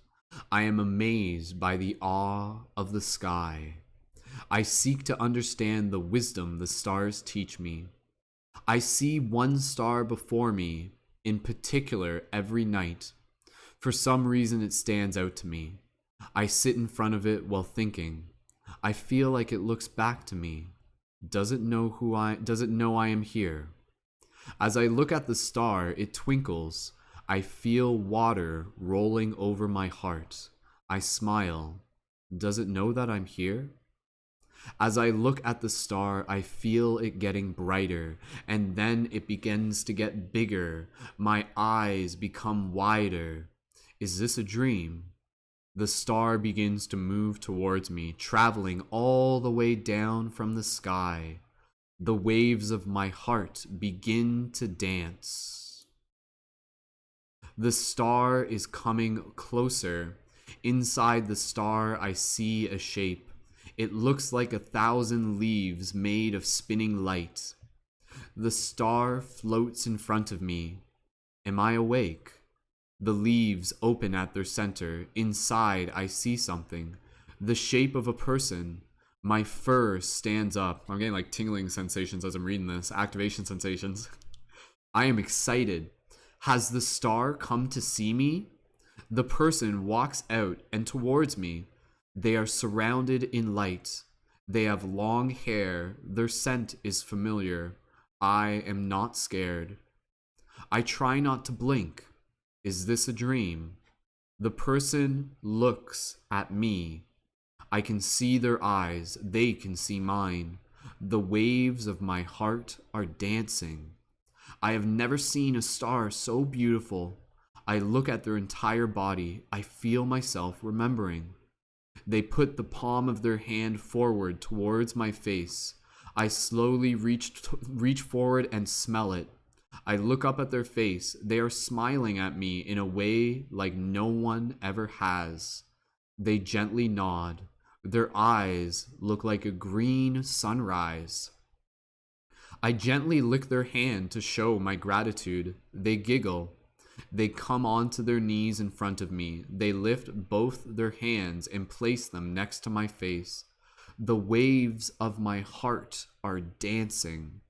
I am amazed by the awe of the sky. I seek to understand the wisdom the stars teach me. I see one star before me, in particular, every night. For some reason, it stands out to me. I sit in front of it while thinking. I feel like it looks back to me. Does it know I am here? As I look at the star, it twinkles. I feel water rolling over my heart. I smile. Does it know that I'm here? As I look at the star, I feel it getting brighter, and then it begins to get bigger. My eyes become wider. Is this a dream? The star begins to move towards me, traveling all the way down from the sky. The waves of my heart begin to dance. The star is coming closer. Inside the star, I see a shape. It looks like 1,000 leaves made of spinning light. The star floats in front of me. Am I awake? The leaves open at their center. Inside, I see something. The shape of a person. My fur stands up. I'm getting like tingling sensations as I'm reading this. Activation sensations. I am excited. Has the star come to see me? The person walks out and towards me. They are surrounded in light. They have long hair. Their scent is familiar. I am not scared. I try not to blink. Is this a dream? The person looks at me. I can see their eyes. They can see mine. The waves of my heart are dancing. I have never seen a star so beautiful. I look at their entire body. I feel myself remembering. They put the palm of their hand forward towards my face. I slowly reach forward and smell it. I look up at their face. They are smiling at me in a way like no one ever has. They gently nod. Their eyes look like a green sunrise. I gently lick their hand to show my gratitude. They giggle. They come onto their knees in front of me. They lift both their hands and place them next to my face. The waves of my heart are dancing.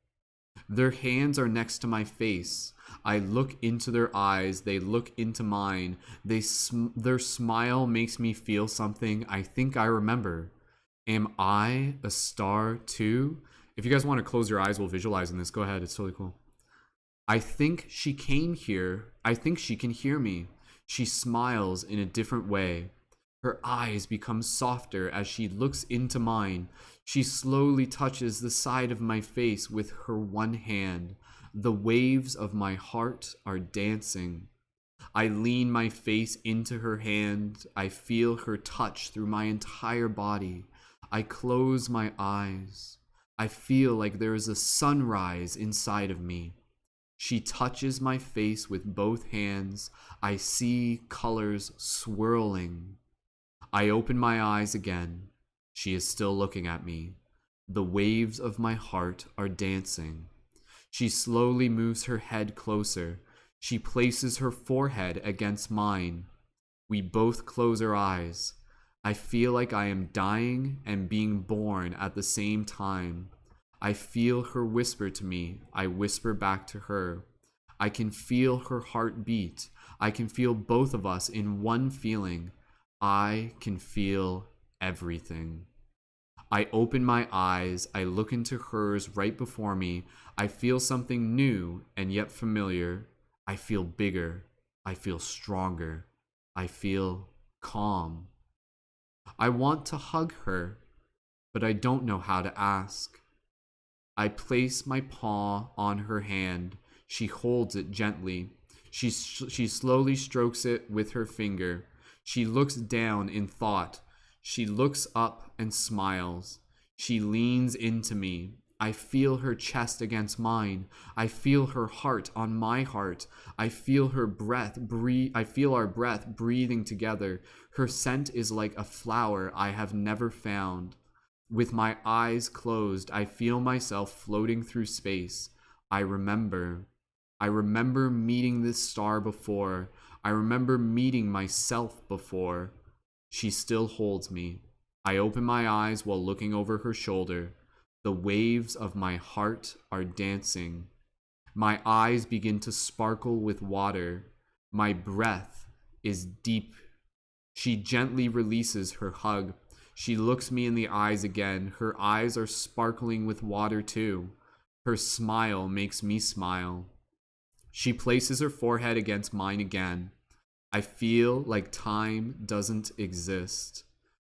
Their hands are next to my face. I look into their eyes. They look into mine. Their smile makes me feel something I think I remember. Am I a star too? If you guys want to close your eyes while visualizing this, go ahead. It's totally cool. I think she came here. I think she can hear me. She smiles in a different way. Her eyes become softer as she looks into mine. She slowly touches the side of my face with her one hand. The waves of my heart are dancing. I lean my face into her hand. I feel her touch through my entire body. I close my eyes. I feel like there is a sunrise inside of me. She touches my face with both hands. I see colors swirling. I open my eyes again. She is still looking at me. The waves of my heart are dancing. She slowly moves her head closer. She places her forehead against mine. We both close our eyes. I feel like I am dying and being born at the same time. I feel her whisper to me. I whisper back to her. I can feel her heart beat. I can feel both of us in one feeling. I can feel everything. I open my eyes. I look into hers right before me. I feel something new and yet familiar. I feel bigger. I feel stronger. I feel calm. I want to hug her, but I don't know how to ask. I place my paw on her hand. She holds it gently. She slowly strokes it with her finger. She looks down in thought. She looks up and smiles. She leans into me. I feel her chest against mine. I feel her heart on my heart. I feel her breath I feel our breath breathing together. Her scent is like a flower I have never found. With my eyes closed, I feel myself floating through space. I remember meeting this star before. I remember meeting myself before. She still holds me. I open my eyes while looking over her shoulder. The waves of my heart are dancing. My eyes begin to sparkle with water. My breath is deep. She gently releases her hug. She looks me in the eyes again. Her eyes are sparkling with water too. Her smile makes me smile. She places her forehead against mine again. I feel like time doesn't exist.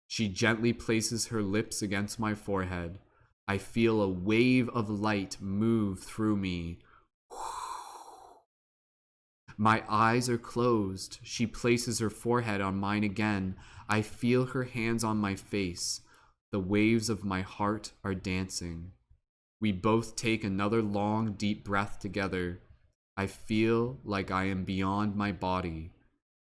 She gently places her lips against my forehead. I feel a wave of light move through me. My eyes are closed. She places her forehead on mine again. I feel her hands on my face. The waves of my heart are dancing. We both take another long, deep breath together. I feel like I am beyond my body.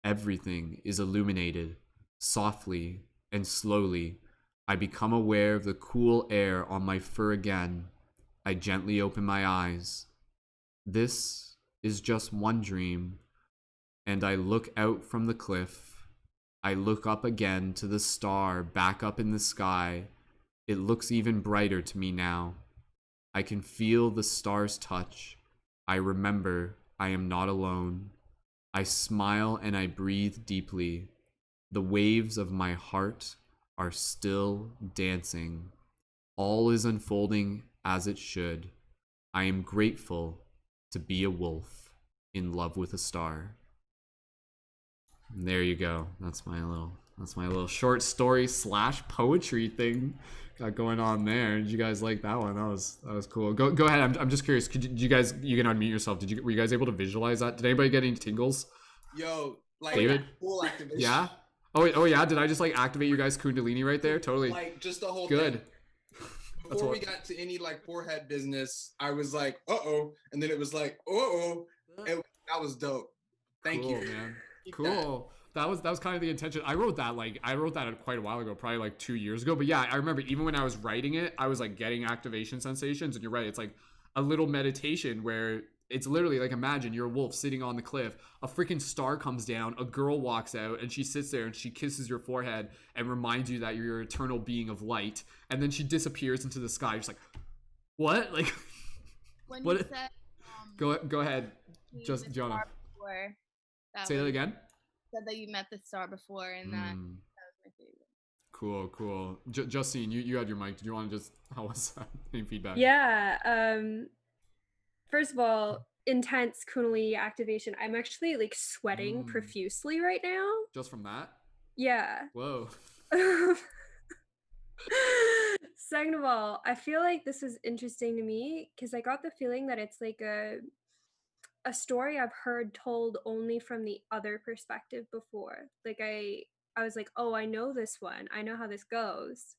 Everything is illuminated. Softly and slowly, I become aware of the cool air on my fur again. I gently open my eyes. This is just one dream, and I look out from the cliff. I look up again to the star back up in the sky. It looks even brighter to me now. I can feel the star's touch. I remember I am not alone. I smile and I breathe deeply. The waves of my heart are still dancing. All is unfolding as it should. I am grateful to be a wolf in love with a star. And there you go. That's my little That's my little short story / poetry thing got going on there. Did you guys like that one? That was cool. Go ahead. I'm just curious. Did you guys, you can unmute yourself. Were you guys able to visualize that? Did anybody get any tingles? Yo, like David? full activation. Yeah. Oh yeah. Did I just like activate your guys' Kundalini right there? Totally. Like just the whole good. thing. Before we got to any like forehead business, I was like, and then it was like, and that was dope. Thank you, man. Cool. That was kind of the intention. I wrote that quite a while ago, probably like 2 years ago. But yeah, I remember even when I was writing it, I was like getting activation sensations. And you're right, it's like a little meditation where it's literally like, imagine you're a wolf sitting on the cliff, a freaking star comes down, a girl walks out, and she sits there and she kisses your forehead and reminds you that you're your eternal being of light. And then she disappears into the sky. Just like, what? Like, when what? You said, go ahead, just Jianna. Say that again. Said that you met the star before, and that was my favorite. Cool. Justine, you had your mic. Did you want to just, how was that? Any feedback? Yeah. First of all, intense Kundalini activation. I'm actually like sweating profusely right now. Just from that? Yeah. Whoa. Second of all, I feel like this is interesting to me because I got the feeling that it's like a story I've heard told only from the other perspective before. Like I was like, oh, I know this one. I know how this goes.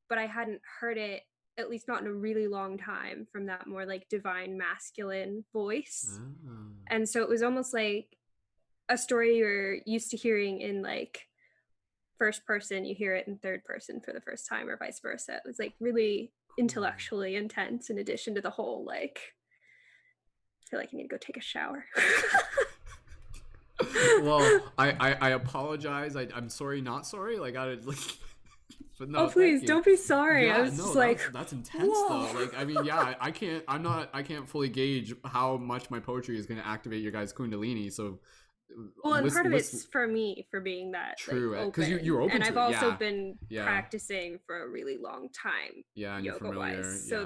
But I hadn't heard it, at least not in a really long time, from that more like divine masculine voice. And so it was almost like a story you're used to hearing in like first person, you hear it in third person for the first time, or vice versa. It was like really intellectually intense, in addition to the whole like, I feel like I need to go take a shower. Well, I apologize. I'm sorry, not sorry. Like but no, oh please don't be sorry. Yeah, I was just like, that's intense though. Like I mean, yeah, I can't fully gauge how much my poetry is going to activate your guys' Kundalini. So well, and part of it's for me for being that true, because like, you're open and to I've it, also been practicing for a really long time. Yeah, and you're familiar. So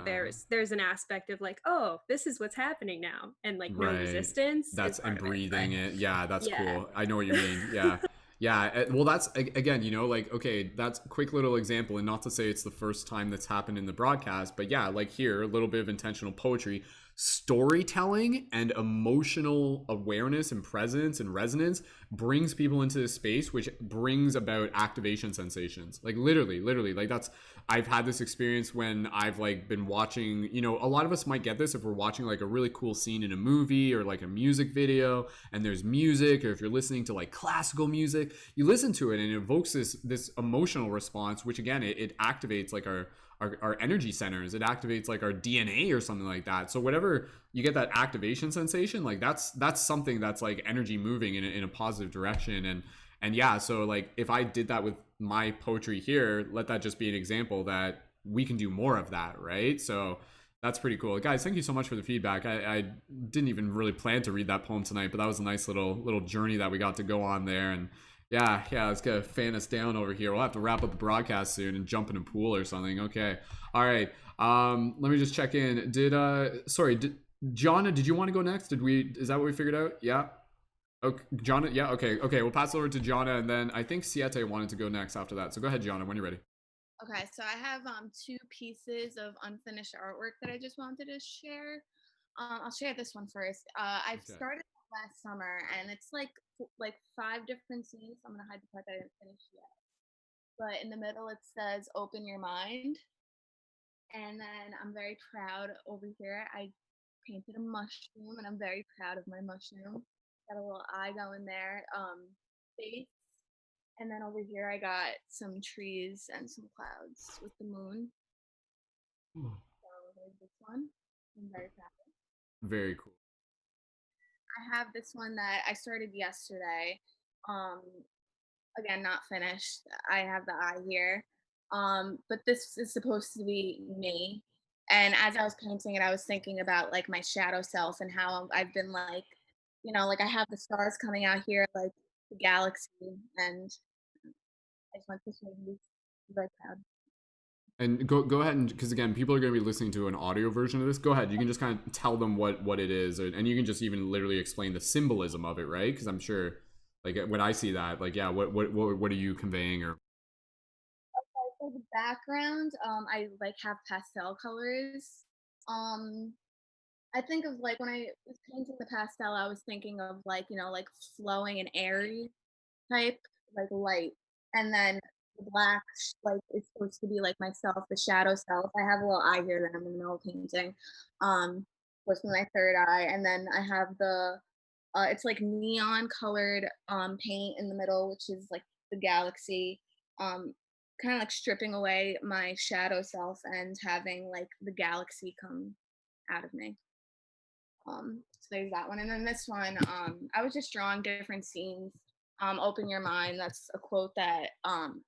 there's an aspect of like, oh, this is what's happening now, and like no resistance. That's and breathing it. Yeah, that's cool. I know what you mean. Yeah. Yeah, well, that's, again, like, okay, that's a quick little example, and not to say it's the first time that's happened in the broadcast, but yeah, like here, a little bit of intentional poetry, storytelling and emotional awareness and presence and resonance brings people into this space, which brings about activation sensations. Like literally, like that's, I've had this experience when I've like been watching, a lot of us might get this if we're watching like a really cool scene in a movie or like a music video and there's music, or if you're listening to like classical music, you listen to it and it evokes this emotional response, which again, it activates like our energy centers. It activates like our DNA or something like that. So whatever you get that activation sensation, like that's something that's like energy moving in a positive direction. And yeah, so like if I did that with my poetry here, let that just be an example that we can do more of that, right? So that's pretty cool. Guys, thank you so much for the feedback. I didn't even really plan to read that poem tonight, but that was a nice little journey that we got to go on there. And yeah, let's get a fan us down over here. We'll have to wrap up the broadcast soon and jump in a pool or something. Okay. All right. Let me just check in. Jianna, did you want to go next? Is that what we figured out? Yeah. Okay, Jianna, yeah, okay. We'll pass it over to Jianna, and then I think Siete wanted to go next after that. So go ahead, Jianna, when you're ready. Okay, so I have 2 pieces of unfinished artwork that I just wanted to share. I'll share this one first. I started last summer, and it's like 5 different scenes. I'm gonna hide the part that I didn't finish yet. But in the middle, it says "Open your mind," and then I'm very proud over here. I painted a mushroom, and I'm very proud of my mushroom. Got a little eye going there, face, and then over here I got some trees and some clouds with the moon. So there's this one. I'm very proud of it. Very cool. I have this one that I started yesterday. Again, not finished. I have the eye here. But this is supposed to be me. And as I was painting it, I was thinking about like my shadow self and how I've been like, like I have the stars coming out here, like the galaxy, and I just want to show you. I'm very proud. And go ahead, and because again, people are going to be listening to an audio version of this. Go ahead, you can just kind of tell them what it is, and you can just even literally explain the symbolism of it, right? Because I'm sure Like when I see that, like, yeah, what are you conveying? Or For the background, I like have pastel colors. Um, I think of like when I was painting the pastel, I was thinking of like, like flowing and airy type, like light. And then the black, like, is supposed to be like myself, the shadow self. I have a little eye here that I'm in the middle of painting, was my third eye. And then I have it's like neon colored paint in the middle, which is like the galaxy. Um, Kind of like stripping away my shadow self and having like the galaxy come out of me. So there's that one. And then this one, I was just drawing different scenes. Open your mind. That's a quote that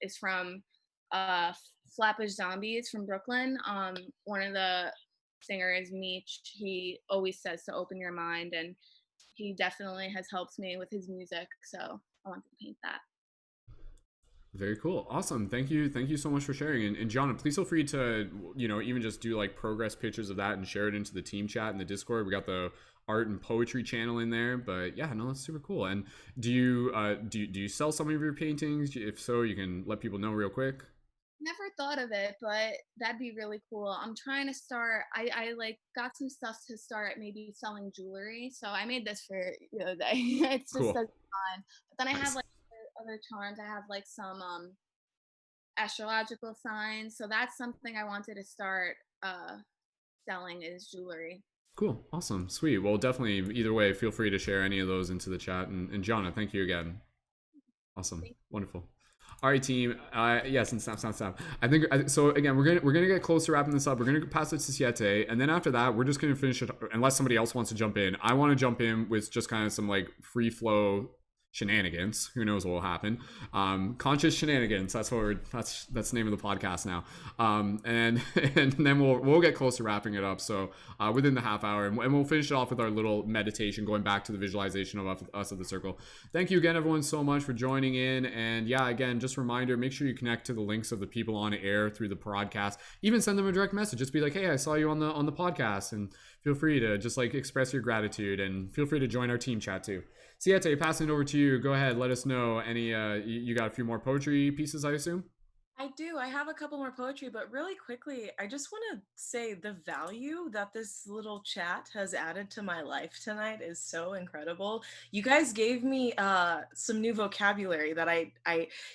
is from Flatbush Zombies from Brooklyn. One of the singers, Meech, he always says to open your mind, and he definitely has helped me with his music. So I wanted to paint that. very cool. Awesome. Thank you so much for sharing. And Gianna, please feel free to, even just do like progress pictures of that and share it into the team chat in the Discord. We got the art and poetry channel in there. But yeah, no, that's super cool. And do you sell some of your paintings? If so, you can let people know real quick. Never thought of it, but that'd be really cool. I'm trying to start. I like got some stuff to start maybe selling jewelry. So I made this for the other day. It's just Cool. as fun. But then I have Nice. like other charms. I have like some astrological signs. So that's something I wanted to start selling is jewelry. Cool. Awesome. Sweet. Well, definitely either way, feel free to share any of those into the chat. And Gianna, thank you again. Awesome. Wonderful. All right, team. Yes, and stop. I think so. Again, we're gonna get close to wrapping this up. We're gonna pass it to Siete, and then after that, we're just gonna finish it. Unless somebody else wants to jump in, I want to jump in with just kind of some like free flow shenanigans. Who knows what will happen? Conscious shenanigans. That's the name of the podcast now. And then we'll get close to wrapping it up. So within the half hour, and we'll finish it off with our little meditation, going back to the visualization of us of the circle. Thank you again, everyone, so much for joining in. And yeah, again, just a reminder: make sure you connect to the links of the people on air through the podcast. Even send them a direct message. Just be like, hey, I saw you on the podcast, and feel free to just like express your gratitude, and feel free to join our team chat too. Siete, passing it over to you. Go ahead. Let us know any. You got a few more poetry pieces, I assume? I do. I have a couple more poetry, but really quickly, I just want to say the value that this little chat has added to my life tonight is so incredible. You guys gave me some new vocabulary that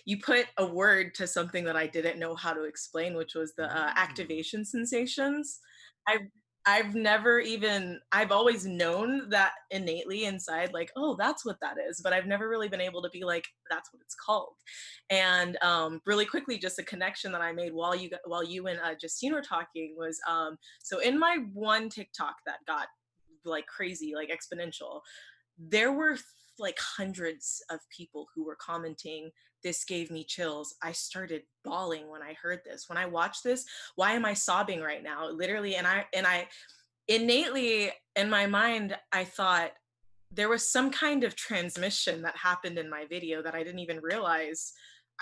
you put a word to something that I didn't know how to explain, which was the activation sensations. I've always known that innately inside, like, oh, that's what that is, but I've never really been able to be like, that's what it's called. And really quickly, just a connection that I made while you and Justine were talking was, so in my one TikTok that got like crazy, like exponential, there were like hundreds of people who were commenting, this gave me chills. I started bawling when I heard this. When I watched this, why am I sobbing right now? Literally, and I innately in my mind, I thought there was some kind of transmission that happened in my video that I didn't even realize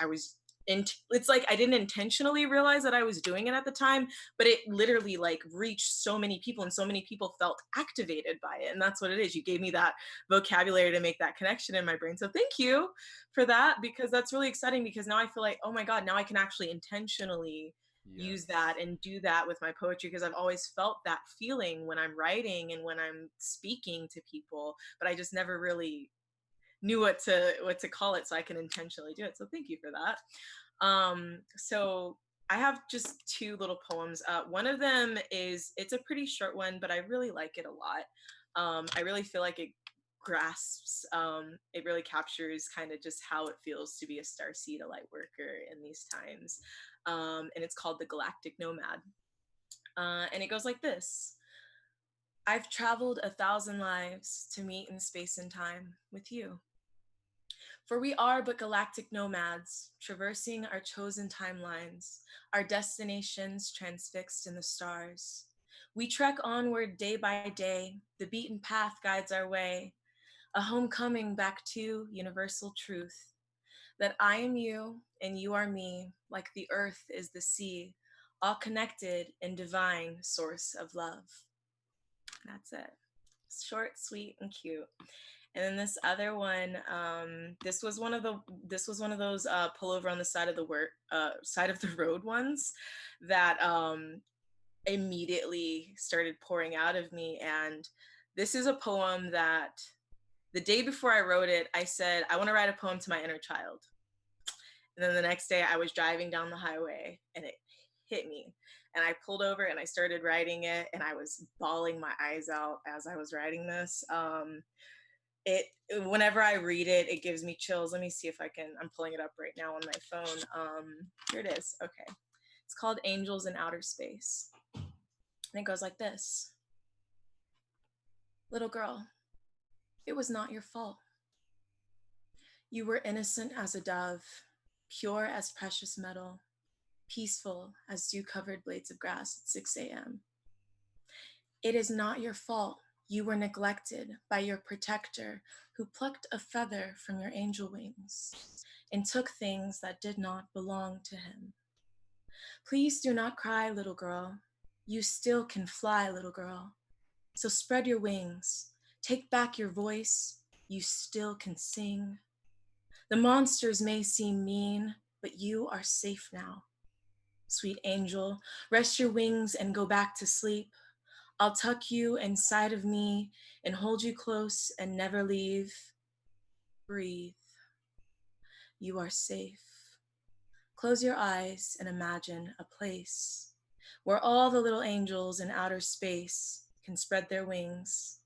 I was it's like I didn't intentionally realize that I was doing it at the time, but it literally like reached so many people and so many people felt activated by it. And that's what it is. You gave me that vocabulary to make that connection in my brain. So thank you for that, because that's really exciting, because now I feel like, oh my God, now I can actually intentionally use that and do that with my poetry, because I've always felt that feeling when I'm writing and when I'm speaking to people, but I just never really knew what to call it, so I can intentionally do it. So thank you for that. So I have just two little poems. One of them it's a pretty short one, but I really like it a lot. I really feel like it grasps, it really captures kind of just how it feels to be a starseed, a light worker in these times. And it's called The Galactic Nomad. And it goes like this. I've traveled 1,000 lives to meet in space and time with you. For we are but galactic nomads, traversing our chosen timelines, our destinations transfixed in the stars. We trek onward day by day, the beaten path guides our way, a homecoming back to universal truth, that I am you and you are me, like the earth is the sea, all connected in divine source of love. That's it. Short, sweet, and cute. And then this other one, this was one of those pull over on the side of the road ones that immediately started pouring out of me. And this is a poem that the day before I wrote it, I said, I want to write a poem to my inner child. And then the next day I was driving down the highway and it hit me. And I pulled over and I started writing it, and I was bawling my eyes out as I was writing this. Whenever I read it, it gives me chills. Let me see if I'm pulling it up right now on my phone. Here it is. Okay. It's called Angels in Outer Space. And it goes like this. Little girl, it was not your fault. You were innocent as a dove, pure as precious metal, peaceful as dew-covered blades of grass at 6 a.m. It is not your fault you were neglected by your protector who plucked a feather from your angel wings and took things that did not belong to him. Please do not cry, little girl. You still can fly, little girl. So spread your wings, take back your voice, you still can sing. The monsters may seem mean, but you are safe now. Sweet angel, rest your wings and go back to sleep. I'll tuck you inside of me and hold you close and never leave. Breathe. You are safe. Close your eyes and imagine a place where all the little angels in outer space can spread their wings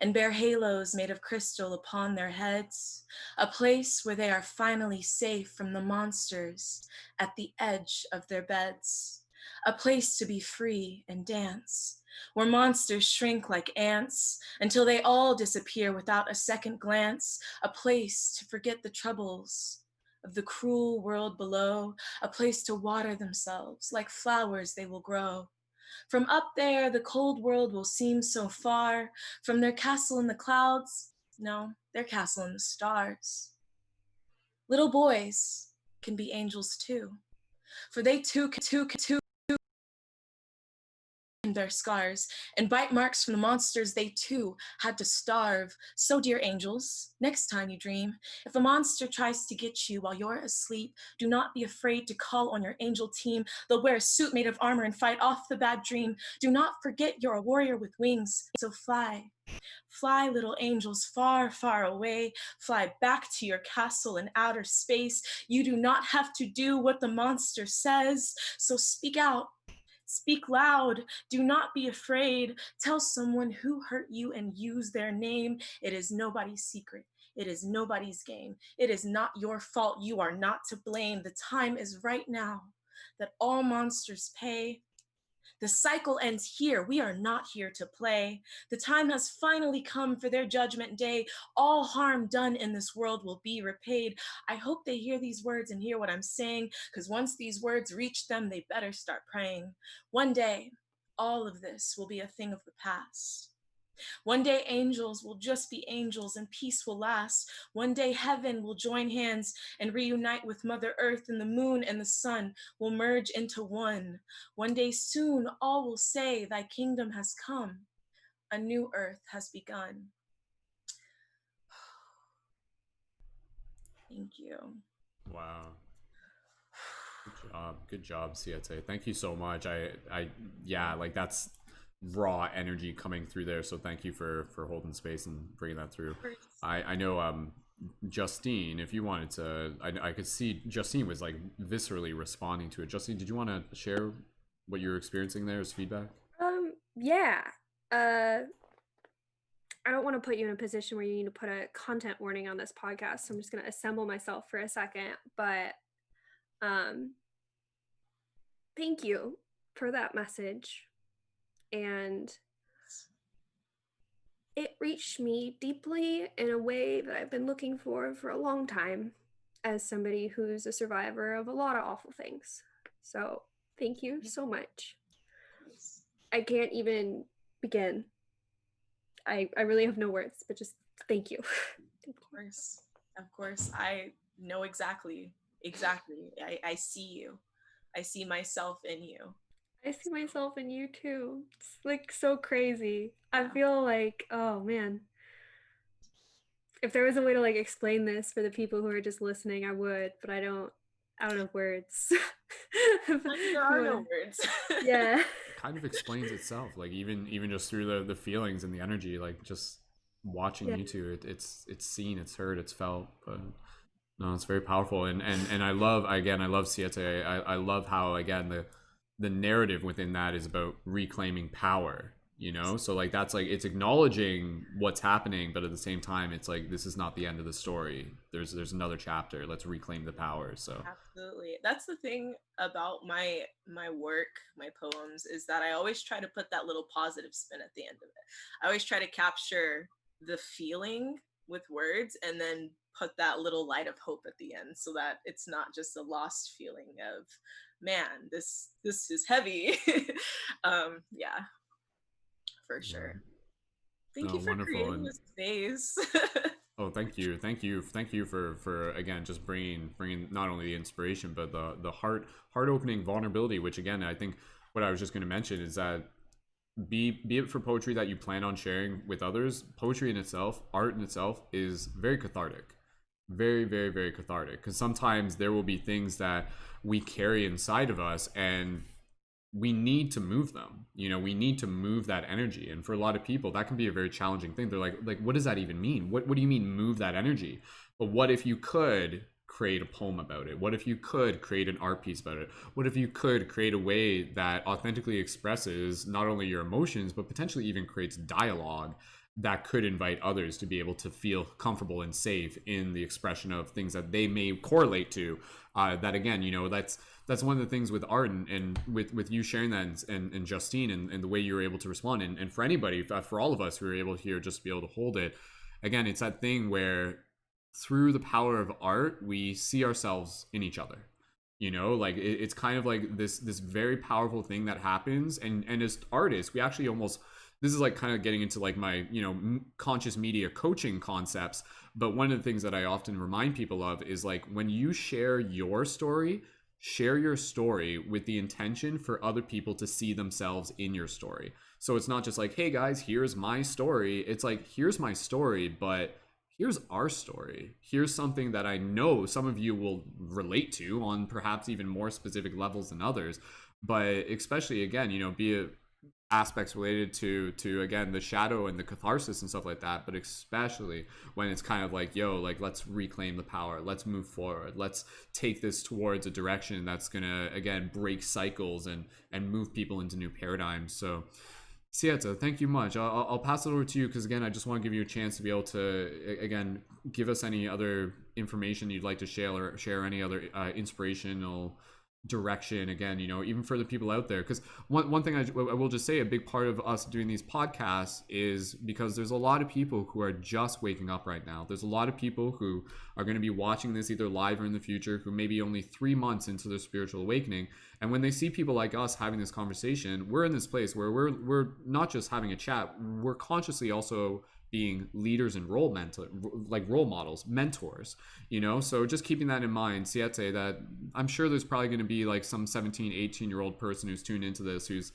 and bear halos made of crystal upon their heads, a place where they are finally safe from the monsters at the edge of their beds, a place to be free and dance, where monsters shrink like ants until they all disappear without a second glance, a place to forget the troubles of the cruel world below, a place to water themselves like flowers they will grow. From up there, the cold world will seem so far. From their castle in the clouds, no, their castle in the stars. Little boys can be angels too, for they too their scars and bite marks from the monsters they too had to starve. So dear angels, next time you dream, if a monster tries to get you while you're asleep, do not be afraid to call on your angel team. They'll wear a suit made of armor and fight off the bad dream. Do not forget you're a warrior with wings, so fly. Fly, little angels, far, far away. Fly back to your castle in outer space. You do not have to do what the monster says, so speak out. Speak loud, do not be afraid. Tell someone who hurt you and use their name. It is nobody's secret. It is nobody's game. It is not your fault. You are not to blame. The time is right now that all monsters pay. The cycle ends here. We are not here to play. The time has finally come for their judgment day. All harm done in this world will be repaid. I hope they hear these words and hear what I'm saying, because once these words reach them, they better start praying. One day, all of this will be a thing of the past. One day angels will just be angels and peace will last. One day heaven will join hands and reunite with Mother Earth, and the moon and the sun will merge into one. One day soon all will say, thy kingdom has come. A new earth has begun. Thank you. Wow. Good job, Siete. Thank you so much. Yeah, like that's raw energy coming through there. So thank you for holding space and bringing that through. I know Justine, if you wanted to, I could see Justine was like viscerally responding to it. Justine, did you want to share what you're experiencing there as feedback? Yeah. I don't want to put you in a position where you need to put a content warning on this podcast, so I'm just going to assemble myself for a second. But thank you for that message. And it reached me deeply in a way that I've been looking for a long time as somebody who's a survivor of a lot of awful things. So thank you so much. I can't even begin. I really have no words, but just thank you. Of course. I know exactly. I see you. I see myself in you. I see myself in you too. It's like so crazy. Yeah. I feel like, oh man. if there was a way to like explain this for the people who are just listening, I would, but I don't know words. There are no words. Yeah. It kind of explains itself, like even just through the feelings and the energy, like just watching you two, it's seen, it's heard, it's felt. But no, it's very powerful, and I love Siete. I love how, again, the narrative within that is about reclaiming power, you know. So like that's like, it's acknowledging what's happening, but at the same time it's like, this is not the end of the story. There's another chapter. Let's reclaim the power. So absolutely, that's the thing about my work, my poems, is that I always try to put that little positive spin at the end of it. I always try to capture the feeling with words and then put that little light of hope at the end, so that it's not just a lost feeling of, man, this is heavy. Yeah, for sure. Thank you for creating this space. Oh, thank you for again just bringing not only the inspiration, but the heart opening vulnerability, which again, I think what I was just going to mention is that be it for poetry that you plan on sharing with others, poetry in itself, art in itself, is very cathartic. Very, very, very cathartic, because sometimes there will be things that we carry inside of us and we need to move them. You know, we need to move that energy, and for a lot of people that can be a very challenging thing. They're like what does that even mean? What do you mean move that energy? But what if you could create a poem about it? What if you could create an art piece about it? What if you could create a way that authentically expresses not only your emotions, but potentially even creates dialogue that could invite others to be able to feel comfortable and safe in the expression of things that they may correlate to? That again, you know, that's one of the things with art, and with you sharing that, and Justine, and the way you were able to respond, and for anybody, for all of us who are able here just to be able to hold it. Again, it's that thing where through the power of art, we see ourselves in each other. You know, like it's kind of like this very powerful thing that happens, and as artists, we actually almost, this is like kind of getting into like my, you know, conscious media coaching concepts. But one of the things that I often remind people of is like, when you share your story with the intention for other people to see themselves in your story. So it's not just like, hey guys, here's my story. It's like, here's my story, but here's our story. Here's something that I know some of you will relate to on perhaps even more specific levels than others. But especially, again, you know, be it aspects related to again the shadow and the catharsis and stuff like that, but especially when it's kind of like, yo, like, let's reclaim the power, let's move forward, let's take this towards a direction that's gonna again break cycles and move people into new paradigms. So Siete, thank you much. I'll pass it over to you, because again, I just want to give you a chance to be able to again give us any other information you'd like to share any other inspirational direction, again, you know, even for the people out there. Because one thing I will just say, a big part of us doing these podcasts is because there's a lot of people who are just waking up right now. There's a lot of people who are going to be watching this either live or in the future, who may be only 3 months into their spiritual awakening, and when they see people like us having this conversation, we're in this place where we're not just having a chat, we're consciously also being leaders and role models, mentors, you know. So just keeping that in mind, Siete, that I'm sure there's probably going to be like some 17, 18-year-old person who's tuned into this, who's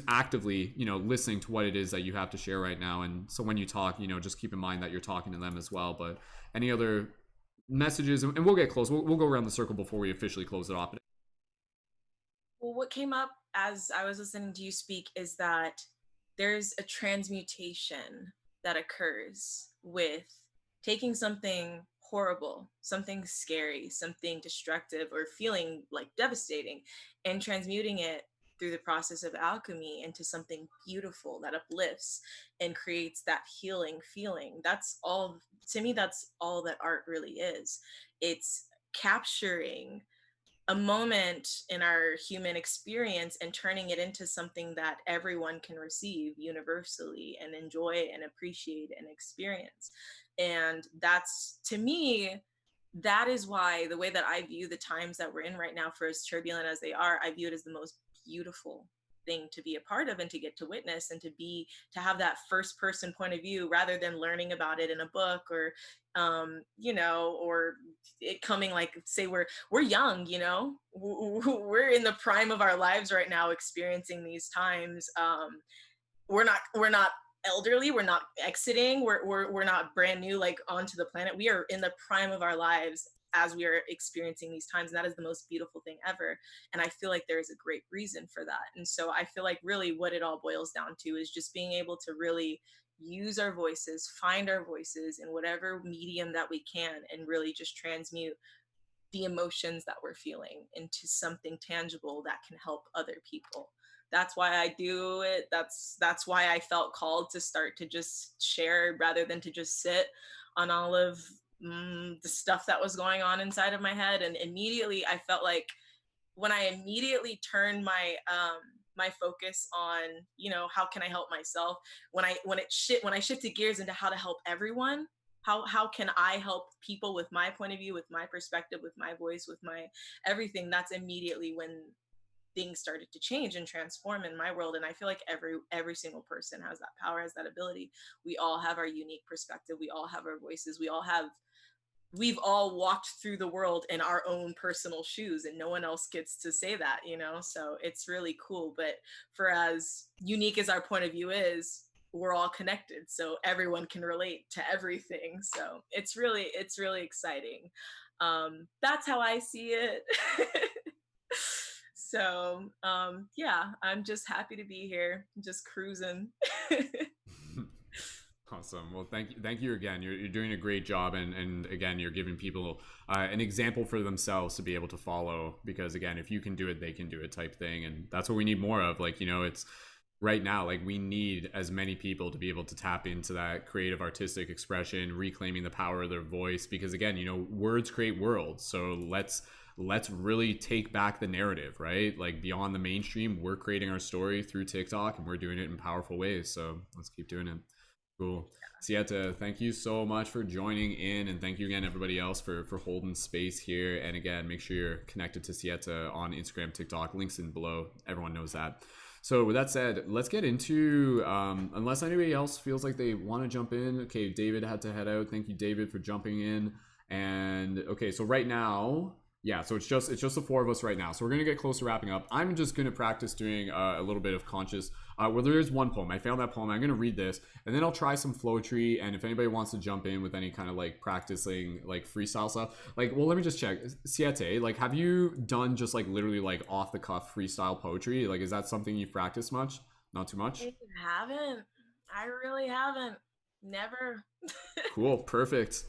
actively, you know, listening to what it is that you have to share right now. And so when you talk, you know, just keep in mind that you're talking to them as well. But any other messages, and we'll get close. We'll go around the circle before we officially close it off. Well, what came up as I was listening to you speak is that there's a transmutation that occurs with taking something horrible, something scary, something destructive, or feeling like devastating, and transmuting it through the process of alchemy into something beautiful that uplifts and creates that healing feeling. That's all, to me, that's all that art really is. It's capturing a moment in our human experience and turning it into something that everyone can receive universally and enjoy and appreciate and experience. And that's, to me, that is why the way that I view the times that we're in right now, for as turbulent as they are, I view it as the most beautiful thing to be a part of and to get to witness and to have that first person point of view, rather than learning about it in a book or you know, or it coming, like, say we're young, you know, we're in the prime of our lives right now experiencing these times. We're not elderly. We're not exiting. We're not brand new, like onto the planet. We are in the prime of our lives as we are experiencing these times. And that is the most beautiful thing ever. And I feel like there is a great reason for that. And so I feel like really what it all boils down to is just being able to really use our voices, find our voices in whatever medium that we can, and really just transmute the emotions that we're feeling into something tangible that can help other people. That's why I do it. That's why I felt called to start to just share rather than to just sit on all of the stuff that was going on inside of my head. And immediately I felt like when I immediately turned my my focus on, you know, how can I help myself, when I shifted gears into how to help everyone, how can I help people with my point of view, with my perspective, with my voice, with my everything, that's immediately when things started to change and transform in my world. And I feel like every single person has that power, has that ability. We all have our unique perspective, we all have our voices, we've all walked through the world in our own personal shoes, and no one else gets to say that, you know? So it's really cool. But for as unique as our point of view is, we're all connected. So everyone can relate to everything. So it's really exciting. That's how I see it. So yeah, I'm just happy to be here, just cruising. Awesome. Well, thank you again. You're doing a great job, and again, you're giving people an example for themselves to be able to follow. Because again, if you can do it, they can do it, type thing, and that's what we need more of. Like, you know, it's right now, like, we need as many people to be able to tap into that creative, artistic expression, reclaiming the power of their voice. Because again, you know, words create worlds. So let's really take back the narrative, right? Like, beyond the mainstream, we're creating our story through TikTok, and we're doing it in powerful ways. So let's keep doing it. Cool. Siete, thank you so much for joining in, and thank you again everybody else for holding space here. And again, make sure you're connected to Siete on Instagram, TikTok, links in below. Everyone knows that. So with that said, let's get into unless anybody else feels like they want to jump in. Okay, David had to head out. Thank you, David, for jumping in. And okay, so right now, yeah, so it's just the four of us right now. So we're gonna get close to wrapping up. I'm just gonna practice doing a little bit of conscious. Well, there is one poem. I found that poem. I'm gonna read this, and then I'll try some flowetry. And if anybody wants to jump in with any kind of like practicing like freestyle stuff, like, well, let me just check. Siete, like, have you done just like literally like off the cuff freestyle poetry? Like, is that something you've practiced much? Not too much. I haven't. I really haven't. Never. Cool. Perfect.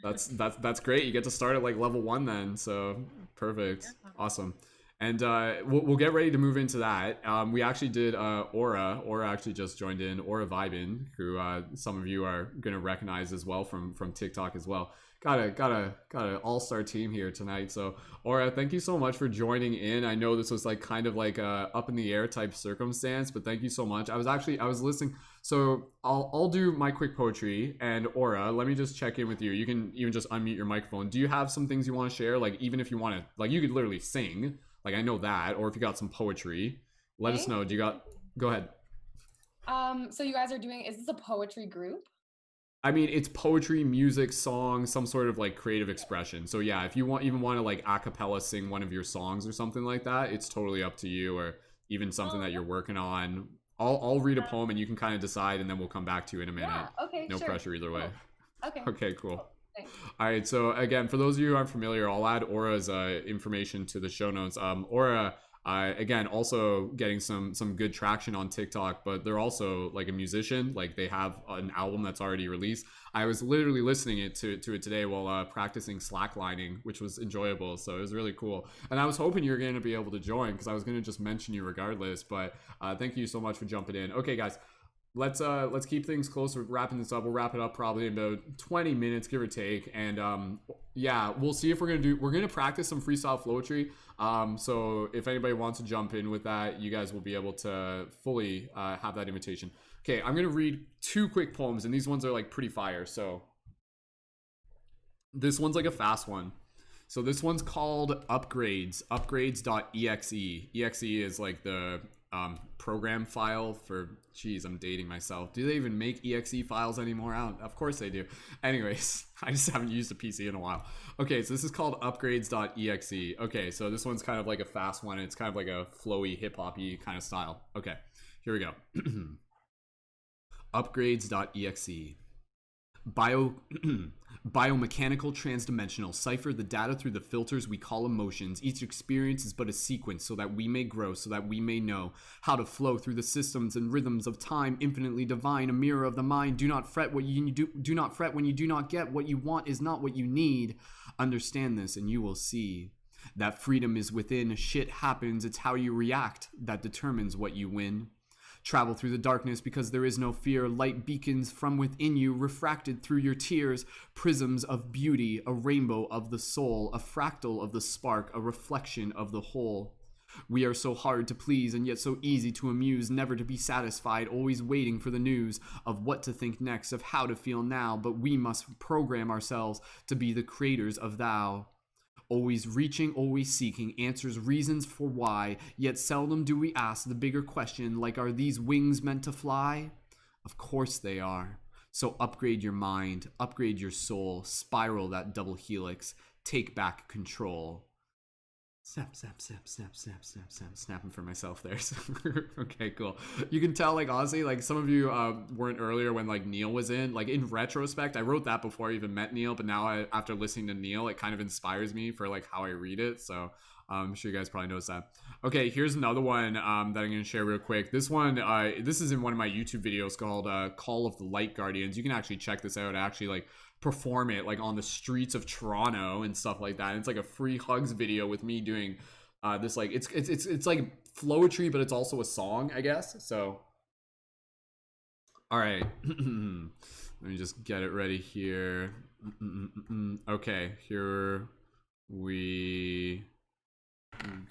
That's great. You get to start at like level 1 then. So perfect. Awesome. And we'll get ready to move into that. We actually did Aura actually just joined in, Auravibin, who some of you are gonna recognize as well from TikTok as well. Got a all-star team here tonight. So Aura, thank you so much for joining in. I know this was like kind of like a up in the air type circumstance, but thank you so much. I was listening. So I'll do my quick poetry, and Aura, let me just check in with you. You can even just unmute your microphone. Do you have some things you want to share? Like, even if you want to, like, you could literally sing. Like, I know that. Or if you got some poetry, let us know. Go ahead. So you guys are doing, is this a poetry group? I mean, it's poetry, music, song, some sort of like creative expression. So yeah, if you want to like a cappella sing one of your songs or something like that, it's totally up to you. Or even something that you're working on. I'll read a poem and you can kind of decide, and then we'll come back to you in a minute. Yeah, okay, no sure. pressure either way. Okay. Okay, cool. Thanks. All right, so again, for those of you who aren't familiar, I'll add Aura's information to the show notes. Aura, again, also getting some good traction on TikTok, but they're also like a musician. Like, they have an album that's already released. I was literally listening to it today while practicing slacklining, which was enjoyable. So it was really cool. And I was hoping you were going to be able to join, because I was going to just mention you regardless. But thank you so much for jumping in. Okay, guys. Let's keep things close. We're wrapping this up. We'll wrap it up probably in about 20 minutes, give or take. And yeah, we'll see if we're gonna practice some freestyle flowetry. So if anybody wants to jump in with that, you guys will be able to fully have that invitation. Okay, I'm gonna read 2 quick poems, and these ones are like pretty fire. So this one's like a fast one. So this one's called Upgrades. Upgrades.exe. Exe is like the program file for, geez, I'm dating myself. Do they even make exe files anymore? Of course they do. Anyways, I just haven't used a PC in a while. Okay, so this is called upgrades.exe. Okay, so this one's kind of like a fast one. It's kind of like a flowy, hip-hoppy kind of style. Okay, here we go. Upgrades.exe. Biomechanical transdimensional. Cipher the data through the filters we call emotions. Each experience is but a sequence so that we may grow, so that we may know how to flow through the systems and rhythms of time, infinitely divine, a mirror of the mind. Do not fret what you do not fret when you do not get. What you want is not what you need. Understand this and you will see that freedom is within. Shit happens, it's how you react that determines what you win. Travel through the darkness because there is no fear. Light beacons from within you, refracted through your tears. Prisms of beauty, a rainbow of the soul, a fractal of the spark, a reflection of the whole. We are so hard to please and yet so easy to amuse, never to be satisfied, always waiting for the news of what to think next, of how to feel now. But we must program ourselves to be the creators of thou. Always reaching, always seeking answers, reasons for why, yet seldom do we ask the bigger question, like, are these wings meant to fly? Of course they are. So upgrade your mind, upgrade your soul, spiral that double helix, take back control. Snap, snap, snap, snap, snap, snap, snap, snapping for myself there. Okay, cool. You can tell, like, honestly, like, some of you weren't earlier when, like, Neil was in. Like, in retrospect, I wrote that before I even met Neil, but now after listening to Neil, it kind of inspires me for, like, how I read it. So I'm sure you guys probably noticed that. Okay, here's another one that I'm going to share real quick. This one, this is in one of my YouTube videos called Call of the Light Guardians. You can actually check this out. I actually, like, perform it, like, on the streets of Toronto and stuff like that. And it's like a free hugs video with me doing this, like, it's like flowetry, but it's also a song, I guess. So, all right. Let me just get it ready here. Okay, here we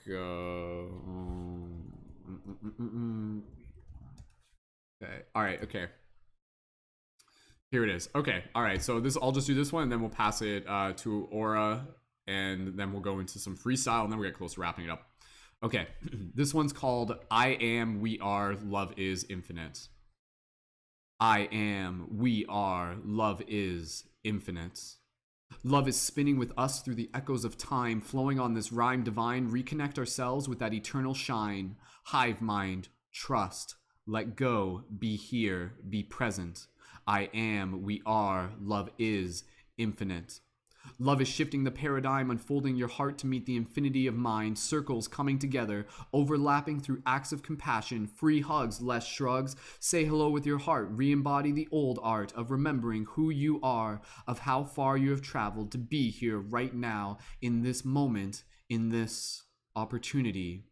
go. Okay, all right, okay. Here it is. Okay, all right, so I'll just do this one and then we'll pass it to Aura, and then we'll go into some freestyle and then we'll get close to wrapping it up. Okay, this one's called I Am, We Are, Love Is Infinite. I am, we are, love is infinite. Love is spinning with us through the echoes of time, flowing on this rhyme divine, reconnect ourselves with that eternal shine. Hive mind, trust, let go, be here, be present. I am, we are, love is infinite. Love is shifting the paradigm, unfolding your heart to meet the infinity of mind, circles coming together, overlapping through acts of compassion, free hugs, less shrugs. Say hello with your heart, re-embody the old art of remembering who you are, of how far you have traveled to be here right now, in this moment, in this opportunity.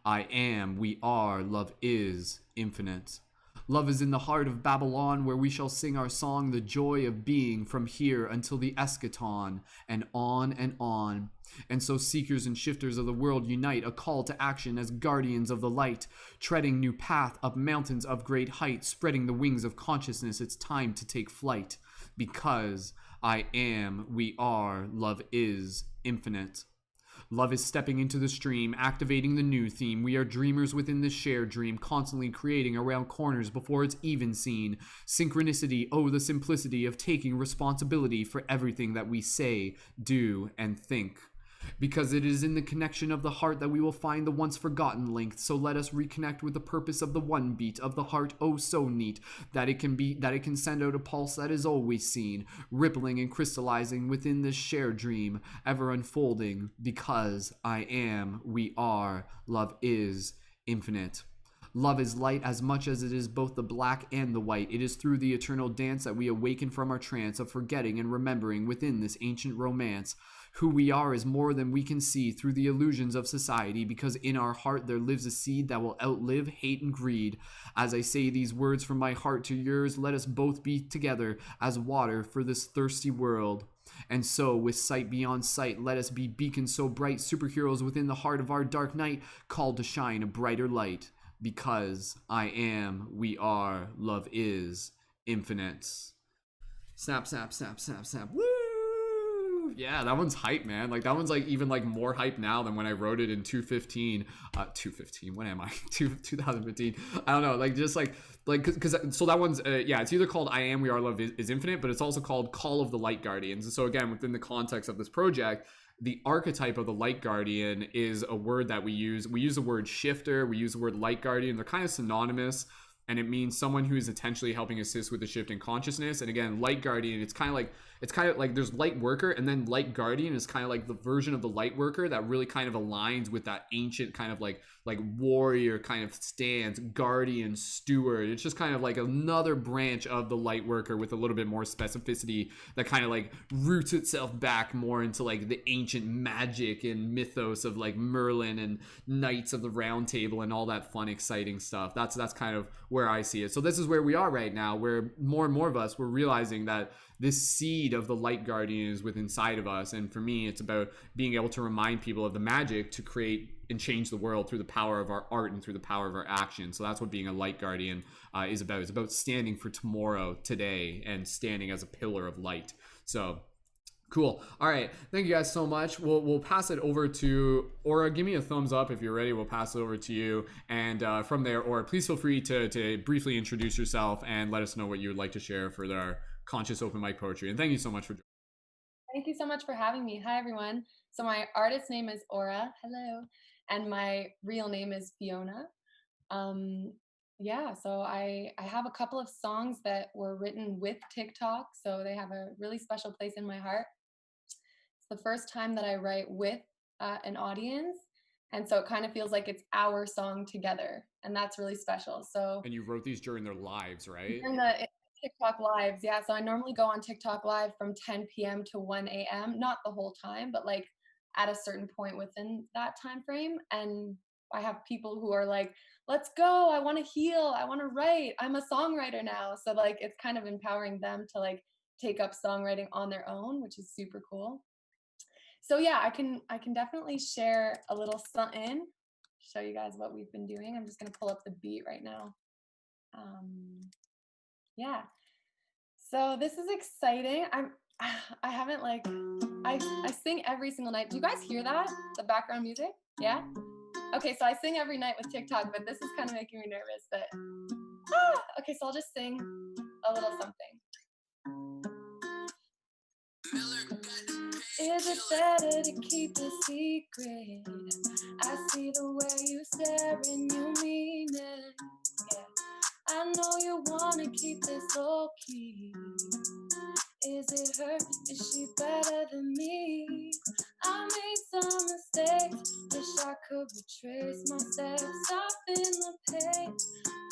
I am, we are, love is infinite. Love is in the heart of Babylon, where we shall sing our song, the joy of being, from here until the eschaton, and on and on. And so seekers and shifters of the world unite, a call to action as guardians of the light, treading new path up mountains of great height, spreading the wings of consciousness. It's time to take flight, because I am, we are, love is infinite. Love is stepping into the stream, activating the new theme. We are dreamers within this shared dream, constantly creating around corners before it's even seen. Synchronicity, oh, the simplicity of taking responsibility for everything that we say, do, and think. Because it is in the connection of the heart that we will find the once forgotten length. So let us reconnect with the purpose of the one beat of the heart, oh so neat, that it can send out a pulse that is always seen, rippling and crystallizing within this shared dream, ever unfolding, because I am, we are, love is infinite. Love is light as much as it is both the black and the white. It is through the eternal dance that we awaken from our trance of forgetting and remembering within this ancient romance. Who we are is more than we can see through the illusions of society, because in our heart there lives a seed that will outlive hate and greed. As I say these words from my heart to yours, let us both be together as water for this thirsty world. And so, with sight beyond sight, let us be beacons so bright, superheroes within the heart of our dark night, called to shine a brighter light. Because I am, we are, love is infinite. Snap, snap, snap, snap, snap. Woo! Yeah, that one's hype, man. Like, that one's like even like more hype now than when I wrote it in 2015. When am I? 2015. I don't know. Like, just like because so that one's yeah, it's either called I Am, We Are, Love is Infinite, but it's also called Call of the Light Guardians. And so again, within the context of this project, the archetype of the light guardian is a word that we use. We use the word shifter, we use the word light guardian. They're kind of synonymous. and it means someone who is intentionally helping assist with the shift in consciousness. And again, light guardian, it's kind of like there's light worker, and then light guardian is kind of like the version of the light worker that really kind of aligns with that ancient kind of like warrior kind of stance, guardian, steward. It's just kind of like another branch of the light worker with a little bit more specificity that kind of like roots itself back more into like the ancient magic and mythos of like Merlin and Knights of the Round Table and all that fun, exciting stuff. That's kind of where I see it. So this is where we are right now, where more and more of us, we're realizing that this seed of the light guardian is within inside of us. And for me, it's about being able to remind people of the magic to create and change the world through the power of our art and through the power of our action. So that's what being a light guardian is about. It's about standing for tomorrow, today, and standing as a pillar of light. So cool. All right. Thank you guys so much. We'll pass it over to Aura. Give me a thumbs up if you're ready. We'll pass it over to you. And from there, Aura, please feel free to briefly introduce yourself and let us know what you would like to share for our conscious open mic poetry. And thank you so much for joining. Thank you so much for having me. Hi, everyone. So my artist name is Aura. Hello. And my real name is Fiona. Yeah, so I have a couple of songs that were written with TikTok, so they have a really special place in my heart. It's the first time that I write with an audience, and so it kind of feels like it's our song together, and that's really special. So And you wrote these during their lives, right? in the TikTok lives, yeah. So I normally go on TikTok live from 10 p.m. to 1 a.m. Not the whole time, but like at a certain point within that time frame. And I have people who are like, let's go, I want to heal, I want to write, I'm a songwriter now. So like it's kind of empowering them to like take up songwriting on their own, which is super cool. So yeah, I can definitely share a little something, show you guys what we've been doing. I'm just gonna pull up the beat right now. Yeah, so this is exciting. I haven't like I sing every single night. Do you guys hear that, the background music? Yeah. Okay, so I sing every night with TikTok, but this is kind of making me nervous. But okay, so I'll just sing a little something. Is it better to keep a secret? I see the way you stare and you mean it. Yeah. I know you wanna keep this low key. Is it her? Is she better than me? I made some mistakes. Wish I could retrace my steps off in the pain.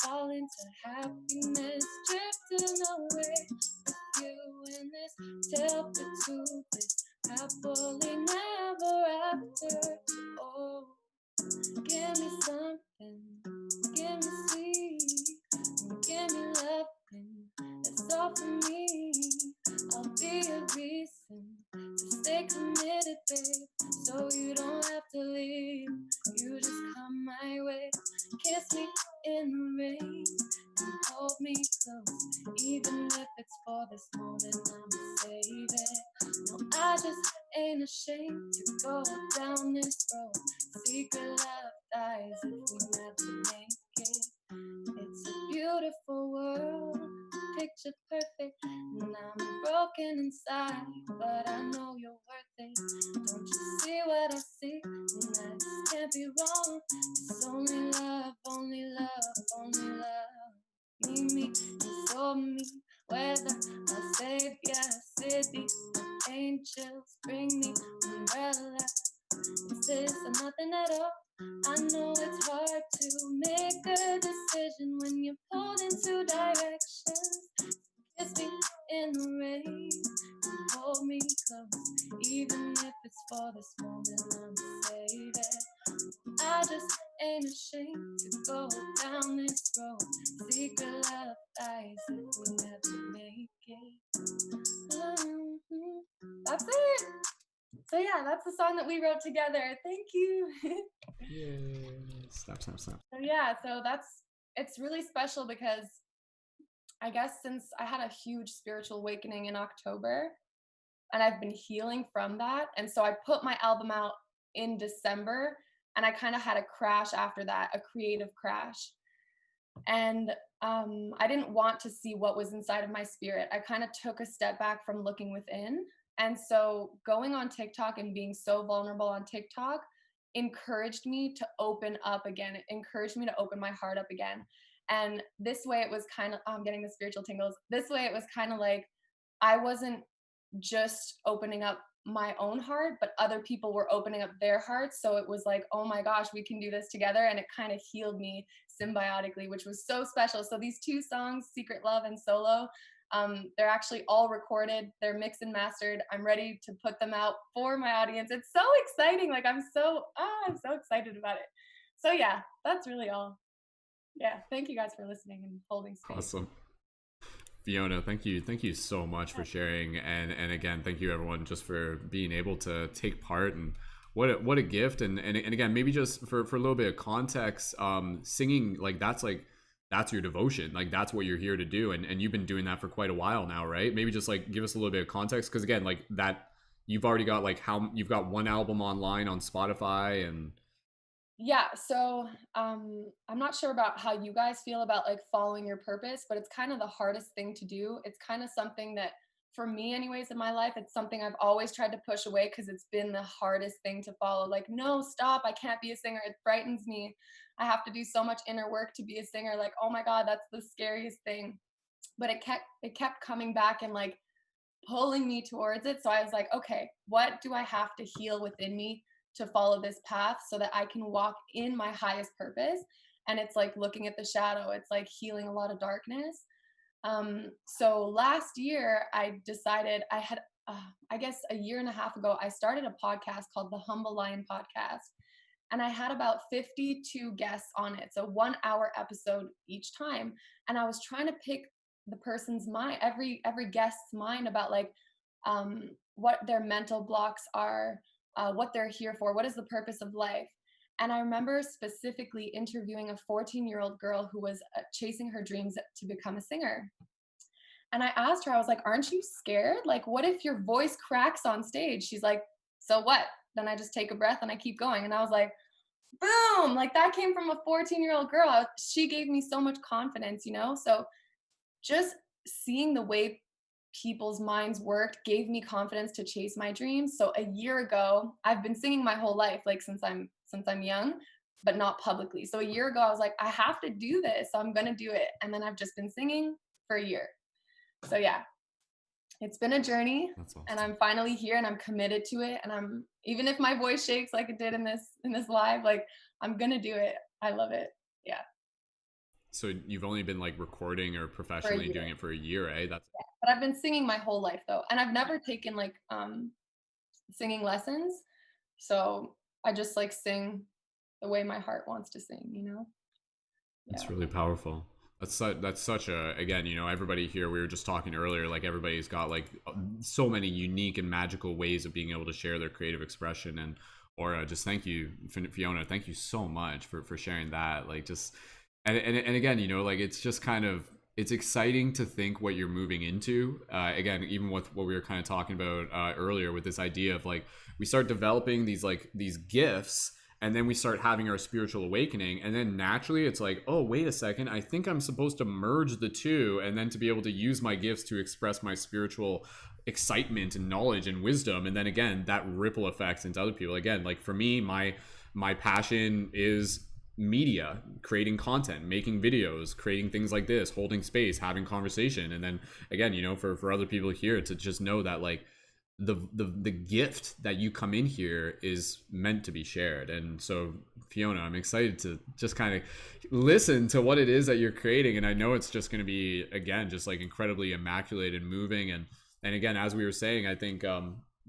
Fall into happiness, drifting away with you in this tale for two. This happily never after. Oh, give me something, give me sweet, give me loving. That's all for me. I'll be a reason to stay committed, babe. So you don't have to leave. You just come my way. Kiss me in the rain and hold me close. Even if it's for this moment, I'ma save it. No, I just ain't ashamed to go down this road. Secret love dies if we never make it. It's a beautiful world, picture perfect, and I'm broken inside, but I know you're worth it. Don't you see what I see? And I just can't be wrong. It's only love, only love, only love. Me and so me, whether I save your city, angels bring me umbrella. Is this or nothing at all? I know it's hard to make a decision when you're pulled in two directions. Kiss me in the rain and hold me close. Even if it's for this moment, I'ma save it. I just ain't ashamed to go down this road. Secret love dies if we never make it. That's it. So yeah, that's the song that we wrote together. Thank you. Yeah. Stop. So yeah, so it's really special because I guess since I had a huge spiritual awakening in October and I've been healing from that. And so I put my album out in December and I kind of had a crash after that, a creative crash. And I didn't want to see what was inside of my spirit. I kind of took a step back from looking within. And so going on TikTok and being so vulnerable on TikTok encouraged me to open up again. It encouraged me to open my heart up again. And this way it was kind of, I'm getting the spiritual tingles. This way it was kind of like, I wasn't just opening up my own heart, but other people were opening up their hearts. So it was like, oh my gosh, we can do this together. And it kind of healed me symbiotically, which was so special. So these 2 songs, Secret Love and Solo, they're actually all recorded. They're mixed and mastered. I'm ready to put them out for my audience. It's so exciting. Like I'm so excited about it. So yeah, that's really all. Yeah. Thank you guys for listening and holding space. Awesome. Fiona, thank you so much for sharing, and again, thank you everyone just for being able to take part, and what a gift, and again, maybe just for a little bit of context, singing, like that's your devotion, like that's what you're here to do, and you've been doing that for quite a while now, right? Maybe just like give us a little bit of context, because again, like that you've already got like you've got 1 album online on Spotify, and yeah, so I'm not sure about how you guys feel about like following your purpose, but it's kind of the hardest thing to do. It's kind of something that, for me anyways, in my life, it's something I've always tried to push away because it's been the hardest thing to follow. Like, no, stop, I can't be a singer. It frightens me. I have to do so much inner work to be a singer. Like, oh my God, that's the scariest thing. But it kept coming back and like pulling me towards it. So I was like, okay, what do I have to heal within me to follow this path so that I can walk in my highest purpose? And it's like looking at the shadow, it's like healing a lot of darkness. So last year I decided I had, I guess a year and a half ago, I started a podcast called the Humble Lion Podcast. And I had about 52 guests on it. So 1 hour episode each time. And I was trying to pick the person's mind, every guest's mind about like, what their mental blocks are, what they're here for, what is the purpose of life. And I remember specifically interviewing a 14-year-old girl who was chasing her dreams to become a singer. And I asked her, I was like, aren't you scared? Like, what if your voice cracks on stage? She's like, so what? Then I just take a breath and I keep going. And I was like, boom, like that came from a 14-year-old girl. She gave me so much confidence, you know? So just seeing the way people's minds worked gave me confidence to chase my dreams. So a year ago, I've been singing my whole life, like since I'm young, but not publicly. So a year ago, I was like, I have to do this. So I'm going to do it. And then I've just been singing for a year. So yeah, it's been a journey. That's awesome. And I'm finally here and I'm committed to it. And I'm, even if my voice shakes like it did in this live, like I'm going to do it. I love it. Yeah. So you've only been like recording or professionally doing it for a year, eh? That's yeah. But I've been singing my whole life though. And I've never taken like singing lessons. So I just like sing the way my heart wants to sing, you know? Yeah. That's really powerful. That's such a, again, you know, everybody here, we were just talking earlier, like everybody's got like so many unique and magical ways of being able to share their creative expression. And Aura, just thank you, Fiona, thank you so much for sharing that. Like just, and again, you know, like it's just kind of, it's exciting to think what you're moving into. Again, even with what we were kind of talking about earlier with this idea of like, we start developing these gifts, and then we start having our spiritual awakening, and then naturally it's like, oh, wait a second, I think I'm supposed to merge the two, and then to be able to use my gifts to express my spiritual excitement and knowledge and wisdom. And then again, that ripple effects into other people. Again, like for me, my passion is media, creating content, making videos, creating things like this, holding space, having conversation. And then again, you know, for other people here to just know that like the gift that you come in here is meant to be shared. And so Fiona, I'm excited to just kind of listen to what it is that you're creating, and I know it's just going to be, again, just like incredibly immaculate and moving. And again, as we were saying, I think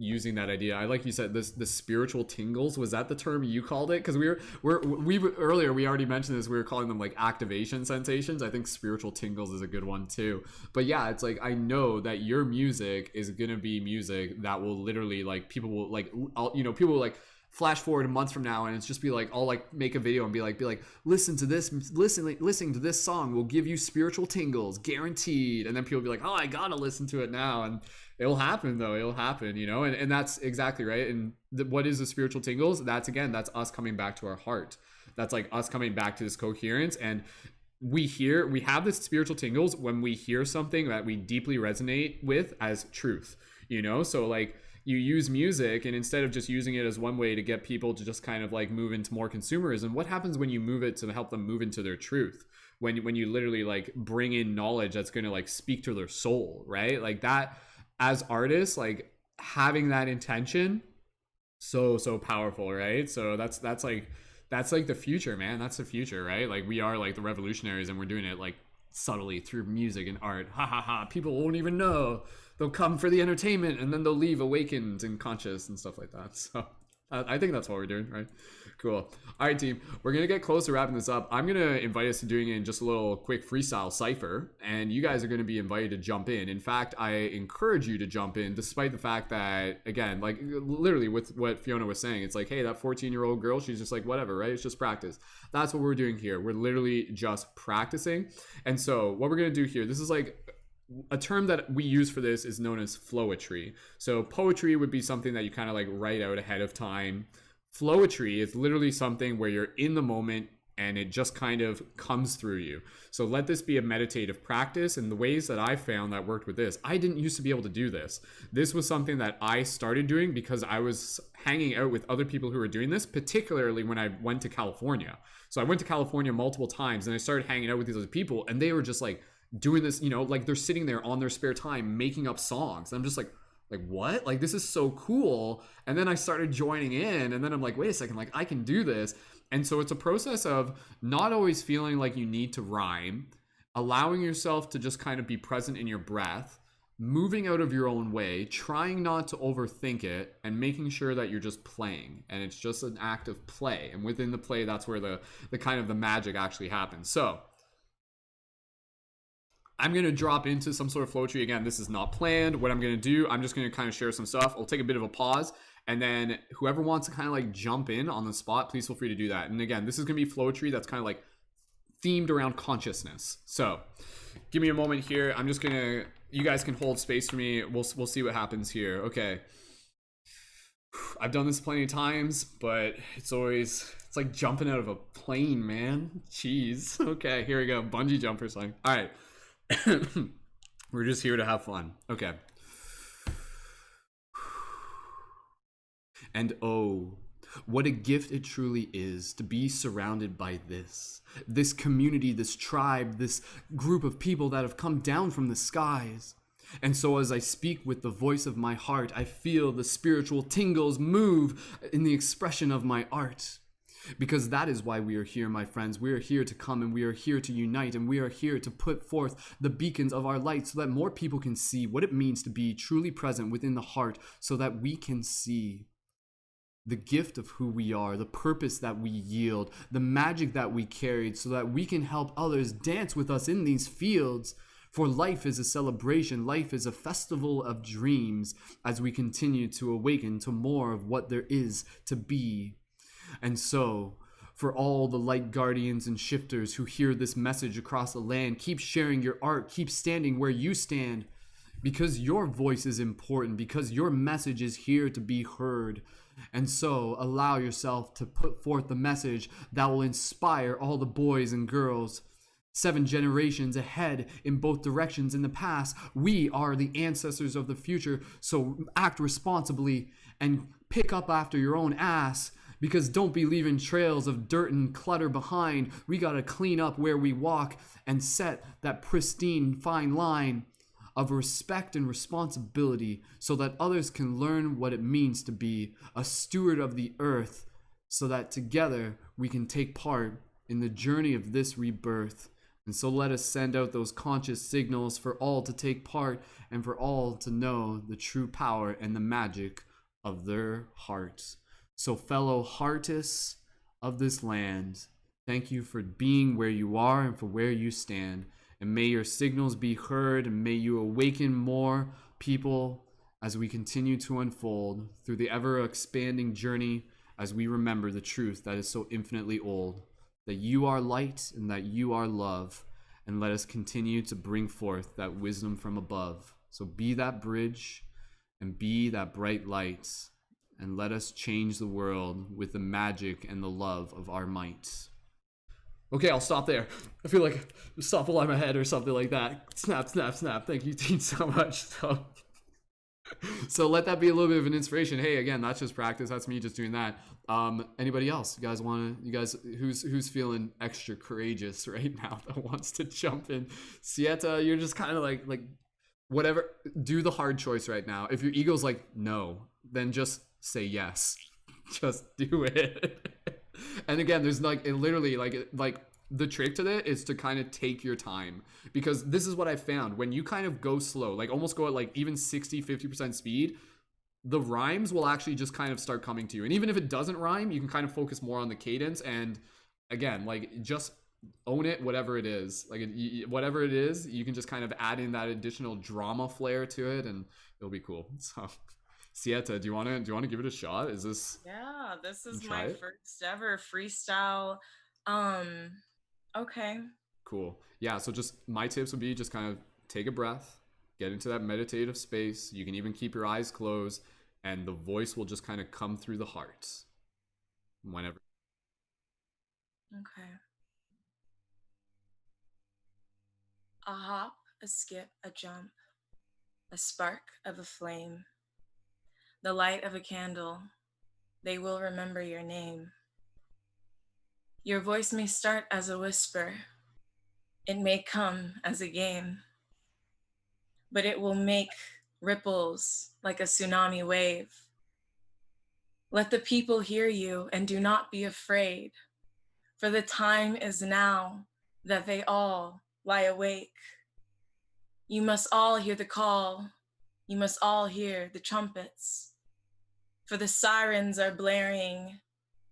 using that idea, I like you said, the spiritual tingles, was that the term you called it? Because we earlier, we already mentioned this, we were calling them like activation sensations. I think spiritual tingles is a good one too. But yeah, it's like, I know that your music is gonna be music that will literally, like, people will like, you know, people will like flash forward months from now, and it's just be like, I'll like make a video and be like listen to this, listening to this song will give you spiritual tingles, guaranteed. And then people will be like, oh, I gotta listen to it now. And it'll happen though, it'll happen, you know. And that's exactly right. And what is the spiritual tingles? That's us coming back to our heart. That's like us coming back to this coherence. And we have this spiritual tingles when we hear something that we deeply resonate with as truth, you know. So like, you use music, and instead of just using it as one way to get people to just kind of like move into more consumerism, what happens when you move it to help them move into their truth? when you literally like bring in knowledge that's going to like speak to their soul, right? Like that, as artists, like having that intention, so powerful, right? So that's like the future, man. That's the future, right? Like we are like the revolutionaries, and we're doing it like subtly through music and art. Ha ha ha. People won't even know. They'll come for the entertainment and then they'll leave awakened and conscious and stuff like that. So I think that's what we're doing, right? Cool. All right, team. We're going to get close to wrapping this up. I'm going to invite us to doing in just a little quick freestyle cipher, and you guys are going to be invited to jump in. In fact, I encourage you to jump in, despite the fact that, again, like literally with what Fiona was saying, it's like, hey, that 14-year-old girl, she's just like, whatever, right? It's just practice. That's what we're doing here. We're literally just practicing. And so what we're going to do here, this is like, a term that we use for this is known as flowetry. So poetry would be something that you kind of like write out ahead of time. Flowetry is literally something where you're in the moment and it just kind of comes through you. So let this be a meditative practice. And the ways that I found that worked with this, I didn't used to be able to do this. This was something that I started doing because I was hanging out with other people who were doing this, particularly when I went to California. So I went to California multiple times and I started hanging out with these other people, and they were just like doing this, you know, like they're sitting there on their spare time making up songs. And I'm just like what? Like, this is so cool. And then I started joining in, and then I'm like, wait a second, like I can do this. And so it's a process of not always feeling like you need to rhyme, allowing yourself to just kind of be present in your breath, moving out of your own way, trying not to overthink it, and making sure that you're just playing. And it's just an act of play. And within the play, that's where the kind of the magic actually happens. So I'm going to drop into some sort of flow tree. Again, this is not planned. What I'm going to do, I'm just going to kind of share some stuff. I'll take a bit of a pause, and then whoever wants to kind of like jump in on the spot, please feel free to do that. And again, this is going to be flow tree that's kind of like themed around consciousness. So give me a moment here. I'm just going to, you guys can hold space for me. We'll see what happens here. Okay. I've done this plenty of times, but it's like jumping out of a plane, man. Jeez. Okay, here we go. Bungee jump or something. All right. We're just here to have fun. Okay. And oh, what a gift it truly is to be surrounded by this community, this tribe, this group of people that have come down from the skies. And so as I speak with the voice of my heart, I feel the spiritual tingles move in the expression of my art. Because that is why we are here, my friends. We are here to come, and we are here to unite, and we are here to put forth the beacons of our light so that more people can see what it means to be truly present within the heart, so that we can see the gift of who we are, the purpose that we yield, the magic that we carried, so that we can help others dance with us in these fields. For life is a celebration, life is a festival of dreams, as we continue to awaken to more of what there is to be. And so, for all the light guardians and shifters who hear this message across the land, keep sharing your art, keep standing where you stand, because your voice is important, because your message is here to be heard. And so, allow yourself to put forth the message that will inspire all the boys and girls 7 generations ahead in both directions in the past. We are the ancestors of the future, so act responsibly and pick up after your own ass. Because don't be leaving trails of dirt and clutter behind. We gotta clean up where we walk and set that pristine fine line of respect and responsibility, so that others can learn what it means to be a steward of the earth, so that together we can take part in the journey of this rebirth. And so let us send out those conscious signals for all to take part, and for all to know the true power and the magic of their hearts. So fellow heartists of this land, thank you for being where you are and for where you stand. And may your signals be heard, and may you awaken more people as we continue to unfold through the ever-expanding journey, as we remember the truth that is so infinitely old, that you are light and that you are love. And let us continue to bring forth that wisdom from above. So be that bridge and be that bright light. And let us change the world with the magic and the love of our might. Okay, I'll stop there. I feel like stop while I'm ahead or something like that. Snap, snap, snap. Thank you, team, so much. So So let that be a little bit of an inspiration. Hey, again, that's just practice. That's me just doing that. Anybody else? You guys, who's feeling extra courageous right now that wants to jump in? Siete, you're just kind of like whatever. Do the hard choice right now. If your ego's like no, then just say yes. Just do it. And again, there's like it literally like the trick to that is to kind of take your time, because this is what I found. When you kind of go slow, like almost go at like even 60-50% speed, the rhymes will actually just kind of start coming to you. And even if it doesn't rhyme, you can kind of focus more on the cadence. And again, like just own it, whatever it is. Like whatever it is, you can just kind of add in that additional drama flair to it, and it'll be cool. So Siete, do you want to give it a shot? Is this? Yeah, this is my first ever freestyle. Okay. Cool. Yeah, so just my tips would be just kind of take a breath, get into that meditative space. You can even keep your eyes closed, and the voice will just kind of come through the heart whenever. Okay. A hop, a skip, a jump, a spark of a flame, the light of a candle. They will remember your name. Your voice may start as a whisper. It may come as a game, but it will make ripples like a tsunami wave. Let the people hear you and do not be afraid, for the time is now that they all lie awake. You must all hear the call. You must all hear the trumpets, for the sirens are blaring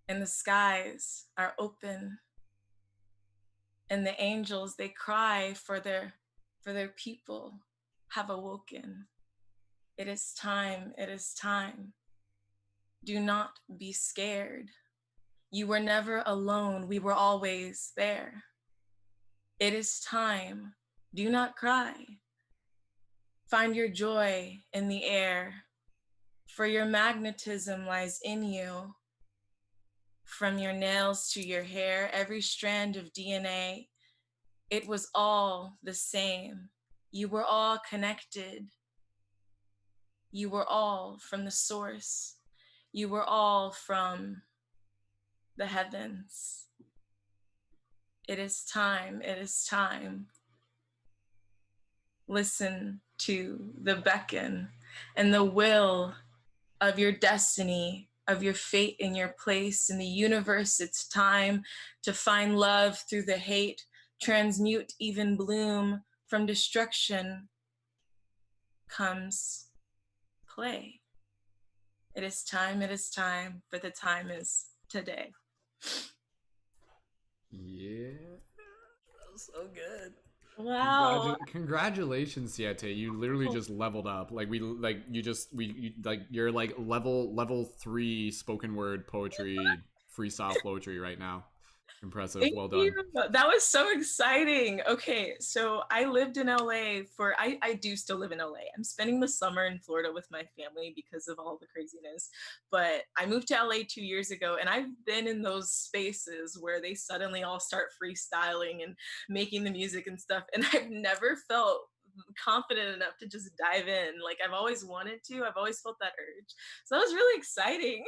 and the skies are open. And the angels, they cry for their people have awoken. It is time, it is time. Do not be scared. You were never alone, we were always there. It is time, do not cry. Find your joy in the air, for your magnetism lies in you. From your nails to your hair, every strand of DNA, it was all the same. You were all connected. You were all from the source. You were all from the heavens. It is time, it is time. Listen to the beckon and the will of your destiny, of your fate and your place in the universe. It's time to find love through the hate, transmute even bloom. From destruction comes play. It is time, for the time is today. Yeah, that was so good. Wow. Congratulations, Siete. You literally just leveled up. Like you're like level 3 spoken word poetry freestyle poetry right now. Impressive. Thank Well done. you. That was so exciting. Okay, so I lived in LA I do still live in LA. I'm spending the summer in Florida with my family because of all the craziness. But I moved to LA 2 years ago, and I've been in those spaces where they suddenly all start freestyling and making the music and stuff. And I've never felt confident enough to just dive in. Like I've always wanted to. I've always felt that urge. So that was really exciting.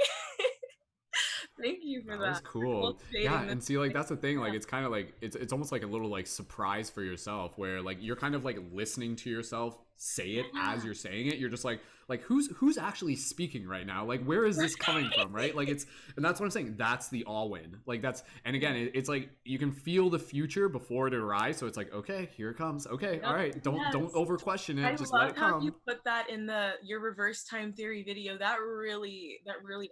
Thank you for that. That was cool. Yeah, and see, like that's the thing. Like it's kind of like it's almost like a little like surprise for yourself, where like you're kind of like listening to yourself say it as you're saying it. You're just like who's actually speaking right now? Like where is this coming from? Right? Like and that's what I'm saying. That's the all win. Like and again, it's like you can feel the future before it arrives. So it's like, okay, here it comes. Okay, all right. Don't over question it. Just let it come. I love how you put that in your reverse time theory video. That really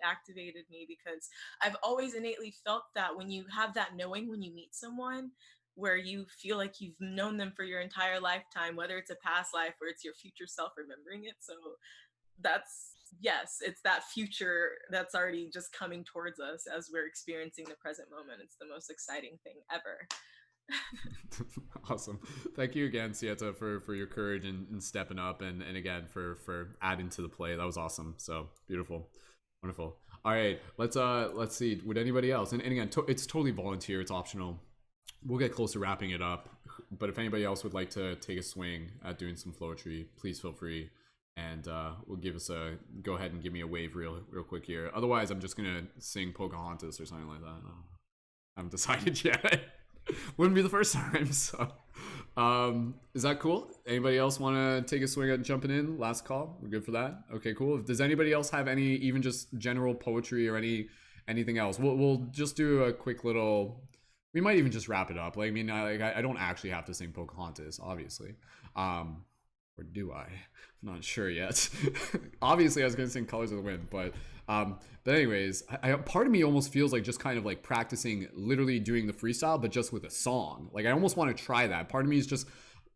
activated me, because I've always innately felt that when you have that knowing when you meet someone, where you feel like you've known them for your entire lifetime, whether it's a past life or it's your future self remembering it. So it's that future that's already just coming towards us as we're experiencing the present moment. It's the most exciting thing ever. Awesome. Thank you again, Siete, for your courage and stepping up, and again for adding to the play. That was awesome. So beautiful. Wonderful. All right, let's see. Would anybody else? And again, it's totally volunteer. It's optional. We'll get close to wrapping it up. But if anybody else would like to take a swing at doing some flowetry, please feel free. and will give us a go ahead and give me a wave real quick here. Otherwise, I'm just gonna sing Pocahontas or something like that. I haven't decided yet. Wouldn't be the first time. So, is that cool? Anybody else want to take a swing at jumping in? Last call. We're good for that. Okay, cool. Does anybody else have any, even just general poetry or anything else? We'll just do a quick little. We might even just wrap it up. Like, I mean, I don't actually have to sing Pocahontas, obviously. Or do I? I'm not sure yet. Obviously, I was going to sing Colors of the Wind, but anyways, part of me almost feels like just kind of like practicing literally doing the freestyle, but just with a song. Like, I almost want to try that. Part of me is just,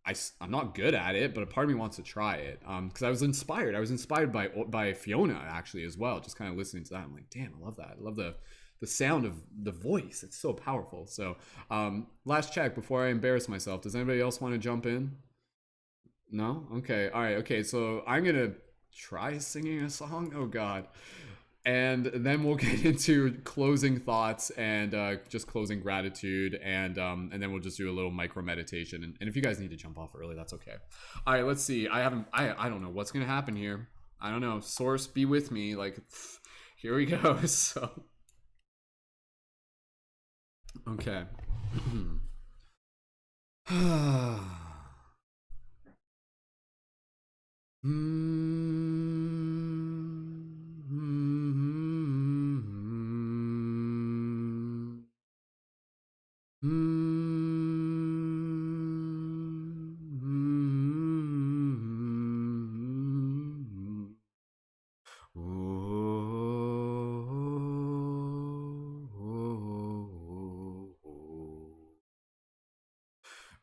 I'm not good at it, but a part of me wants to try it. Because I was inspired. I was inspired by Fiona, actually, as well. Just kind of listening to that. I'm like, damn, I love that. I love the sound of the voice. It's so powerful. So last check before I embarrass myself. Does anybody else want to jump in? No? Okay. All right. Okay. So I'm going to try singing a song. Oh God. And then we'll get into closing thoughts and just closing gratitude. And then we'll just do a little micro meditation. And if you guys need to jump off early, that's okay. All right. Let's see. I don't know what's going to happen here. I don't know. Source, be with me. Like, here we go. So, okay.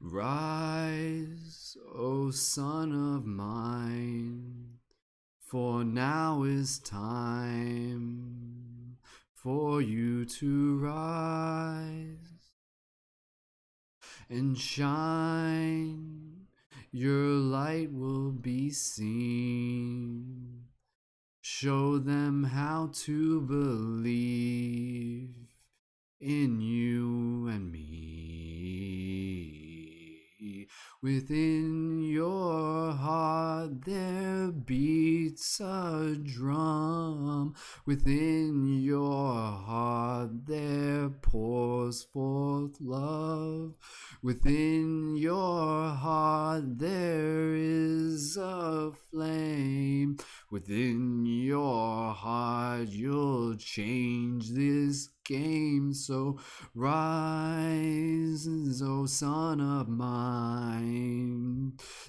Rise, O son of mine, for now is time for you to rise and shine. Your light will be seen. Show them how to believe in you and me. Within your heart there beats a drum. Within your heart there pours forth love. Within your heart there is a flame. Within your heart you'll change this game. So rise, O son of mine.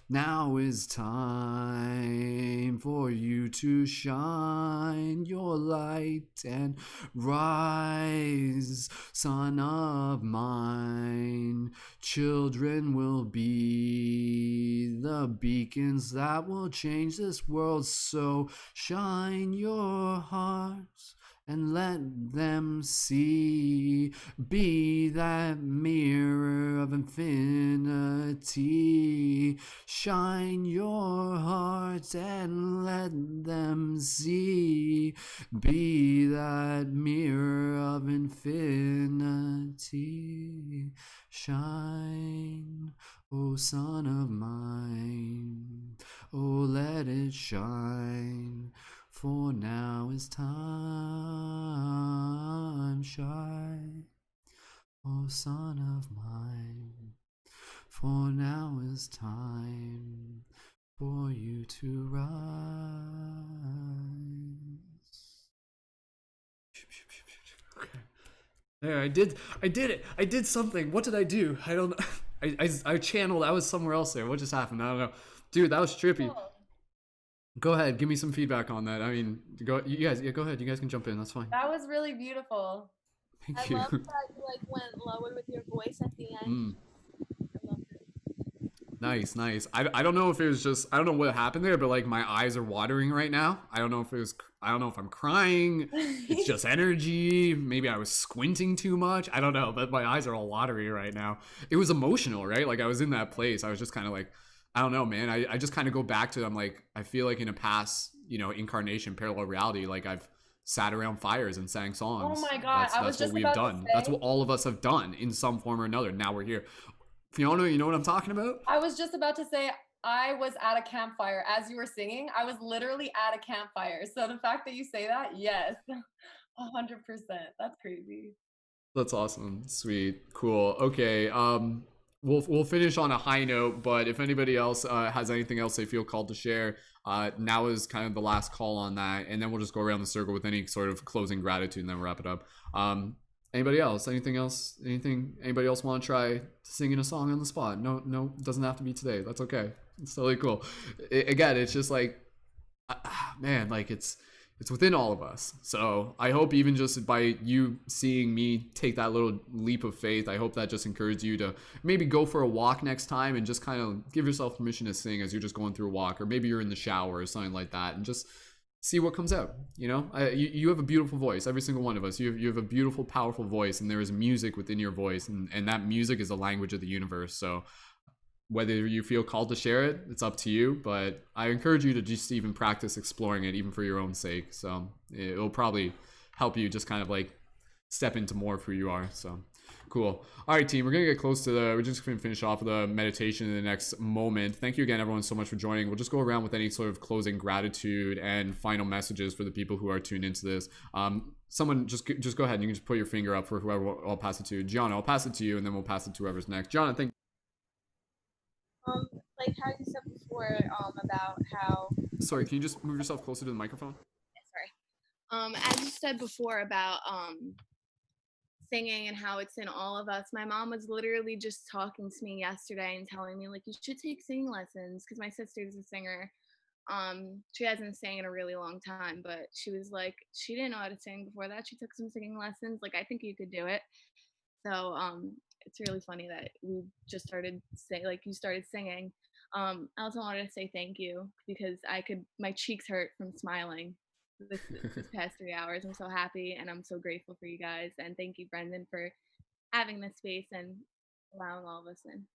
Now is time for you to shine your light and rise, son of mine. Children will be the beacons that will change this world. So shine your hearts and let them see. Be that mirror of infinity. Shine your hearts and let them see. Be that mirror of infinity. Shine, O son of mine. Oh, let it shine. For now is time. Shine, O son of mine. For now is time for you to rise. Okay. There, I did it. I did something. What did I do? I don't know. I channeled. I was somewhere else there. What just happened? I don't know. Dude, that was trippy. Go ahead, give me some feedback on that. I mean, go ahead. You guys can jump in. That's fine. That was really beautiful. Thank you. I love that you like went lower with your voice at the end. I love it. Nice. I don't know if it was just, I don't know what happened there, but like my eyes are watering right now. I don't know if I'm crying. It's just energy. Maybe I was squinting too much. I don't know, but my eyes are all watery right now. It was emotional, right? Like I was in that place. I was just kind of like, I don't know, man. I just kind of go back to, I'm like, I feel like in a past, incarnation, parallel reality, like I've sat around fires and sang songs. Oh my God. That's what we've done. That's what all of us have done in some form or another. Now we're here. Fiona, you know what I'm talking about? I was just about to say, I was at a campfire as you were singing. I was literally at a campfire. So the fact that you say that, yes, 100%. That's crazy. That's awesome. Sweet. Cool. Okay. We'll finish on a high note, but if anybody else has anything else they feel called to share, now is kind of the last call on that, and then we'll just go around the circle with any sort of closing gratitude, and then we'll wrap it up. Anybody else? Anything else? Anything? Anybody else want to try singing a song on the spot? No, it doesn't have to be today. That's okay. It's totally cool. Again, it's just like, man, like it's within all of us. So I hope even just by you seeing me take that little leap of faith, I hope that just encourages you to maybe go for a walk next time and just kind of give yourself permission to sing as you're just going through a walk, or maybe you're in the shower or something like that, and just see what comes out. You know, you have a beautiful voice. Every single one of us, you have a beautiful, powerful voice, and there is music within your voice, and that music is the language of the universe. So whether you feel called to share it, it's up to you, but I encourage you to just even practice exploring it, even for your own sake. So it'll probably help you just kind of like step into more of who you are. So cool. All right, team, we're gonna get close to we're just gonna finish off the meditation in the next moment. Thank you again, everyone, so much for joining. We'll just go around with any sort of closing gratitude and final messages for the people who are tuned into this. Someone just go ahead and you can just put your finger up for whoever. I'll pass it to. Gianna, I'll pass it to you, and then we'll pass it to whoever's next. Gianna, thank Like how you said before, about how. Sorry, can you just move yourself closer to the microphone? Sorry. As you said before about singing and how it's in all of us. My mom was literally just talking to me yesterday and telling me like you should take singing lessons because my sister is a singer. She hasn't sang in a really long time, but she was like she didn't know how to sing before that. She took some singing lessons. Like I think you could do it. So it's really funny that we just started you started singing. I also wanted to say thank you because my cheeks hurt from smiling this past 3 hours. I'm so happy and I'm so grateful for you guys, and thank you, Brendon, for having this space and allowing all of us in.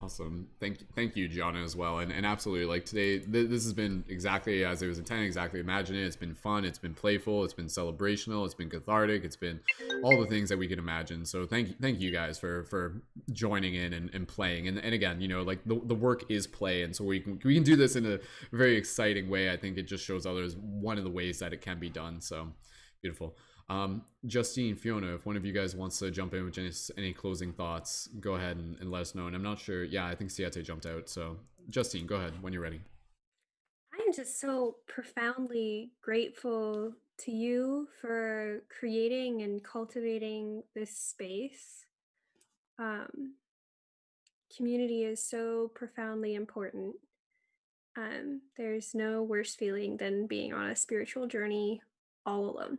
Awesome. Thank you, Gianna, as well. And absolutely, like today, this has been exactly as it was intended, exactly imagined it. It's been fun, it's been playful, it's been celebrational, it's been cathartic, it's been all the things that we can imagine. So thank you guys for joining in and playing. And again, you know, like the work is play, and so we can do this in a very exciting way. I think it just shows others one of the ways that it can be done. So beautiful. Justine, Fiona, if one of you guys wants to jump in with any closing thoughts, go ahead and let us know. And I'm not sure. Yeah, I think Siete jumped out. So Justine, go ahead when you're ready. I'm just so profoundly grateful to you for creating and cultivating this space. Community is so profoundly important. There's no worse feeling than being on a spiritual journey all alone.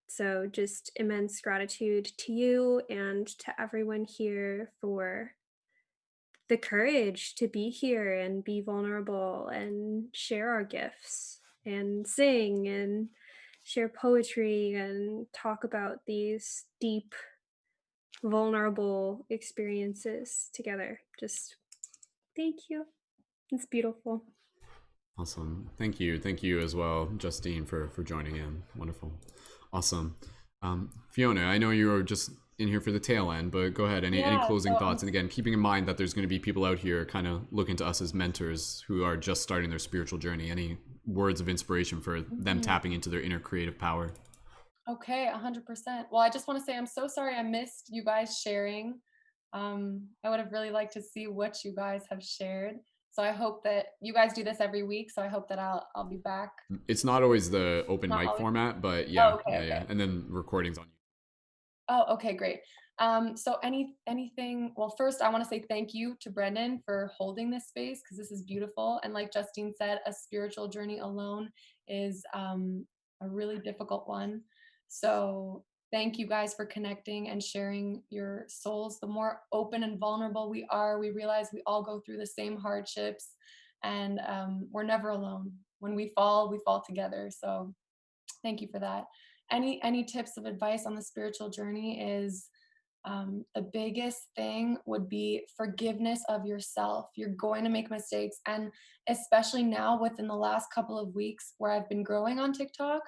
So just immense gratitude to you and to everyone here for the courage to be here and be vulnerable and share our gifts and sing and share poetry and talk about these deep, vulnerable experiences together. Just thank you. It's beautiful. Awesome. Thank you as well, Justine, for joining in. Wonderful. Awesome. Fiona, I know you were just in here for the tail end, but go ahead. Any closing thoughts? And again, keeping in mind that there's going to be people out here kind of looking to us as mentors who are just starting their spiritual journey. Any words of inspiration for them tapping into their inner creative power? Okay, 100%. Well, I just want to say I'm so sorry I missed you guys sharing. I would have really liked to see what you guys have shared. So I hope that you guys do this every week. So I hope that I'll be back. It's not always the open mic format, but yeah, yeah. And then recordings on you. Oh, okay, great. So anything, well, first I want to say thank you to Brendon for holding this space because this is beautiful. And like Justine said, a spiritual journey alone is a really difficult one. So thank you guys for connecting and sharing your souls. The more open and vulnerable we are, we realize we all go through the same hardships, and we're never alone. When we fall together. So thank you for that. Any tips of advice on the spiritual journey is the biggest thing would be forgiveness of yourself. You're going to make mistakes. And especially now within the last couple of weeks where I've been growing on TikTok,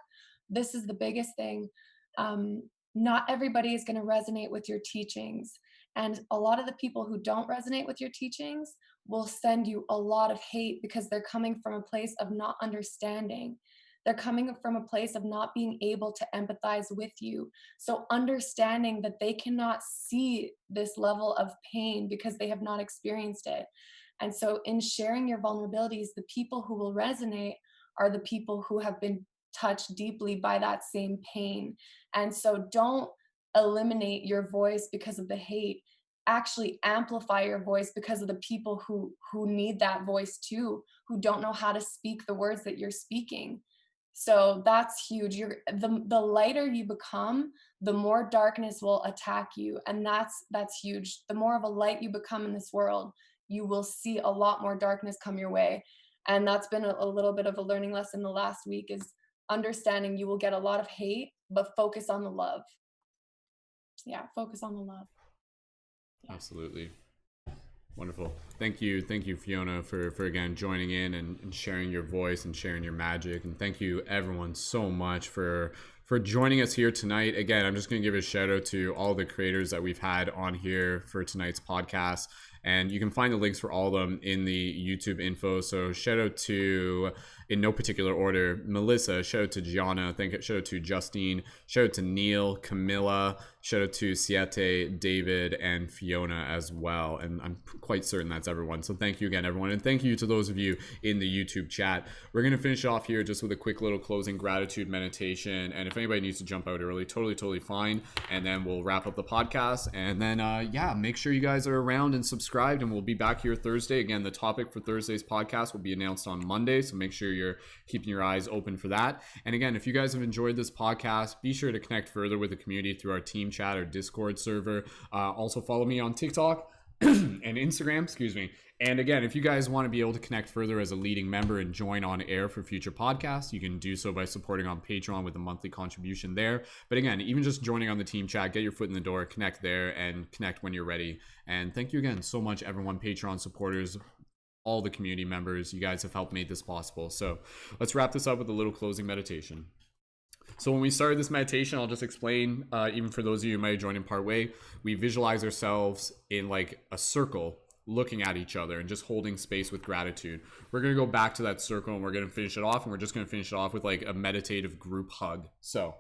this is the biggest thing. Not everybody is going to resonate with your teachings. And a lot of the people who don't resonate with your teachings will send you a lot of hate because they're coming from a place of not understanding. They're coming from a place of not being able to empathize with you. So understanding that they cannot see this level of pain because they have not experienced it. And so in sharing your vulnerabilities, the people who will resonate are the people who have been touched deeply by that same pain. And so don't eliminate your voice because of the hate. Actually amplify your voice because of the people who need that voice too, who don't know how to speak the words that you're speaking. So that's huge. The lighter you become, the more darkness will attack you, and that's huge. The more of a light you become in this world, you will see a lot more darkness come your way. And that's been a little bit of a learning lesson the last week, is understanding you will get a lot of hate, but focus on the love. Yeah, focus on the love. Yeah. Absolutely. Wonderful. Thank you, Fiona, for again joining in and sharing your voice and sharing your magic. And thank you everyone so much for joining us here tonight. Again, I'm just going to give a shout out to all the creators that we've had on here for tonight's podcast. And you can find the links for all of them in the YouTube info. So shout out to, in no particular order, Malissa, shout out to Jianna, shout out to Justine, shout out to Neil, Camilla, shout out to Siete, David, and Fiona as well. And I'm quite certain that's everyone. So thank you again, everyone. And thank you to those of you in the YouTube chat. We're going to finish off here just with a quick little closing gratitude meditation. And if anybody needs to jump out early, totally fine. And then we'll wrap up the podcast. And then, yeah, make sure you guys are around and subscribed. And we'll be back here Thursday. Again, the topic for Thursday's podcast will be announced on Monday. So make sure you're keeping your eyes open for that. And again, if you guys have enjoyed this podcast, be sure to connect further with the community through our team chat or Discord server. Also follow me on TikTok and Instagram, And again, if you guys want to be able to connect further as a leading member and join on air for future podcasts, you can do so by supporting on Patreon with a monthly contribution there. But again, even just joining on the team chat, get your foot in the door, connect there, and connect when you're ready. And thank you again so much, everyone, Patreon supporters, all the community members. You guys have helped make this possible. So let's wrap this up with a little closing meditation. So when we started this meditation, I'll just explain, even for those of you who might have joined in part way, we visualize ourselves in like a circle looking at each other and just holding space with gratitude. We're going to go back to that circle and we're going to finish it off, and we're just going to finish it off with like a meditative group hug. So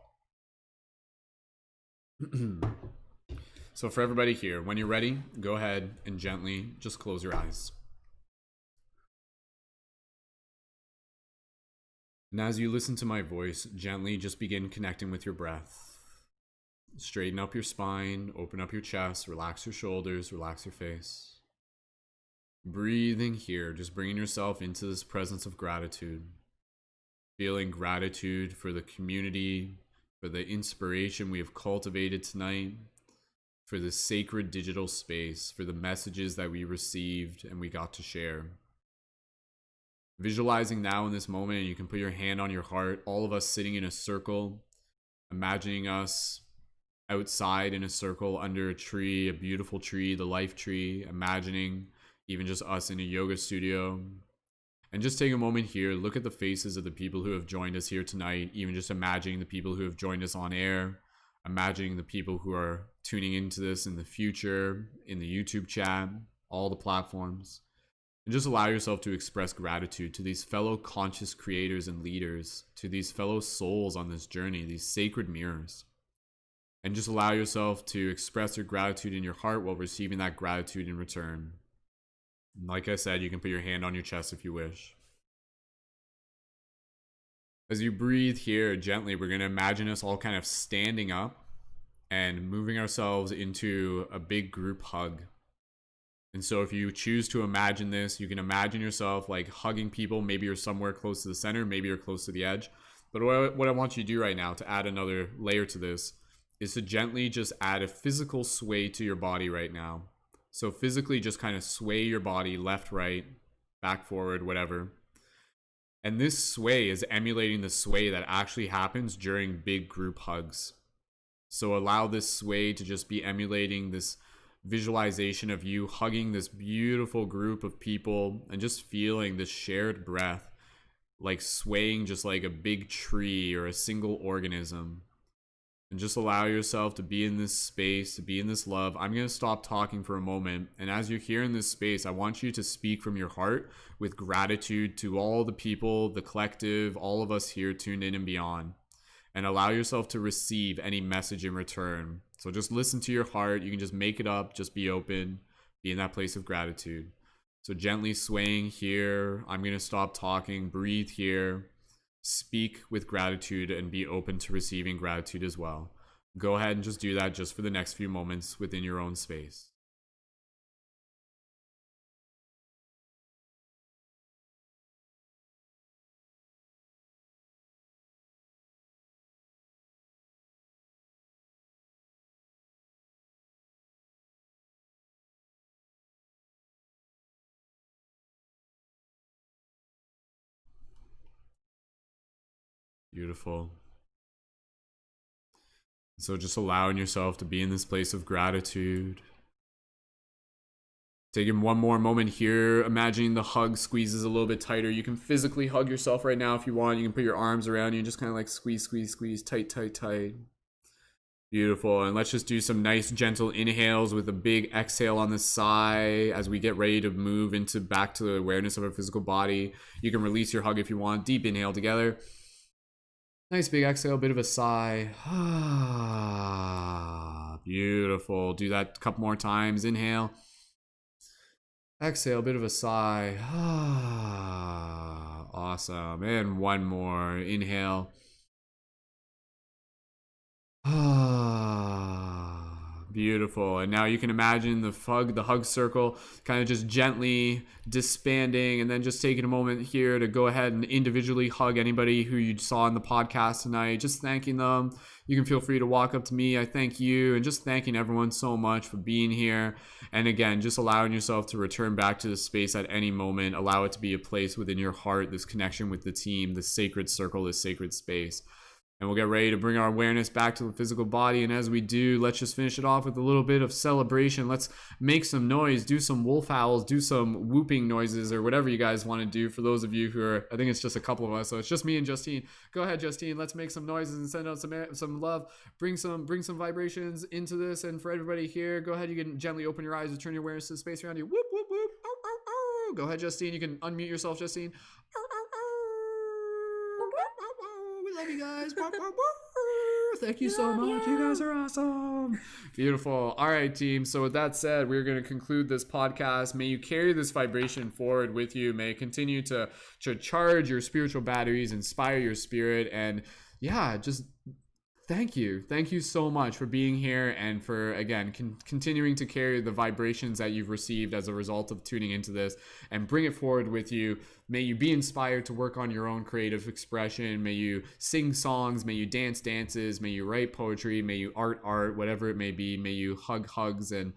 for everybody here, when you're ready, go ahead and gently just close your eyes. And as you listen to my voice, gently just begin connecting with your breath. Straighten up your spine, open up your chest, relax your shoulders, relax your face. Breathing here, just bringing yourself into this presence of gratitude. Feeling gratitude for the community, for the inspiration we have cultivated tonight, for the sacred digital space, for the messages that we received and we got to share. Visualizing now in this moment, and you can put your hand on your heart, all of us sitting in a circle, imagining us outside in a circle under a tree, a beautiful tree, the life tree, imagining even just us in a yoga studio. And just take a moment here, look at the faces of the people who have joined us here tonight, even just imagining the people who have joined us on air, imagining the people who are tuning into this in the future, in the YouTube chat, all the platforms. And just allow yourself to express gratitude to these fellow conscious creators and leaders, to these fellow souls on this journey, these sacred mirrors. And just allow yourself to express your gratitude in your heart while receiving that gratitude in return. And like I said, you can put your hand on your chest if you wish. As you breathe here gently, we're going to imagine us all kind of standing up and moving ourselves into a big group hug. And so if you choose to imagine this, you can imagine yourself like hugging people. Maybe you're somewhere close to the center, maybe you're close to the edge. But what I want you to do right now to add another layer to this is to gently just add a physical sway to your body right now. So physically just kind of sway your body left, right, back, forward, whatever. And this sway is emulating the sway that actually happens during big group hugs. So allow this sway to just be emulating this visualization of you hugging this beautiful group of people and just feeling this shared breath, like swaying just like a big tree or a single organism. And just allow yourself to be in this space, to be in this love. I'm going to stop talking for a moment. And as you're here in this space, I want you to speak from your heart with gratitude to all the people, the collective, all of us here tuned in and beyond. And allow yourself to receive any message in return. So just listen to your heart. You can just make it up. Just be open. Be in that place of gratitude. So gently swaying here. I'm going to stop talking. Breathe here. Speak with gratitude and be open to receiving gratitude as well. Go ahead and just do that just for the next few moments within your own space. Beautiful. So just allowing yourself to be in this place of gratitude. Taking one more moment here, imagining the hug squeezes a little bit tighter. You can physically hug yourself right now if you want. You can put your arms around you and just kind of like squeeze, squeeze, squeeze, tight, tight, tight. Beautiful. And let's just do some nice gentle inhales with a big exhale on the sigh as we get ready to move into back to the awareness of our physical body. You can release your hug if you want. Deep inhale together. Nice big exhale, bit of a sigh. Beautiful. Do that a couple more times. Inhale. Exhale, bit of a sigh. Awesome. And one more. Inhale. Beautiful. And now you can imagine the hug circle kind of just gently disbanding, and then just taking a moment here to go ahead and individually hug anybody who you saw in the podcast tonight, just thanking them. You can feel free to walk up to me. I thank you, and just thanking everyone so much for being here. And again, just allowing yourself to return back to the space at any moment. Allow it to be a place within your heart, this connection with the team, this sacred circle, this sacred space. And we'll get ready to bring our awareness back to the physical body. And as we do, let's just finish it off with a little bit of celebration. Let's make some noise, do some wolf howls, do some whooping noises, or whatever you guys want to do. For those of you who are, I think it's just a couple of us, so it's just me and Justine. Go ahead, Justine. Let's make some noises and send out some love. Bring some vibrations into this. And for everybody here, go ahead. You can gently open your eyes and turn your awareness to the space around you. Whoop, whoop, whoop. Ow, ow, ow. Go ahead, Justine. You can unmute yourself, Justine. We love you guys. Thank you so much. You guys are awesome. Beautiful. All right, team. So with that said, we're going to conclude this podcast. May you carry this vibration forward with you. May it continue to charge your spiritual batteries, inspire your spirit, and yeah, just thank you. Thank you so much for being here and for, again, continuing to carry the vibrations that you've received as a result of tuning into this and bring it forward with you. May you be inspired to work on your own creative expression. May you sing songs. May you dance dances. May you write poetry. May you art, whatever it may be. May you hug hugs, and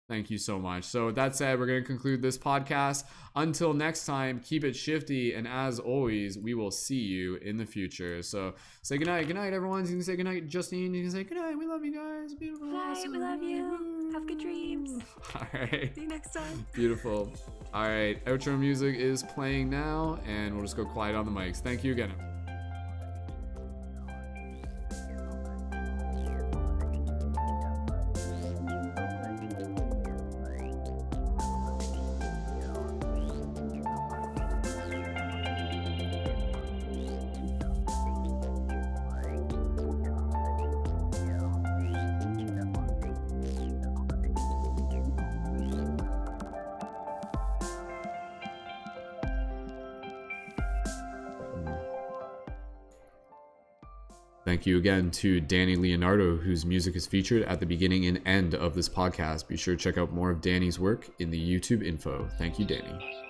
thank you so much. So with that said, we're going to conclude this podcast. Until next time, keep it shifty. And as always, we will see you in the future. So say goodnight. Good night, everyone. You can say goodnight, Justine. You can say goodnight. We love you guys. Beautiful. Good night. Awesome. We love you. Have good dreams. All right. See you next time. Beautiful. All right. Outro music is playing now, and we'll just go quiet on the mics. Thank you again. Thank you again to Danny Leonardo, whose music is featured at the beginning and end of this podcast. Be sure to check out more of Danny's work in the YouTube info. Thank you, Danny.